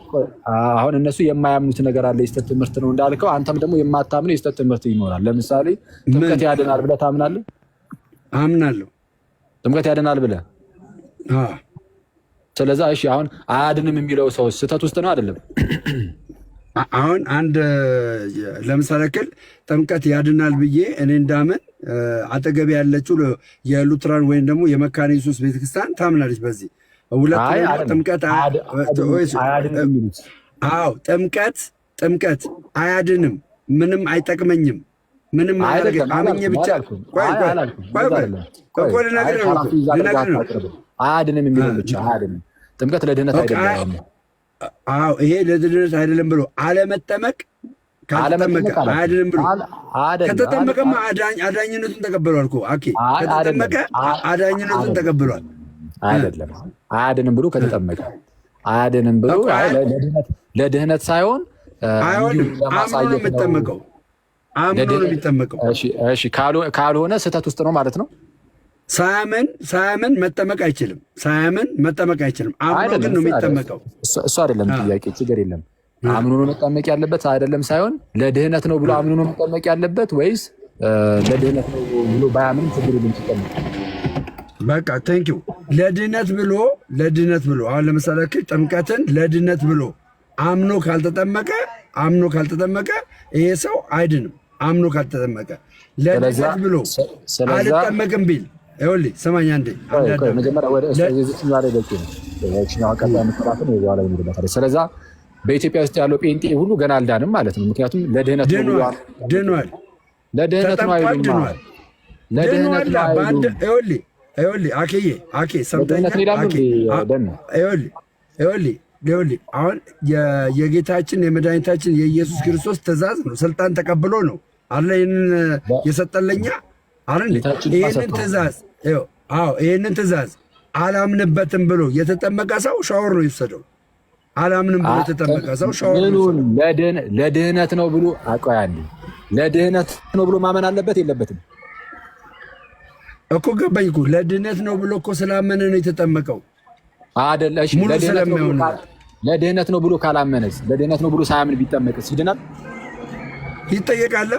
አሁን እነሱ የማያምኑት ነገር አለ፣ የስተት ትምህርት ነው እንዳልከው። አንተም ደግሞ የማታምነው የስተት ትምህርት ይኖራል። ለምሳሌ ጥምቀት ያድናል ብለህ ታምናለህ? አምናለሁ። ጥምቀት ያድናል ብለህ ስለዛ እሺ፣ አሁን አያድንም የሚለው ሰው ስህተት ውስጥ ነው አይደለም? አሁን አንድ ለምሳሌ ክል ጥምቀት ያድናል ብዬ እኔ እንዳምን አጠገቤ ያለችው የሉትራን ወይም ደግሞ የመካነ ኢየሱስ ቤተክርስቲያን ታምናለች በዚህ ጥምቀት ጥምቀት አያድንም፣ ምንም አይጠቅመኝም፣ ምንም አያደርግም። አምኜ ብቻ አያድንም የሚለው ብቻ አያድንም። ጥምቀት ለድህነት አይደለም። ይሄ ለድህነት አይደለም ብሎ አለመጠመቅ ከተጠመቀ አያድንም ብሎ ከተጠመቀማ አዳኝነቱን ተቀብሏል እኮ ከተጠመቀ አዳኝነቱን ተቀብሏል። አይደለም አያድንም ብሎ ከተጠመቀ አያድንም ብሎ ለድህነት ሳይሆን አይሆንም። አምኖ ነው የሚጠመቀው፣ አምኖ ነው የሚጠመቀው። እሺ ካልሆነ ስህተት ውስጥ ነው ማለት ነው። ሳያምን መጠመቅ አይችልም። ሳያምን መጠመቅ አይችልም። አምኖ ግን ነው የሚጠመቀው። እሱ አይደለም ጥያቄ፣ ችግር የለም። አምኖ ነው መጠመቅ ያለበት አይደለም ሳይሆን ለድህነት ነው ብሎ አምኖ ነው መጠመቅ ያለበት ወይስ ለድህነት ነው ብሎ ባያምን ችግር የለም ሲጠመቅ። በቃ ቴንኪው ለድነት ብሎ አሁን ለምሳሌ ጥምቀትን ለድነት ብሎ አምኖ ካልተጠመቀ ይሄ ሰው አይድንም። አምኖ ካልተጠመቀ ለድነት ብሎ አልጠመቅም ቢል ይኸውልህ ስማኝ አንዴ ስለዛ በኢትዮጵያ ውስጥ ያለው ጴንጤ ሁሉ ገና አልዳንም ማለት ነው። ምክንያቱም ለድህነት ድኗል። ለድህነት ነው አይሉም። ለድህነት ነው አይሉም። ይኸውልህ አኬ ሰምተኛል። ይኸውልህ አሁን የጌታችን የመድኃኒታችን የኢየሱስ ክርስቶስ ትእዛዝ ነው። ስልጣን ተቀብሎ ነው አለ ይህንን የሰጠለኛ አይደል? ይህንን ትእዛዝ አላምንበትም ብሎ የተጠመቀ ሰው ሻወር ነው ይወሰደው። አላምንም ብሎ የተጠመቀ ሰው ሻወር ነው። ለድህነት ነው ብሎ አቆያል። ለድህነት ነው ብሎ ማመን አለበት የለበትም እኮ ገባኝ እኮ። ለድህነት ነው ብሎ እኮ ስላመነ ነው የተጠመቀው አይደል? እሺ ለድህነት ነው ብሎ ካላመነስ፣ ለድህነት ነው ብሎ ሳያምን ቢጠመቅስ ይድናል? ይጠየቃል።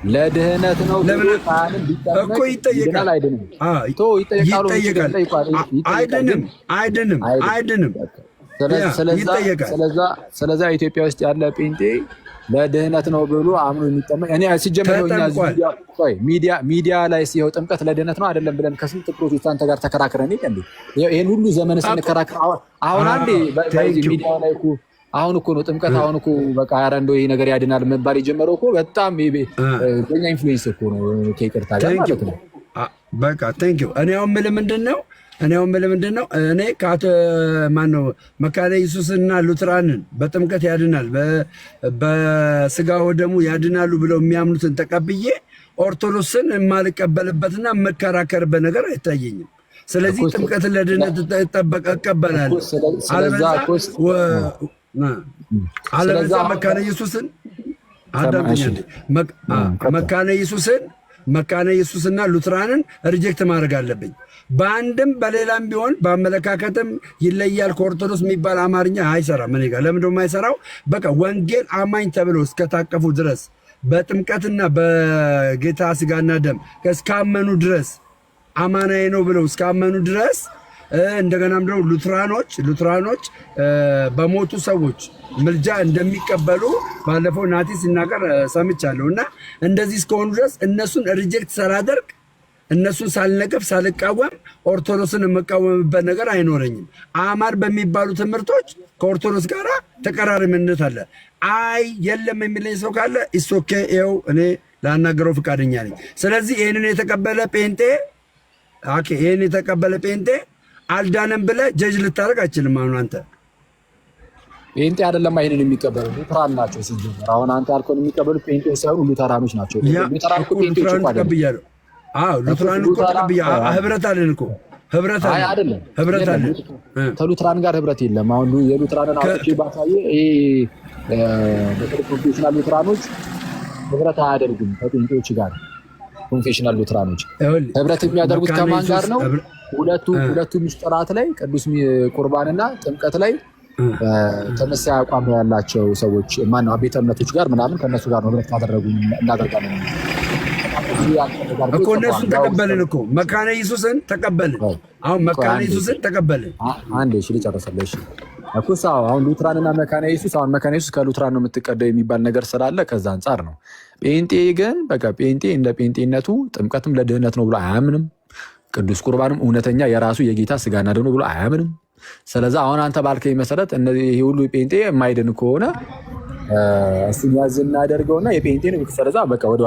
ለድህነት ነው ብሎ ሳያምን ቢጠመቅ እኮ ይጠየቃል። አይድንም። ስለዛ ኢትዮጵያ ውስጥ ያለ ጴንጤ ለድህነት ነው ብሎ አምኖ የሚጠመቅ እኔ ሲጀምር ሚዲያ ላይ ሲየው ጥምቀት ለድህነት ነው አይደለም ብለን ከስንት ፕሮቴስታንት ጋር ተከራክረን ይሄን ሁሉ ዘመን ስንከራክር አሁን አንዴ ሚዲያ ላይ እኮ አሁን እኮ ነው ጥምቀት አሁን እኮ በቃ ኧረ እንደው ይሄ ነገር ያድናል መባል የጀመረው እኮ በጣም በእኛ ኢንፍሉዌንስ እኮ ነው። ከይቅርታ ጋር ማለት ነው። በቃ ቴንኪው። እኔ አሁን የምልህ ምንድን ነው እኔ ማነው መካነ ኢየሱስና ሉትራንን በጥምቀት ያድናል በስጋው ደሙ ያድናሉ ብለው የሚያምኑትን ተቀብዬ ኦርቶዶክስን የማልቀበልበትና የምከራከርበት ነገር አይታየኝም። ስለዚህ ጥምቀትን ለድነት እቀበላለሁ። አለበዛ መካነ ኢየሱስና ሉትራንን ሪጀክት ማድረግ አለብኝ። በአንድም በሌላም ቢሆን በአመለካከትም ይለያል። ከኦርቶዶክስ የሚባል አማርኛ አይሰራም እኔ ጋር። ለምን ደግሞ አይሰራው? በቃ ወንጌል አማኝ ተብሎ እስከታቀፉ ድረስ በጥምቀትና በጌታ ስጋና ደም እስካመኑ ድረስ አማናዬ ነው ብለው እስካመኑ ድረስ እንደገናም ደግሞ ሉትራኖች በሞቱ ሰዎች ምልጃ እንደሚቀበሉ ባለፈው ናቲ ሲናገር ሰምቻለሁ። እና እንደዚህ እስከሆኑ ድረስ እነሱን ሪጀክት ሳላደርግ እነሱን ሳልነቅፍ ሳልቃወም ኦርቶዶክስን የምቃወምበት ነገር አይኖረኝም። አማር በሚባሉ ትምህርቶች ከኦርቶዶክስ ጋር ተቀራራቢነት አለ። አይ የለም የሚለኝ ሰው ካለ ኢሶኬ ይኸው እኔ ላናገረው ፈቃደኛ ነኝ። ስለዚህ ይህንን የተቀበለ ጴንጤ አልዳንም ብለህ ጀጅ ልታደርግ አይችልም። አሁን አንተ ጴንጤ አይደለም ይሄንን የሚቀበሉ ሉተራን ናቸው ሲጀመር። አሁን አንተ ያልከውን የሚቀበሉ ጴንጤ ሳይሆኑ ሉተራኖች ናቸው። ሉተራን እኮ ጴንጤዎች እኮ አይደለም። ሉተራን እኮ ተቀብያለሁ። ህብረት አለን እኮ ህብረት አለን። ከሉተራን ጋር ህብረት የለም። አሁን የሉተራንን አውጥቼ ባሳየ ኮንፌሽናል ሉተራኖች ህብረት አያደርጉም ከጴንጤዎች ጋር። ኮንፌሽናል ሉተራኖች ህብረት የሚያደርጉት ከማን ጋር ነው? ሁለቱ ምስጢራት ላይ ቅዱስ ቁርባንና ጥምቀት ላይ ተመሳሳይ አቋም ያላቸው ሰዎች ማነው ቤተ እምነቶች ጋር ምናምን ከነሱ ጋር ነው ህብረት ካደረጉ እናደርጋለን እኮ። እነሱን ተቀበልን እኮ መካነ ኢየሱስን ተቀበልን። አሁን መካነ ኢየሱስን ተቀበልን። አንዴ እሺ ልጨርሰልህ። እሺ እኮ አሁን ሉትራንና መካነ ኢየሱስ አሁን መካነ ኢየሱስ ከሉትራን ነው የምትቀደው የሚባል ነገር ስላለ ከዛ አንጻር ነው። ጴንጤ ግን በቃ ጴንጤ እንደ ጴንጤነቱ ጥምቀትም ለድህነት ነው ብሎ አያምንም። ቅዱስ ቁርባንም እውነተኛ የራሱ የጌታ ስጋና ደም ነው ብሎ አያምንም። ስለዚህ አሁን አንተ ባልከኝ መሰረት እነዚህ ይሄ ሁሉ ጴንጤ የማይድን ከሆነ እሱን ያዝ እናደርገውና የጴንጤ ነው ስለዛ በቃ ወደ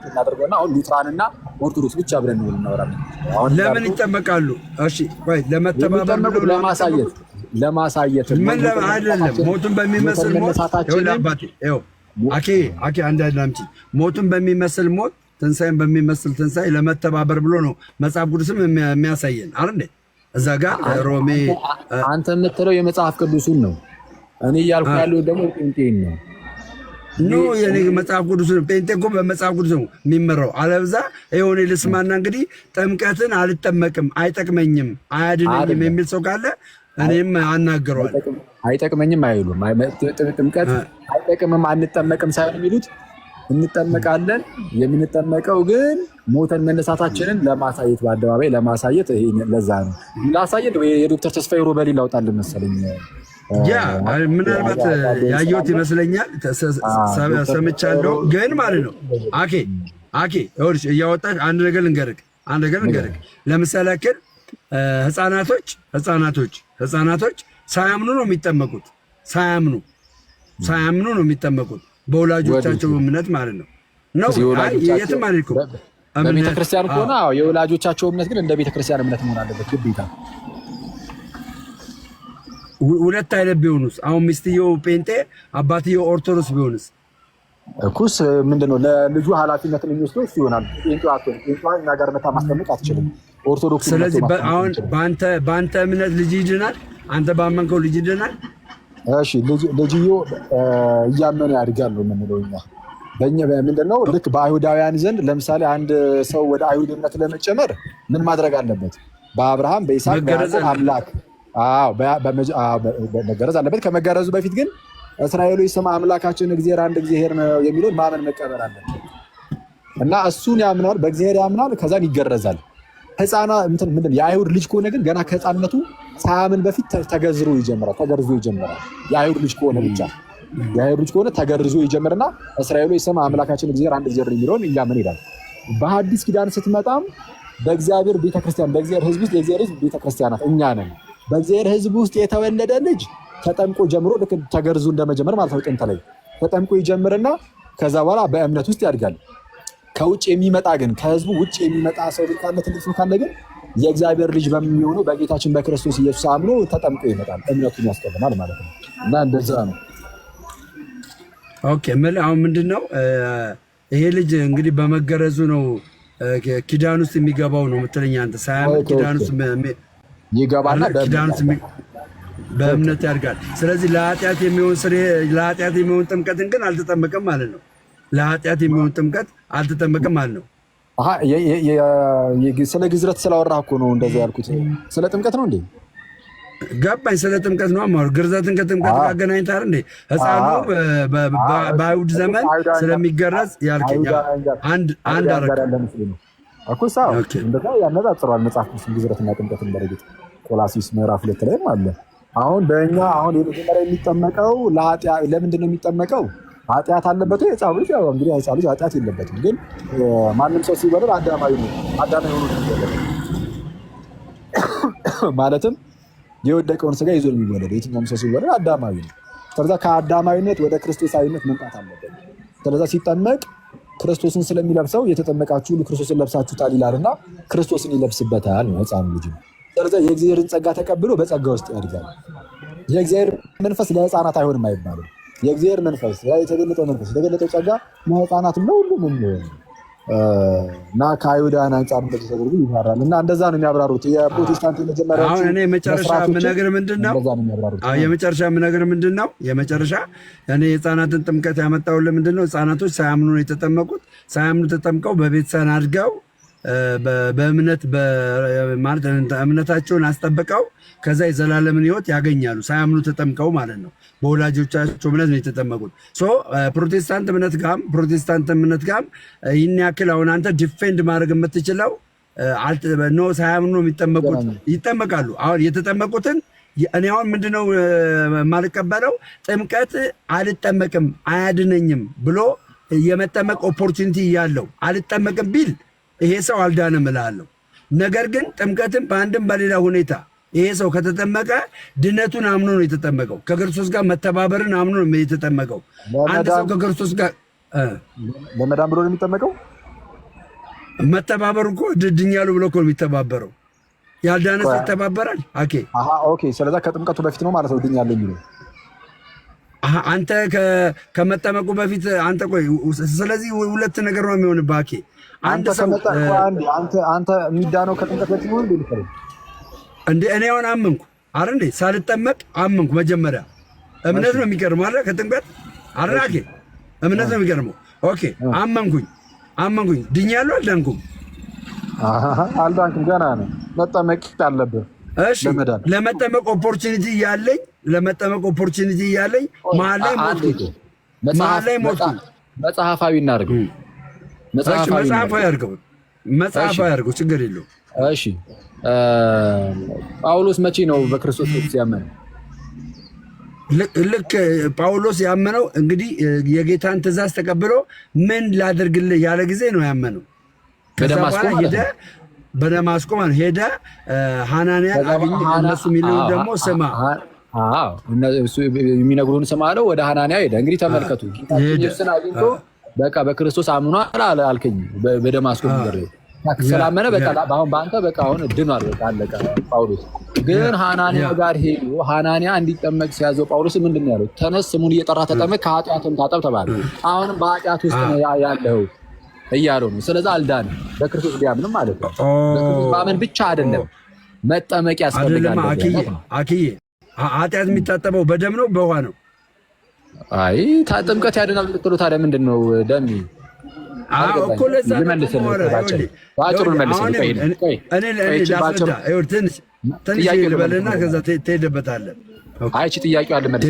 እናደርገውና አሁን ሉትራንና ኦርቶዶክስ ብቻ ብለን ነው እናወራለን። አሁን ለምን ይጠመቃሉ? እሺ ወይ ለመተባበር ነው ለማሳየት ምን አይደለም። ሞቱን በሚመስል ሞት አኬ አንድ አዳምጪ። ሞቱን በሚመስል ሞት ትንሳኤን በሚመስል ትንሳኤ ለመተባበር ብሎ ነው መጽሐፍ ቅዱስም የሚያሳየን አይደል? እዛ ጋር ሮሜ አንተ የምትለው የመጽሐፍ ቅዱሱን ነው። እኔ እያልኩ ያለው ደግሞ ጴንጤን ነው። የኔ መጽሐፍ ቅዱስ ነው። ጴንጤ እኮ በመጽሐፍ ቅዱስ ነው የሚመራው። አለብዛ የሆነ ልስማና እንግዲህ ጥምቀትን አልጠመቅም፣ አይጠቅመኝም፣ አያድነኝም የሚል ሰው ካለ እኔም አናግረዋል። አይጠቅመኝም አይሉም። ጥምቀት አይጠቅምም አንጠመቅም ሳይሆን የሚሉት እንጠመቃለን። የምንጠመቀው ግን ሞተን መነሳታችንን ለማሳየት በአደባባይ ለማሳየት ለዛ ነው ላሳየት። የዶክተር ተስፋዬ ሮበሌ ላውጣልን መሰለኝ ምናልባት ያየሁት ይመስለኛል ሰምቻለሁ። ግን ማለት ነው አኬ እያወጣች አንድ ነገር ልንገርህ ለምሳሌ ያክል ህፃናቶች ሳያምኑ ነው የሚጠመቁት። ሳያምኑ ነው የሚጠመቁት በወላጆቻቸው እምነት ማለት ነው። የትም አልሄድኩም። በቤተክርስቲያን ከሆነ የወላጆቻቸው እምነት ግን እንደ ቤተክርስቲያን እምነት መሆን አለበት ግዴታ። ሁለት አይነት ቢሆኑስ? አሁን ሚስትየው ጴንጤ አባትየው ኦርቶዶክስ ቢሆንስ? እኩስ ምንድነው? ለልጁ ኃላፊነትን የሚወስደው እሱ ይሆናል። ጴንጤዋን እኛ ጋር መታ ማስቀመጥ አትችልም። ኦርቶዶክስ። ስለዚህ አሁን በአንተ እምነት ልጅ ይድናል። አንተ ባመንከው ልጅ ይድናል። እሺ ልጅዮ እያመነ ያድጋል ነው የምንለው እኛ። በእኛ ምንድነው ልክ በአይሁዳውያን ዘንድ ለምሳሌ አንድ ሰው ወደ አይሁድ እምነት ለመጨመር ምን ማድረግ አለበት? በአብርሃም በይስሐቅ በያዕቆብ አምላክ መገረዝ አለበት። ከመገረዙ በፊት ግን እስራኤሎች ስማ አምላካችን እግዚአብሔር አንድ እግዚአብሔር ነው የሚለውን ማመን መቀበል አለበት እና እሱን ያምናል፣ በእግዚአብሔር ያምናል። ከዛን ይገረዛል። ምንድን የአይሁድ ልጅ ከሆነ ግን ገና ከህፃንነቱ ሳያምን በፊት ተገርዞ ይጀምራል። የአይሁድ ልጅ ከሆነ ብቻ የአይሁድ ልጅ ከሆነ ተገርዞ ይጀምርና እስራኤሎች ስማ አምላካችን እግዚአብሔር አንድ እግዚአብሔር የሚለውን እያመን ይላል። በሐዲስ ኪዳን ስትመጣም በእግዚአብሔር ቤተክርስቲያን በእግዚአብሔር ህዝብ ውስጥ የእግዚአብሔር ህዝብ ቤተክርስቲያናት እኛ ነን። በእግዚአብሔር ህዝብ ውስጥ የተወለደ ልጅ ተጠምቆ ጀምሮ ልክ ተገርዞ እንደመጀመር ማለት ነው። ጥንት ላይ ተጠምቆ ይጀምርና ከዛ በኋላ በእምነት ውስጥ ያድጋል። ከውጭ የሚመጣ ግን ከህዝቡ ውጭ የሚመጣ ሰው ካለ ትልቅ ሰው ካለ ግን የእግዚአብሔር ልጅ በሚሆነው በጌታችን በክርስቶስ ኢየሱስ አምኖ ተጠምቆ ይመጣል። እምነቱን ያስቀድማል ማለት ነው እና እንደዛ ነው። ኦኬ አሁን ምንድነው ይሄ ልጅ እንግዲህ በመገረዙ ነው ኪዳን ውስጥ የሚገባው ነው የምትለኝ አንተ? ሳያምን ኪዳን ውስጥ ይገባና በእምነት ያድጋል። ስለዚህ ለኃጢአት የሚሆን ጥምቀትን ግን አልተጠመቀም ማለት ነው። ለኃጢአት የሚሆን ጥምቀት አልተጠመቀም ማለት ነው። ስለ ግዝረት ስላወራህ እኮ ነው እንደዛ ያልኩት። ስለ ጥምቀት ነው እንዴ? ገባኝ። ስለ ጥምቀት ነው አማሩ። ግርዘትን ከጥምቀት ጋር አገናኝተሃል እንዴ? ህፃኑ በአይሁድ ዘመን ስለሚገረዝ ያልከኝ አንድ አረግ እኮ ሳው እንደዛ ያነጻጽራል መጽሐፍ ቅዱስ ግዝረትና ጥምቀትን። በረግጥ ቆላሲስ ምዕራፍ 2 ላይም አለ። አሁን በእኛ የመጀመሪያ የሚጠመቀው ለምንድን ነው የሚጠመቀው? ኃጢአት አለበት ወይ? ህፃኑ ልጅ እንግዲህ ህፃኑ ልጅ ኃጢአት የለበትም። ግን ማንም ሰው ሲወለድ አዳማዊ ነው። ማለትም የወደቀውን ስጋ ይዞ የሚወለድ የትኛውም ሰው ሲወለድ አዳማዊ ነው። ስለዛ ከአዳማዊነት ወደ ክርስቶሳዊነት መምጣት አለበት። ስለዛ ሲጠመቅ ክርስቶስን ስለሚለብሰው የተጠመቃችሁ ሁሉ ክርስቶስን ለብሳችሁታል ይላልና ክርስቶስን ይለብስበታል ነው ህፃኑ ልጅ። ስለዛ የእግዚአብሔርን ጸጋ ተቀብሎ በጸጋ ውስጥ ያድጋል። የእግዚአብሔር መንፈስ ለህፃናት አይሆንም አይባልም። የእግዚአብሔር መንፈስ የተገለጠው ጸጋ ለህፃናት ለሁሉም እና ከአይሁዳን አንጻር እንደዚህ ተደርጎ ይባራል እና እንደዛ ነው የሚያብራሩት የፕሮቴስታንት መጀመሪያ። አሁን እኔ የመጨረሻ የምነግርህ ምንድን ነው የመጨረሻ እኔ የህፃናትን ጥምቀት ያመጣሁልህ ምንድን ነው? ህፃናቶች ሳያምኑ ነው የተጠመቁት። ሳያምኑ ተጠምቀው በቤተሰብ አድገው በእምነት ማለት እምነታቸውን አስጠብቀው ከዛ የዘላለምን ህይወት ያገኛሉ። ሳያምኑ ተጠምቀው ማለት ነው። በወላጆቻቸው እምነት ነው የተጠመቁት። ፕሮቴስታንት እምነት ጋም ይህን ያክል አሁን አንተ ዲፌንድ ማድረግ የምትችለው ኖ ሳያምኑ ነው የሚጠመቁት። ይጠመቃሉ። አሁን የተጠመቁትን እኔ አሁን ምንድነው የማልቀበለው? ጥምቀት አልጠመቅም አያድነኝም ብሎ የመጠመቅ ኦፖርቹኒቲ ያለው አልጠመቅም ቢል ይሄ ሰው አልዳንም እላለሁ። ነገር ግን ጥምቀትን በአንድም በሌላ ሁኔታ ይሄ ሰው ከተጠመቀ ድነቱን አምኖ ነው የተጠመቀው። ከክርስቶስ ጋር መተባበርን አምኖ ነው የተጠመቀው። አንድ ሰው ከክርስቶስ ጋር ለመዳን ብሎ ነው የሚጠመቀው። መተባበሩ እኮ ድኛሉ ብሎ እኮ ነው የሚተባበረው። ያልዳነ ሰው ይተባበራል። ኦኬ። ስለዛ ከጥምቀቱ በፊት ነው ማለት ነው ድኛለሁ የሚለው አንተ ከመጠመቁ በፊት አንተ ቆይ። ስለዚህ ሁለት ነገር ነው የሚሆንብህ። አንተ ሰው አንተ የሚዳነው ከጥምቀት በፊት ነው እንዴ? እኔ አሁን አመንኩ አይደል እንዴ? ሳልጠመቅ አመንኩ። መጀመሪያ እምነት ነው የሚቀርመው አይደል? ከጥምቀት አራኬ እምነት ነው የሚቀርመው። ኦኬ አመንኩኝ። ድኛለሁ። አልዳንኩም። አልዳንኩም። ገና ነው መጠመቅ አለብህ። እሺ ለመጠመቅ ኦፖርቹኒቲ ያለኝ መሀል ላይ ሞትኩኝ። መጽሐፋዊ እናድርገው። መጽሐፋዊ አድርገው። መጽሐፋዊ አድርገው። ችግር የለውም። እሺ ጳውሎስ መቼ ነው በክርስቶስ ኢየሱስ ያመነው? ልክ ጳውሎስ ያመነው እንግዲህ የጌታን ትእዛዝ ተቀብሎ ምን ላደርግልህ ያለ ጊዜ ነው ያመነው። ከዛ በኋላ ሄደ በደማስቆ ማለት ሄደ ሐናንያ አግኝ። እነሱ የሚሉን ደግሞ ስማ፣ የሚነግሩን ስማ አለው። ወደ ሐናንያ ሄደ። እንግዲህ ተመልከቱ፣ ኢየሱስን አግኝቶ በቃ በክርስቶስ አምኗል አልከኝ። በደማስቆ ምድር ስላመነ በቃ አሁን በአንተ በቃ አሁን ድኗል፣ በቃ አለቀ። ጳውሎስ ግን ሐናንያ ጋር ሄዱ። ሐናንያ እንዲጠመቅ ሲያዘው ጳውሎስ ምንድን ነው ያለው? ተነስ፣ ስሙን እየጠራ ተጠመቅ፣ ከኃጢአትም ታጠብ ተባለ። አሁንም በኃጢአት ውስጥ ነው ያለው እያለው ነው። ስለዚህ አልዳንም። በክርስቶስ ቢያምንም ማለት ነው። በክርስቶስ ማመን ብቻ አይደለም መጠመቅ ያስፈልጋል። አክዬ ኃጢአት የሚታጠበው በደም ነው በውሃ ነው? አይ ጥምቀት ያድናል ልትሉ ታዲያ ምንድን ነው ደም እኮ ለዛ ትንሽ ልበልና ከዛ ትሄድበታለህ። አይቺ ጥያቄው አለ መልስ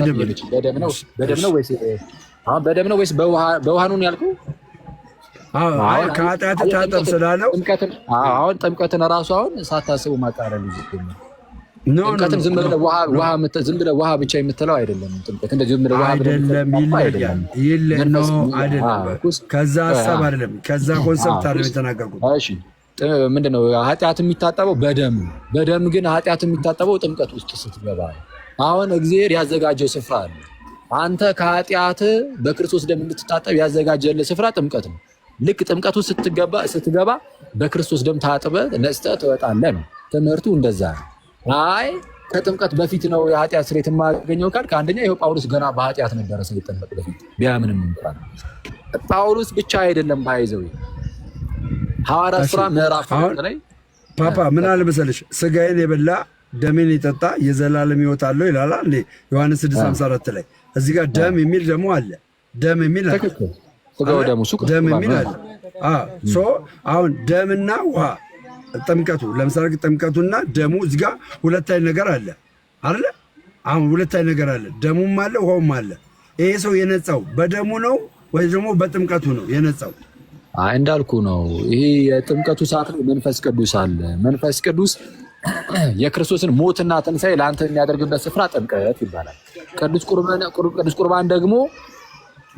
በደም ነው ወይስ በውሃ ነው ያልኩህ? ከኃጢአት ታጠብ ስላለው አሁን ጥምቀትን እራሱ አሁን ሳታስቡ ማቃረል ጥምቀትን ዝም ብለህ ውሃ ብቻ የምትለው አይደለም። ጥምቀት እንደዚህ ዝም ብለህ ውሃ አይደለም። ከዛ ሀሳብ አይደለም፣ ከዛ ኮንሰፕት አይደለም የተናገርኩት። እሺ ምንድነው ኃጢአት የሚታጠበው? በደም ግን ኃጢአት የሚታጠበው ጥምቀት ውስጥ ስትገባ። አሁን እግዚአብሔር ያዘጋጀው ስፍራ አለ። አንተ ከኃጢአት በክርስቶስ ደም እንድትታጠብ ያዘጋጀልህ ስፍራ ጥምቀት ነው። ልክ ጥምቀቱ ስትገባ በክርስቶስ ደም ታጥበህ ነጽተህ ትወጣለህ ነው ትምህርቱ። እንደዛ ነው። አይ ከጥምቀት በፊት ነው የኃጢአት ስርየት የማገኘው ካልክ፣ አንደኛ ይኸው ጳውሎስ ገና በኃጢአት ነበረ ሳይጠመቅ በፊት ቢያምንም እንኳን። ጳውሎስ ብቻ አይደለም ባይዘው ሐዋርያት ሥራ ምዕራፍ ላይ ፓፓ ምን አለ መሰለሽ፣ ስጋዬን የበላ ደሜን የጠጣ የዘላለም ሕይወት አለው ይላል እንዴ ዮሐንስ 6:54 ላይ። እዚህ ጋር ደም የሚል ደግሞ አለ። ደም የሚል አለ። ደም የሚል አለ። አሁን ደምና ውሃ ጥምቀቱ ለምሳሌ ጥምቀቱና ደሙ እዚህ ጋር ሁለት አይነት ነገር አለ አይደለ? አሁን ሁለት አይነት ነገር አለ። ደሙም አለ ውሃውም አለ። ይሄ ሰው የነጻው በደሙ ነው ወይ ደግሞ በጥምቀቱ ነው የነጻው? እንዳልኩ ነው። ይሄ የጥምቀቱ ሰዓት ነው። መንፈስ ቅዱስ አለ። መንፈስ ቅዱስ የክርስቶስን ሞትና ትንሣኤ ለአንተ የሚያደርግበት ስፍራ ጥምቀት ይባላል። ቅዱስ ቁርባን ደግሞ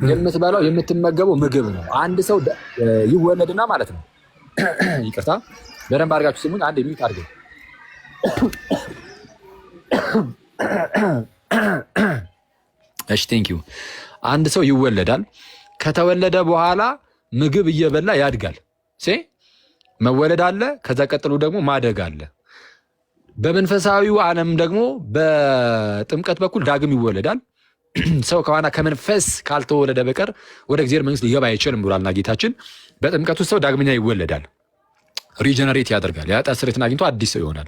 የምትበላው የምትመገበው ምግብ ነው። አንድ ሰው ይወለድና ማለት ነው። ይቅርታ በደንብ አድርጋችሁ ስሙኝ። አንድ የሚዩት አድርገው። እሺ ቴንኪዩ። አንድ ሰው ይወለዳል። ከተወለደ በኋላ ምግብ እየበላ ያድጋል። መወለድ አለ። ከዛ ቀጥሎ ደግሞ ማደግ አለ። በመንፈሳዊው ዓለም ደግሞ በጥምቀት በኩል ዳግም ይወለዳል። ሰው ከመንፈስ ካልተወለደ በቀር ወደ እግዚአብሔር መንግስት ሊገባ አይችልም ብሏልና ጌታችን። በጥምቀቱ ሰው ዳግመኛ ይወለዳል፣ ሪጀነሬት ያደርጋል። የኃጢአት ስርየትን አግኝቶ አዲስ ሰው ይሆናል።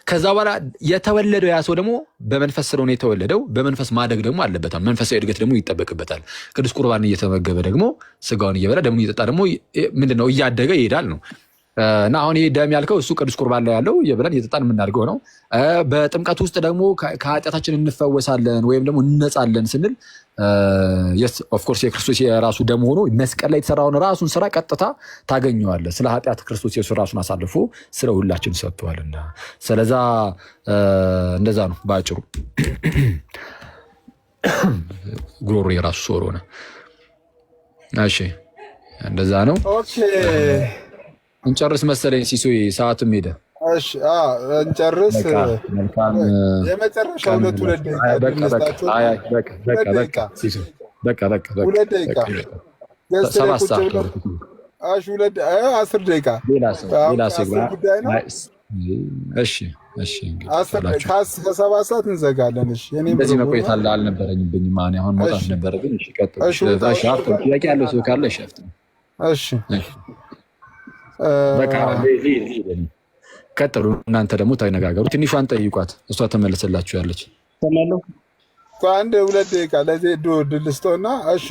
ከዛ በኋላ የተወለደው ያ ሰው ደግሞ በመንፈስ ስለሆነ የተወለደው በመንፈስ ማደግ ደግሞ አለበታል። መንፈሳዊ እድገት ደግሞ ይጠበቅበታል። ቅዱስ ቁርባን እየተመገበ ደግሞ ስጋውን እየበላ ደሙን እየጠጣ ደግሞ ምንድነው እያደገ ይሄዳል ነው። እና አሁን ይሄ ደም ያልከው እሱ ቅዱስ ቁርባን ላይ ያለው እየበላን እየጠጣን የምናደርገው ነው። በጥምቀት ውስጥ ደግሞ ከኃጢአታችን እንፈወሳለን ወይም ደግሞ እንነጻለን ስንል ኦፍኮርስ የክርስቶስ የራሱ ደም ሆኖ መስቀል ላይ የተሰራውን ራሱን ስራ ቀጥታ ታገኘዋለህ። ስለ ኃጢአት ክርስቶስ ኢየሱስ ራሱን አሳልፎ ስለ ሁላችን ሰጥቷልና፣ ስለዛ እንደዛ ነው በአጭሩ። ጉሮሮ የራሱ ሶር ሆነ። እሺ እንደዛ ነው። እንጨርስ መሰለኝ ሲሶይ፣ ሰዓትም ሄደ። እሺ እንጨርስ። የመጨረሻ ሁለት ደቂቃ ከሰባት ሰዓት እንዘጋለን። እንደዚህ መቆየት አልነበረኝብኝም። አሁን መውጣት ነበረ ግን ጥያቄ ያለው ሰው ካለ ሸፍት ነው። እሺ ቀጥሉ። እናንተ ደግሞ ተነጋገሩ። ትንሿን ጠይቋት፣ እሷ ተመለሰላችሁ ያለች አንድ ሁለት ደቂቃ ለዚህ ድል ስጠውና፣ እሺ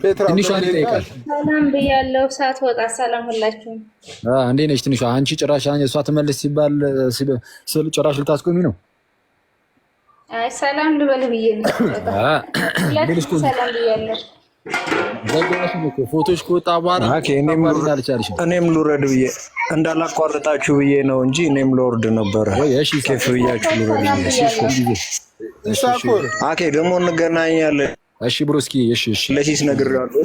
ፔትራ ትንሿን ይጠይቃል። ሰላም ብያለሁ። ሰዓት ወጣ። ሰላም ሁላችሁም። እንዴት ነች ትንሿ? አንቺ ጭራሽ እሷ ተመለስ ሲባል ስል ጭራሽ ልታስቆሚ ነው? አይ ሰላም ልበል ብዬ ነው። ሰላም ብያለሁ። ዘጋሽን እኮ ፎቶሽ ከወጣ በኋላ እኔም ልውረድ ብዬ እንዳላቋርጣችሁ ብዬ ነው እንጂ እኔም ልወርድ ነበረ። ኬፍ ብያችሁ ልውረድ። ኦኬ ደግሞ እንገናኛለን። እሺ ብሮስኪ። እሺ ለሲስ ነግሬዋለሁ።